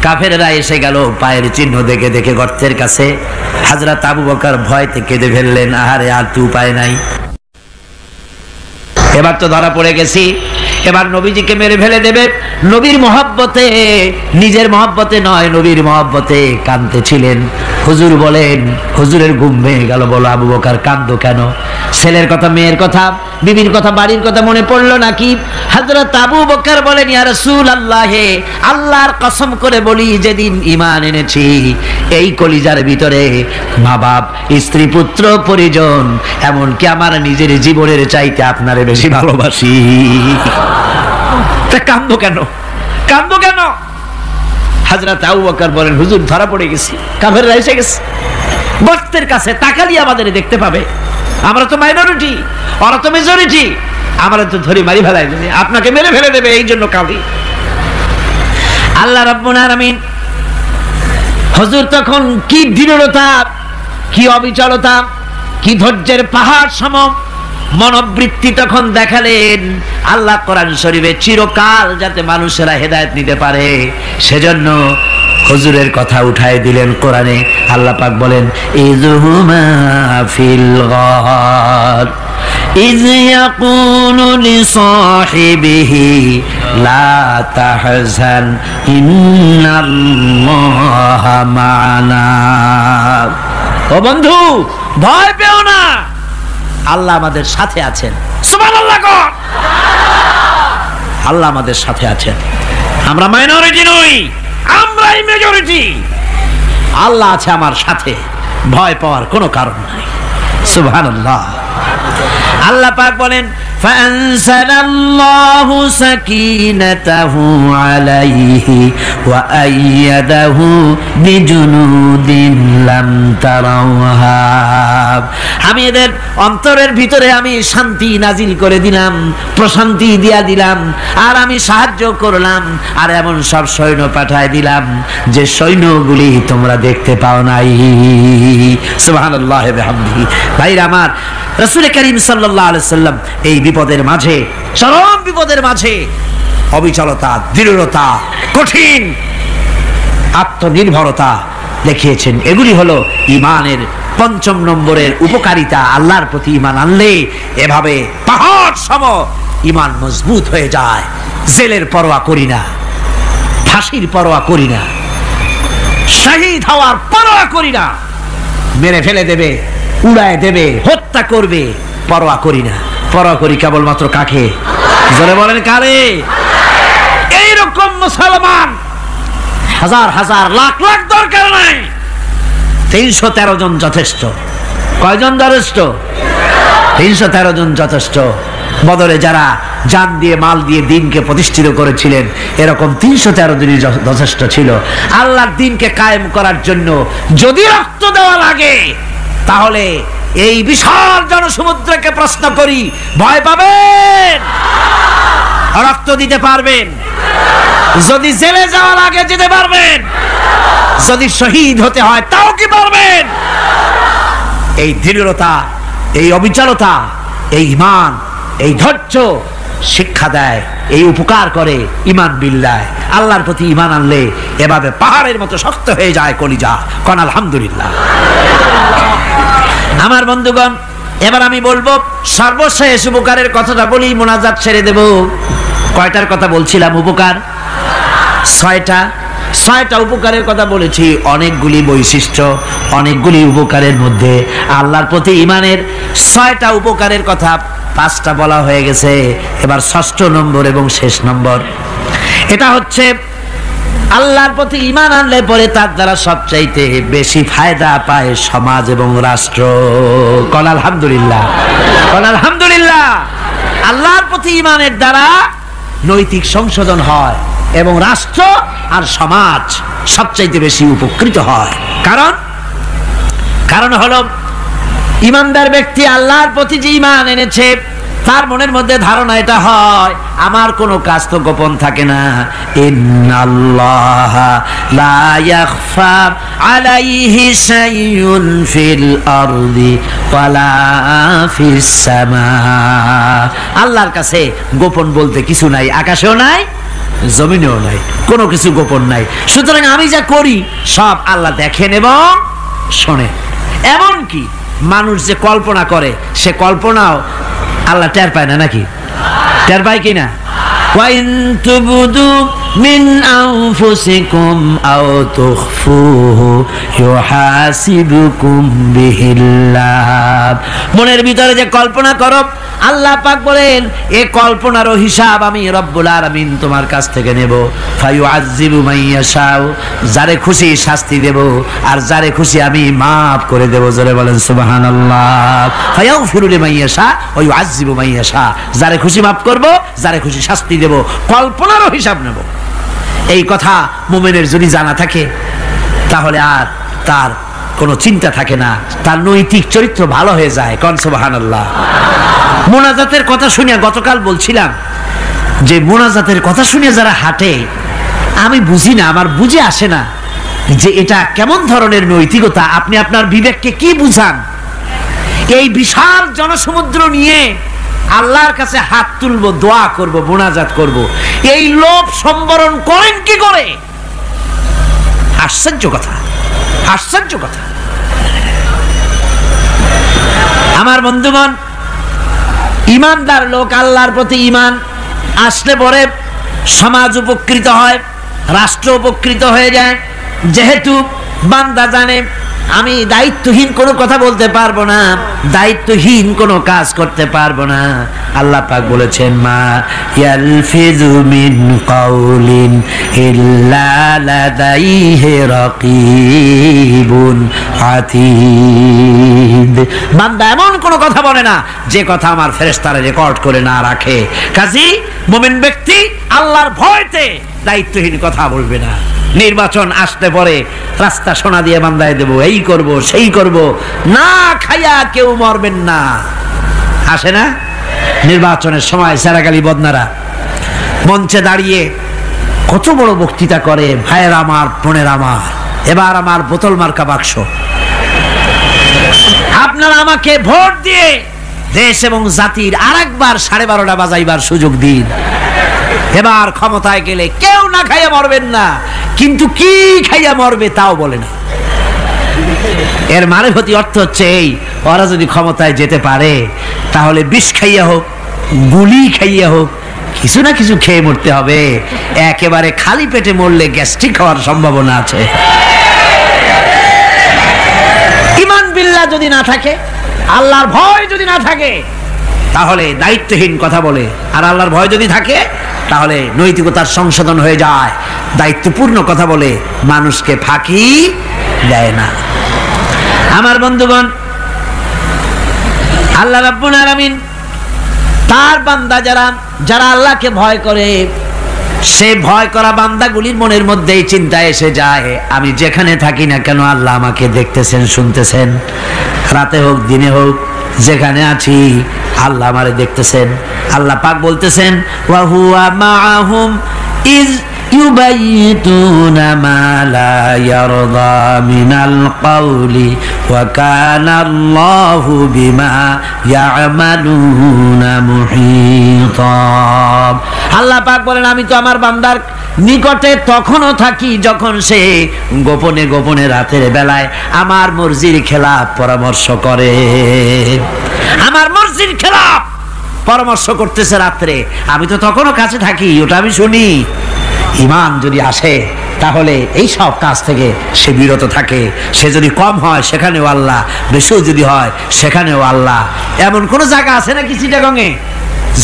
কাফেররা এসে গেল পায়ের চিহ্ন দেখে দেখে গর্তের কাছে। হযরত আবু বকর ভয়তে কেঁদে ফেললেন, আহারে আর তো উপায় নাই, এবার তো ধরা পড়ে গেছি, এবার নবীজিকে মেরে ফেলে দেবে। নবীর মহব্বতে, নিজের মহব্বতে নয়, নবীর মহব্বতে কাঁদতেছিলেন। হুজুর বলেন, হুজুরের ঘুম ভেঙে গেল। বলো আবু বকর কাঁদো কেন? ছেলের কথা, মেয়ের কথা, বিবির কথা, বাড়ির কথা মনে পড়লো নাকি? হযরত আবু বকর বলেন, ইয়া রাসূলুল্লাহ, আল্লাহর কসম করে বলি, যেদিন ঈমান এনেছি এই কলিজার ভিতরে মা বাপ, স্ত্রী, পুত্র, পরিজন, এমনকি আমার নিজের জীবনের চাইতে আপনারে বেশি ভালোবাসি। তা কাঁদো কেন? কাঁদো কেন? হযরত আবু বকর বলেন, হুজুর ধরা পড়ে গেছি, কাফেররা এসে গেছে, গর্তের কাছে তাকালি আমাদের দেখতে পাবে, আমরা তো মাইনরিটি, ওরা তো মেজরিটি, আমরা তো ধরে মারি ফেলাই দেবে, আপনাকে মেরে ফেলে দেবে, এই জন্য কাঁদি। আল্লাহ রাব্বুল আলামিন হুজুর তখন কি দৃঢ়তা, কি অবিচলতা, কি ধৈর্যের পাহাড় সম মনোবৃত্তি তখন দেখালেন। আল্লাহ কোরআন শরীফে চিরকাল যাতে মানুষেরা হেদায়েত নিতে পারে সেজন্য হুজুরের কথা উঠায় দিলেন কোরআনে। আল্লাহ পাক বলেন ইযহুমা ফিল গার ইয ইয়াকুলু লিসাহিবিহি লা তাহজান ইন্নাল্লাহা মা'ানা। ও বন্ধু, ভয় পেও না, আল্লাহ আমাদের সাথে আছেন। সুবহানাল্লাহ কর। আল্লাহ আমাদের সাথে আছেন। আমরা মাইনরিটি নই, আমরাই মেজরিটি। আল্লাহ আছে আমার সাথে, ভয় পাওয়ার কোনো কারণ নাই। সুবহানাল্লাহ। আল্লাহ পাক বলেন ফাআনসালাল্লাহু সাকিনাতাহু আলাইহি ওয়া আইয়াদাহু বিজুনুদিন লাম তারাওহা। আমি এদের অন্তরের ভিতরে আমি শান্তি নাজিল করে দিলাম, প্রশান্তি দিয়া দিলাম, আর আমি সাহায্য করলাম, আর এমন সব সৈন্য পাঠায় দিলাম যে সৈন্যগুলি তোমরা দেখতে পাও নাই। সুবহানাল্লাহ ওয়া বিহামদিহি। ভাইরা আমার, রাসূল করিম সাল্লাল্লাহু আলাইহি সাল্লাম এই বিপদের মাঝে, চরম বিপদের মাঝে অবিচলতা, দৃঢ়তা, কঠিন আত্মনির্ভরতা দেখিয়েছেন। এগুলি হলো ঈমানের ৫ম নম্বরের উপকারিতা। আল্লাহর প্রতি ঈমান আনলে এভাবে পাহাড় সম ঈমান মজবুত হয়ে যায়। জেলের পরোয়া করি না, ফাঁসির পরোয়া করি না, শহীদ হওয়ার পরোয়া করি না, মেরে ফেলে দেবে, উড়ায় দেবে, হত্যা করবে, পরোয়া করি না। পরোয়া করি কেবলমাত্র কাকে? জোরে বলেন কারে? এইরকম মুসলমান হাজার হাজার লাখ লাখ দরকার নাই, ৩১৩ জন যথেষ্ট। কয়জন যথেষ্ট? ৩১৩ জন যথেষ্ট। বদরে যারা জান দিয়ে মাল দিয়ে দিনকে প্রতিষ্ঠিত করেছিলেন, এরকম ৩১৩ জনই যথেষ্ট ছিল। আল্লাহর দিনকে কায়েম করার জন্য যদি রক্ত দেওয়া লাগে, তাহলে এই বিশাল জনসমুদ্রকে প্রশ্ন করি, ভয় পাবেন? রক্ত দিতে পারবেন? যদি জেলে যাওয়া লাগে যেতে পারবেন? যদি শহীদ হতে হয় তাও কি পারবেন? এই দৃঢ়তা, এই অবিচলতা, এই ঈমান, এই ধৈর্য শিক্ষা দেয়, এই উপকার করে ঈমান বিল্লাহ। আল্লাহর প্রতি ঈমান আনলে এভাবে পাহাড়ের মতো শক্ত হয়ে যায় কলিজা। কোন আলহামদুলিল্লাহ। আমার বন্ধুগণ, এবার আমি বলবো সর্বশেষ উপকারের কথাটা বলি, মোনাজাত ছেড়ে দেব। কয়টার কথা বলছিলাম? উপকার ৬টা উপকারের কথা বলেছি। অনেকগুলি বৈশিষ্ট্য, অনেকগুলি উপকারের মধ্যে আল্লাহর প্রতি ঈমানের ৬টা উপকারের কথা ৫টা বলা হয়ে গেছে। এবার ৬ষ্ঠ নম্বর এবং শেষ নম্বর, এটা হচ্ছে আল্লাহর প্রতি ঈমান আনলে পরে তার দ্বারা সবচাইতে বেশি ফায়দা পায় সমাজ এবং রাষ্ট্র। কোন আলহামদুলিল্লাহ, কোন আলহামদুলিল্লাহ। আল্লাহর প্রতি ঈমানের দ্বারা নৈতিক সংশোধন হয় এবং রাষ্ট্র আর সমাজ সবচাইতে বেশি উপকৃত হয়। কারণ হলো ঈমানদার ব্যক্তি আল্লাহর প্রতি যে ঈমান এনেছে, তার মনের মধ্যে ধারণা এটা হয়, আমার কোনো কাজ তো গোপন থাকে না। ইন্নাল্লাহা লা ইয়াখফা আলাইহি শাইউন ফিল আরদি ওয়ালা ফিস সামা। আল্লাহর কাছে গোপন বলতে কিছু নাই, আকাশেও নাই, জমিনেও নাই, কোনো কিছু গোপন নাই। সুতরাং আমি যা করি সব আল্লাহ দেখেন এবং শোনেন। এমনকি মানুষ যে কল্পনা করে, সে কল্পনাও আল্লাহ টের পায় না, নাকি? টের পায় কিনা? ওয়া ইন তুবদু মিন আনফুসিকুম আও তুখফুহু ইউহাসিবুকুম বিহিল্লাহ। মনের ভিতরে যে কল্পনা করো, আল্লাহ পাক বলেন এই কল্পনারও হিসাব আমি রব্বুল আলামিন তোমার কাছ থেকে নেব। ফায়ুআযযিবু মান ইয়াশাউ, যারে খুশি শাস্তি দেব, আর যারে খুশি আমি মাফ করে দেব। জোরে বলেন সুবহানাল্লাহ। ফায়াগফিরু লিমান ইয়াশা ওয়া ইউআযযিবু মান ইয়াশা, যারে খুশি মাফ করব, যারে খুশি শাস্তি দেব, কল্পনারও হিসাব নেব। এই কথা মুমিনের যদি জানা থাকে, তাহলে আর তার কোনো চিন্তা থাকে না, তার নৈতিক চরিত্র ভালো হয়ে যায়। কোন সুবহানাল্লাহ। মোনাজাতের কথা শুনে গতকাল বলছিলাম যে মোনাজাতের কথা শুনে যারা হাঁটে, আমি বুঝি না, আমার বুঝে আসে না যে এটা কেমন ধরনের নৈতিকতা? আপনি আপনার বিবেককে কি বুঝান? এই বিশাল জনসমুদ্র নিয়ে আল্লাহর কাছে হাত তুলবো, দোয়া করব, মোনাজাত করব, এই লোভ সম্বরণ করেন কি করে? আশ্চর্য কথা, আশ্চর্য কথা। আমার বন্ধুগণ, ইমানদার লোক, আল্লাহর প্রতি ঈমান আসলে পরে সমাজ উপকৃত হয়, রাষ্ট্র উপকৃত হয়ে যায়। যেহেতু বান্দা জানে আমি দায়িত্বহীন কোনো কথা বলতে পারবো না, দায়িত্বহীন কোনো কাজ করতে পারবো না। আল্লাহ পাক বলেছেন, মা ইয়ালফিযু মিন কাউলিন ইল্লা লাদাইহি রাকীবুন আতীদ। বান্দা এমন কোনো কথা বলে না যে কথা আমার ফেরেশতারা রেকর্ড করে না রাখে। কাজী মুমিন ব্যক্তি আল্লাহর ভয়তে দায়িত্বহীন কথা বলবে না। নির্বাচন আসতে পরে রাস্তা সোনা দিয়ে বান্দায় দেব, এই করব সেই করব, না খাইয়া কেউ মরবেন না। আসে না নির্বাচনের সময় সেরাগালি বদনারা মঞ্চে দাঁড়িয়ে কত বড় বক্তৃতা করে, ভাইয়ের আমার, বোনের আমার, এবার আমার বোতল মার্কা বাক্স, আপনারা আমাকে ভোট দিয়ে দেশ এবং জাতির আরেকবার 12:30 বাজাইবার সুযোগ দিন। এবার ক্ষমতায় গেলে কেউ না খাইয়া মরবেন না, কিন্তু কি খাইয়া মরবে তাও বলে না। এর মারফতি অর্থ হচ্ছে এই, ওরা যদি ক্ষমতায় যেতে পারে তাহলে বিষ খাইয়া হোক, গুলি খাইয়া হোক, কিছু না কিছু খেয়ে মরতে হবে। একেবারে খালি পেটে মরলে গ্যাস্ট্রিক হওয়ার সম্ভাবনা আছে। ঈমান বিল্লাহ যদি না থাকে, আল্লাহর ভয় যদি না থাকে, তাহলে দায়িত্বহীন কথা বলে। আর আল্লাহর ভয় যদি থাকে তাহলে নৈতিকতার সংশোধন হয়ে যায়, দায়িত্বপূর্ণ কথা বলে, মানুষকে ফাঁকি দেয় না। আমার বন্ধুগণ, আল্লাহ রাব্বুল আলামিন তার বান্দা যারা আল্লাহকে ভয় করে, সে ভয় করা বান্দাগুলির মনের মধ্যেই চিন্তা এসে যায়, আমি যেখানে থাকি না কেন আল্লাহ আমাকে দেখতেছেন, শুনতেছেন, রাতে হোক দিনে হোক, যেখানে আছি আল্লাহ আমারে দেখতেছেন। আল্লাহ পাক বলতেছেন, ওয়া হুয়া মাআহুম ইজ ইউবাইতুনা মা লা ইয়ারদা মিনাল কাউলি ওয়া কানা আল্লাহু বিমা ইয়ামালুনা মুহীতা। আল্লাহ পাক বলেন, আমি তো আমার বান্দার নিকটে তখনও থাকি যখন সে গোপনে গোপনে রাতের বেলায় আমার মর্জির খেলাফ পরামর্শ করে। আমার মর্জির খেলাফ পরামর্শ করতেছে রাত্রে, আমি তো তখনও কাছে থাকি, ওটা আমি শুনি। ঈমান যদি আসে তাহলে এই সব কাজ থেকে সে বিরত থাকে। সে যদি কম হয় সেখানেও আল্লাহ, বেশিও যদি হয় সেখানেও আল্লাহ। এমন কোন জায়গা আছে নাকি চিটাগংয়ে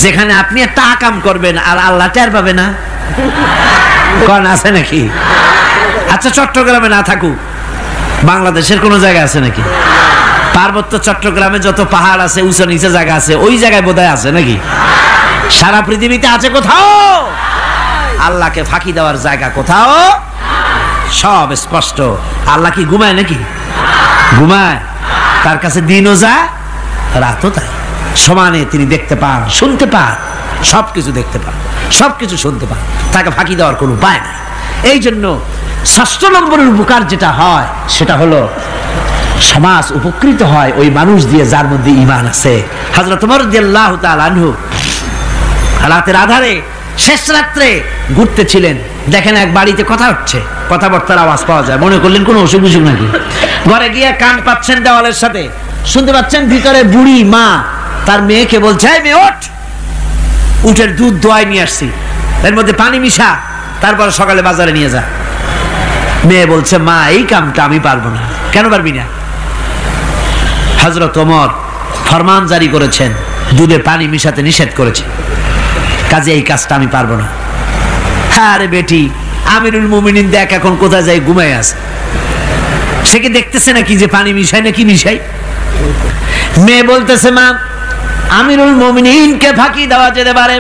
যেখানে আপনি একটা আকাম করবেন আর আল্লাহ টের পাবে না? কোন আছে নাকি? আচ্ছা, চট্টগ্রামে না থাকুক, বাংলাদেশের কোন জায়গা আছে নাকি? পার্বত্য চট্টগ্রামে যত পাহাড় আছে, উঁচু নিচে জায়গা আছে, ওই জায়গায় বোধহয় আছে নাকি? সারা পৃথিবীতে আছে কোথাও? আল্লাহকে ফাঁকি দেওয়ার জায়গা কোথাও? সব স্পষ্ট। আল্লাহ কি ঘুমায় নাকি? ঘুমায়? তার কাছে দিনও যায়, রাতও তাই। সমানে তিনি দেখতে পান, শুনতে পান, সবকিছু দেখতে পান, সবকিছু শুনতে পান। তাকে ফাঁকি দেওয়ার কোনো উপায় নাই। এই জন্য ৬ষ্ঠ নম্বরের উপকার যেটা হয় সেটা হলো সমাজ উপকৃত হয় ওই মানুষ দিয়ে যার মধ্যে ঈমান আছে। হযরত ওমর রাদিয়াল্লাহু তাআলা আনহু রাতের আধারে শেষ রাত্রে ঘুরতেছিলেন, দেখেন এক বাড়িতে কথা হচ্ছে, কথাবার্তার আওয়াজ পাওয়া যায়। মনে করলেন কোনো অসুখ বিসুখ নাকি। ঘরে গিয়ে কান পাচ্ছেন দেওয়ালের সাথে, শুনতে পাচ্ছেন ভিতরে বুড়ি মা তার মেয়েকে বলছে, এই মেয়ে ওঠ, উটের দুধ দোয়াই নিয়ে আসছি, এর মধ্যে পানি মিশা, তারপরে সকালে বাজারে নিয়ে যা। মেয়ে বলছে, মা এই কামটা আমি পারবো না। কেন পারবি না? হযরত ওমর ফরমান জারি করেছেন, দুধে পানি মিশাতে নিষেধ করেছে, কাজে এই কাজটা আমি পারবো না। আরে বেটি, আমিরুল মুমিনিন দেখ এখন কোথায় যায়, ঘুমায় আছে, সে কি দেখতেছে নাকি যে পানি মিশাই নাকি মিশাই? মেয়ে বলতেছে, মা আমিরুল মুমিনিনকে ফাঁকি দেওয়া যেতে পারে,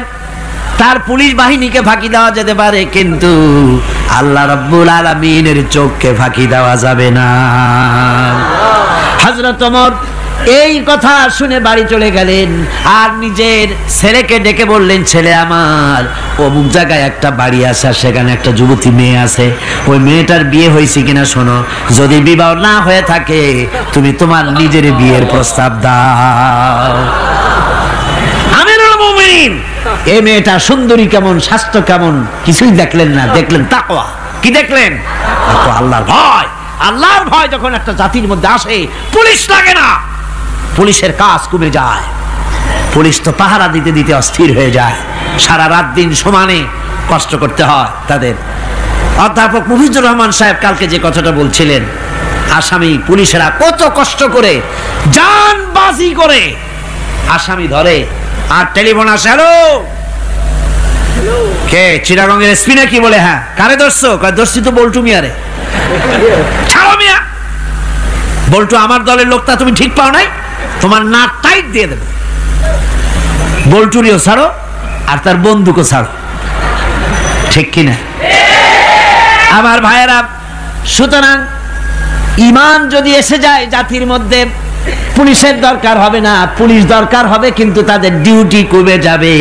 তার পুলিশ বাহিনীকে ফাঁকি দেওয়া যেতে পারে, কিন্তু আল্লাহ রাব্বুল আলামিনের চোখকে ফাঁকি দেওয়া যাবে না। হযরত ওমর এই কথা শুনে বাড়ি চলে গেলেন আর নিজের ছেলেকে ডেকে বললেন, ছেলে আমার, অমুক জায়গায় একটা বাড়ি আছে, সেখানে একটা যুবতী মেয়ে আছে, ওই মেয়েটার বিয়ে হয়েছে কিনা শোনো, যদি বিবাহ না হয়ে থাকে তুমি তোমার নিজের বিয়ের প্রস্তাব দাও। আমিরুল মুমিনিন এই মেয়েটা সুন্দরী কেমন, স্বাস্থ্য কেমন কিছুই দেখলেন না, দেখলেন তাকওয়া। কি দেখলেন? আল্লাহর ভয়। আল্লাহর ভয় যখন একটা জাতির মধ্যে আসে, পুলিশ লাগে না, পুলিশের কাজ কমে যায়। পুলিশ তো পাহারা দিতে দিতে অস্থির হয়ে যায়, সারা রাত দিন সমানে কষ্ট করতে হয় তাদের। অধ্যাপক মুফিজুর রহমান সাহেব কালকে যে কথাটা বলছিলেন, আসামি পুলিশেরা কত কষ্ট করে জানবাজি করে আসামি ধরে, আর টেলিফোন আসে, হ্যালো কে, চিটাগংয়ের এসপি নাকি? বলে হ্যাঁ। কারে ধরছো? ধরছি তো বল্টু মিয়ারে। ছাড়ো মিয়া, বল্টু আমার দলের লোকটা, তুমি ঠিক পাও নাই, তোমার নাক টাইট দিয়ে দেবে। বল্টুরিও ছাড়ো আর তার বন্দুকও ছাড়ো, ঠিক কিনা? আমার ভাইয়েরা, সুতরাং ঈমান যদি এসে যায় জাতির মধ্যে, পুলিশের দরকার হবে না, পুলিশ দরকার হবে কিন্তু তাদের ডিউটি কমে যাবে।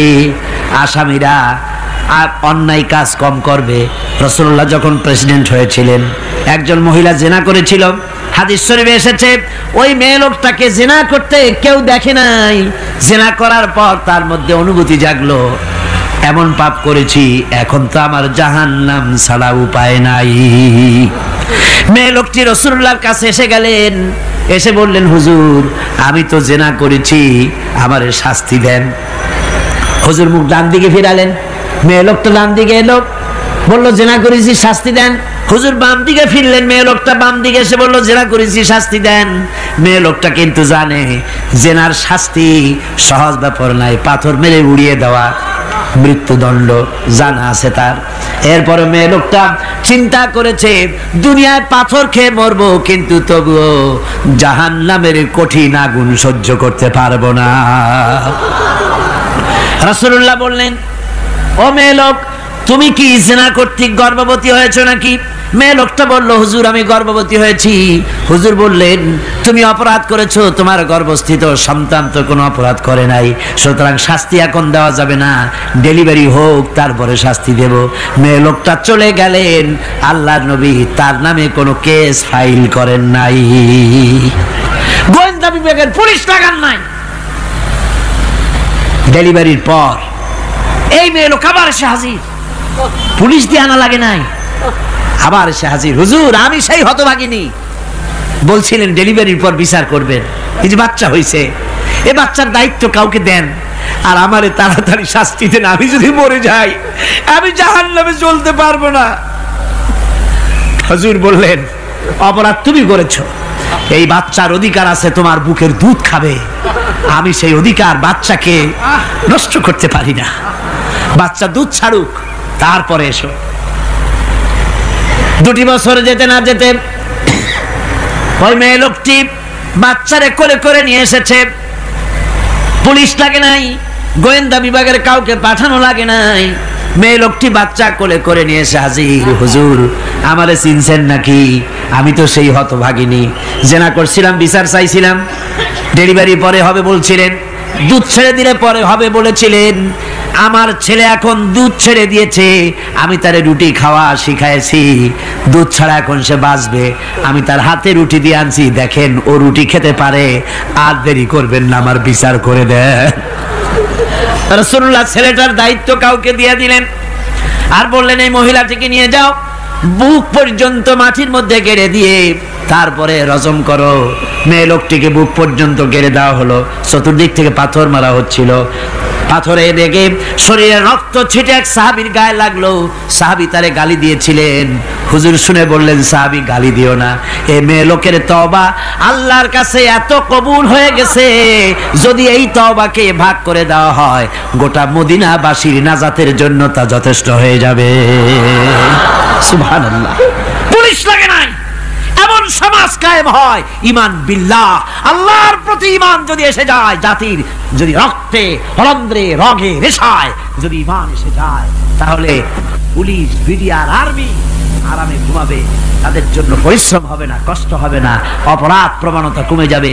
আসামিরা আর অন্যায় কাজ কম করবে। রাসূলুল্লাহ যখন প্রেসিডেন্ট হয়েছিলেন, একজন মহিলা জিনা করেছিল, হাদিস শরীফে এসেছে ওই মেয়ে লোকটাকে জিনা করতে কেউ দেখে নাই। জিনা করার পর তার মধ্যে অনুভূতি জাগলো, এমন পাপ করেছি, এখন তো আমার জাহান্নাম ছাড়া উপায় নাই। মেয়ে লোকটি রাসূলুল্লাহর কাছে এসে গেলেন, এসে বললেন, হুজুর আমি তো জিনা করেছি, আমারে শাস্তি দেন। হুজুর মুখ ডান দিকে ফিরালেন, মেয়ে লোকটা ডান দিকে এলো, বলল জিনা করেছি, শাস্তি দেন। হুজুর বাম দিকে ফিরলেন, মেয়ে লোকটা বাম দিকে এসে বলল জিনা করেছি, শাস্তি দেন। মেয়ে লোকটা কিন্তু জানে জিনার শাস্তি সহজ ব্যাপার নাই, পাথর মেরে উড়িয়ে দেওয়া, মৃত্যুদণ্ড জানা আছে তার। এরপরে মেয়ে লোকটা চিন্তা করেছে, দুনিয়ায় পাথর খেয়ে মরবো, কিন্তু তবুও জাহান্নামের কঠিন আগুন সহ্য করতে পারবো না। রাসূলুল্লাহ বললেন, ও মেয়ে লোক, তুমি কি জিনা কর্তৃক গর্ভবতী হয়েছো নাকি? মেয়ে লোকটা বলল, হুজুর আমি গর্ভবতী হয়েছি। হুজুর বললেন, তুমি অপরাধ করেছো, তোমার গর্ভস্থিত সন্তান তো কোনো অপরাধ করে নাই, সুতরাং শাস্তি এখন দেওয়া যাবে না, ডেলিভারি হোক তারপরে শাস্তি দেব। মেয়ে লোকটা চলে গেলেন। আল্লাহর নবী তার নামে কোনো কেস ফাইল করেন নাই, গোয়েন্দা বিভাগের পুলিশ লাগান নাই। ডেলিভারির পর এই মেয়ে লোক আবার এসে হাজির, পুলিশ দিয়ে আনা লাগে নাই, আবার এসে হাজির, হুজুর আমি সেই হতভাগিনী, বলছিলেন ডেলিভারির পর বিচার করবেন, এই যে বাচ্চা হয়েছে, এ বাচ্চার দায়িত্ব কাউকে দেন, আর আমারে তাড়াতাড়ি শাস্তি দেন, আমি যদি মরে যাই আমি জাহান্নামে চলতে পারবো না। হুজুর বললেন, অপরাধ তুমি করেছো, এই বাচ্চার অধিকার আছে তোমার বুকের দুধ খাবে, আমি সেই অধিকার বাচ্চাকে নষ্ট করতে পারি না, বাচ্চা দুধ ছাড়ুক তারপরে এসো। 2 বছর যেতে না যেতে ওই মেয়ে লোকটি বাচ্চারে কোলে করে নিয়ে এসেছে, পুলিশ লাগে নাই, গোয়েন্দা বিভাগের কাউকে পাঠানো লাগে নাই, মেয়ে লোকটি বাচ্চা কোলে করে নিয়ে এসে হাজির, হুজুর আমারে চিনছেন নাকি? আমি তো সেই হতভাগিনী, জেনা করছিলাম, বিচার চাইছিলাম, ডেলিভারি পরে হবে বলছিলেন, দুধ ছেড়ে দিলে পরে হবে বলেছিলেন, আমার ছেলে এখন দুধ ছেড়ে দিয়েছে, আমি তারে রুটি খাওয়া শিখাইছি, দুধ ছাড়া এখন সে বাঁচবে, আমি তার হাতে রুটি দিয়ে আনছি, দেখেন ও রুটি খেতে পারে, আর দেরি করবেন না, আমার বিচার করে দেন। রাসূলুল্লাহ ছেলেটার দায়িত্ব কাউকে দিয়ে দিলেন, আর বললেন এই মহিলাটিকে নিয়ে যাও, বুক পর্যন্ত মাটির মধ্যে গেড়ে দিয়ে তারপরে রজম করো। মেয়ে লোকটিকে বুক পর্যন্ত গেড়ে দেওয়া হলো, চতুর্দিক থেকে পাথর মারা হচ্ছিল, পাথরে লেগে শরীরে রক্ত ছিটে এক সাহাবীর গায়ে লাগলো, সাহাবী তারে গালি দিয়েছিলেন, হুজুর শুনে বললেন সাহাবী গালি দিও না, এই মেয়ে লোকের তওবা আল্লাহর কাছে এত কবুল হয়ে গেছে, যদি এই তওবাকে ভাগ করে দেওয়া হয় গোটা মদিনাবাসীর নাজাতের জন্য তা যথেষ্ট হয়ে যাবে। সুবহানাল্লাহ, পুলিশ লাগে নাই, এমন সমাজ কায়েম হয়, ঈমান বিল্লাহ, আল্লাহর প্রতি ঈমান যদি এসে যায়, জাতির যদি রক্তে হলন্দ্রে রগে রেশায় যদি ঈমান এসে যায়, তাহলে পুলিশ, বিডিআর, আর্মি আরামে ঘুমাবে, তাদের জন্য পরিশ্রম হবে না, কষ্ট হবে না, অপরাধ প্রবণতা কমে যাবে,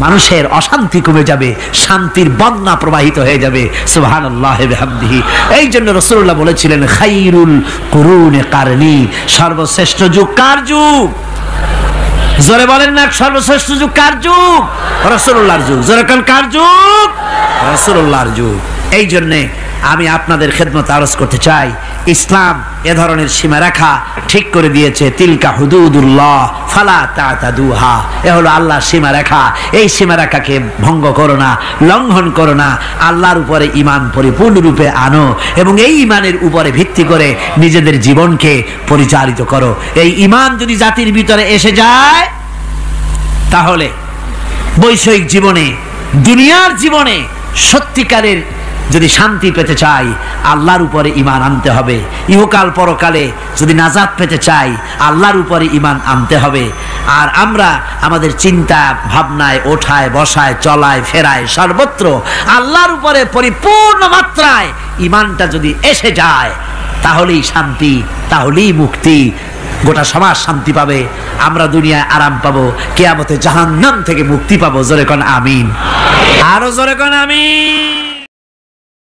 মানুষের অশান্তি কমে যাবে, শান্তির বন্যা প্রবাহিত হয়ে যাবে। সুবহানাল্লাহি বিহামদিহি। এই জন্য রাসূলুল্লাহ বলেছিলেন, খাইরুল কুরুনে কারনি, সর্বশ্রেষ্ঠ যুগ কার যুগ? জোরে বলেন না, সর্বশ্রেষ্ঠ যুগ কার যুগ? রাসূলুল্লাহর যুগ। জোরে কোন কার যুগ? রাসূলুল্লাহর যুগ। এই জন্যে আমি আপনাদের খেদমতে আরজ করতে চাই, ইসলাম এ ধরনের সীমারেখা ঠিক করে দিয়েছে। তিলকা হুদুদুল্লাহ ফালা তাতাদুহা, এ হলো আল্লাহর সীমারেখা। এই সীমারেখাকে ভঙ্গ করো না, লঙ্ঘন করো না। আল্লাহর উপরে ঈমান পরিপূর্ণরূপে আনো এবং এই ঈমানের উপরে ভিত্তি করে নিজেদের জীবনকে পরিচালিত করো। এই ঈমান যদি জাতির ভিতরে এসে যায়, তাহলে বৈষয়িক জীবনে, দুনিয়ার জীবনে সত্যিকারের যদি শান্তি পেতে চাই, আল্লাহর উপরে ঈমান আনতে হবে। ইহকাল পরকালে যদি নাজাত পেতে চাই, আল্লাহর উপরে ঈমান আনতে হবে। আর আমরা আমাদের চিন্তা ভাবনায়, ওঠায় বসায়, চলায় ফেরায়, সর্বত্র আল্লাহর উপরে পরিপূর্ণ মাত্রায় ঈমানটা যদি এসে যায়, তাহলেই শান্তি, তাহলেই মুক্তি। গোটা সমাজ শান্তি পাবে, আমরা দুনিয়ায় আরাম পাবো, কিয়ামতে জাহান্নাম থেকে মুক্তি পাবো। জোরে কোন আমিন, আরো জোরে কোন আমিন।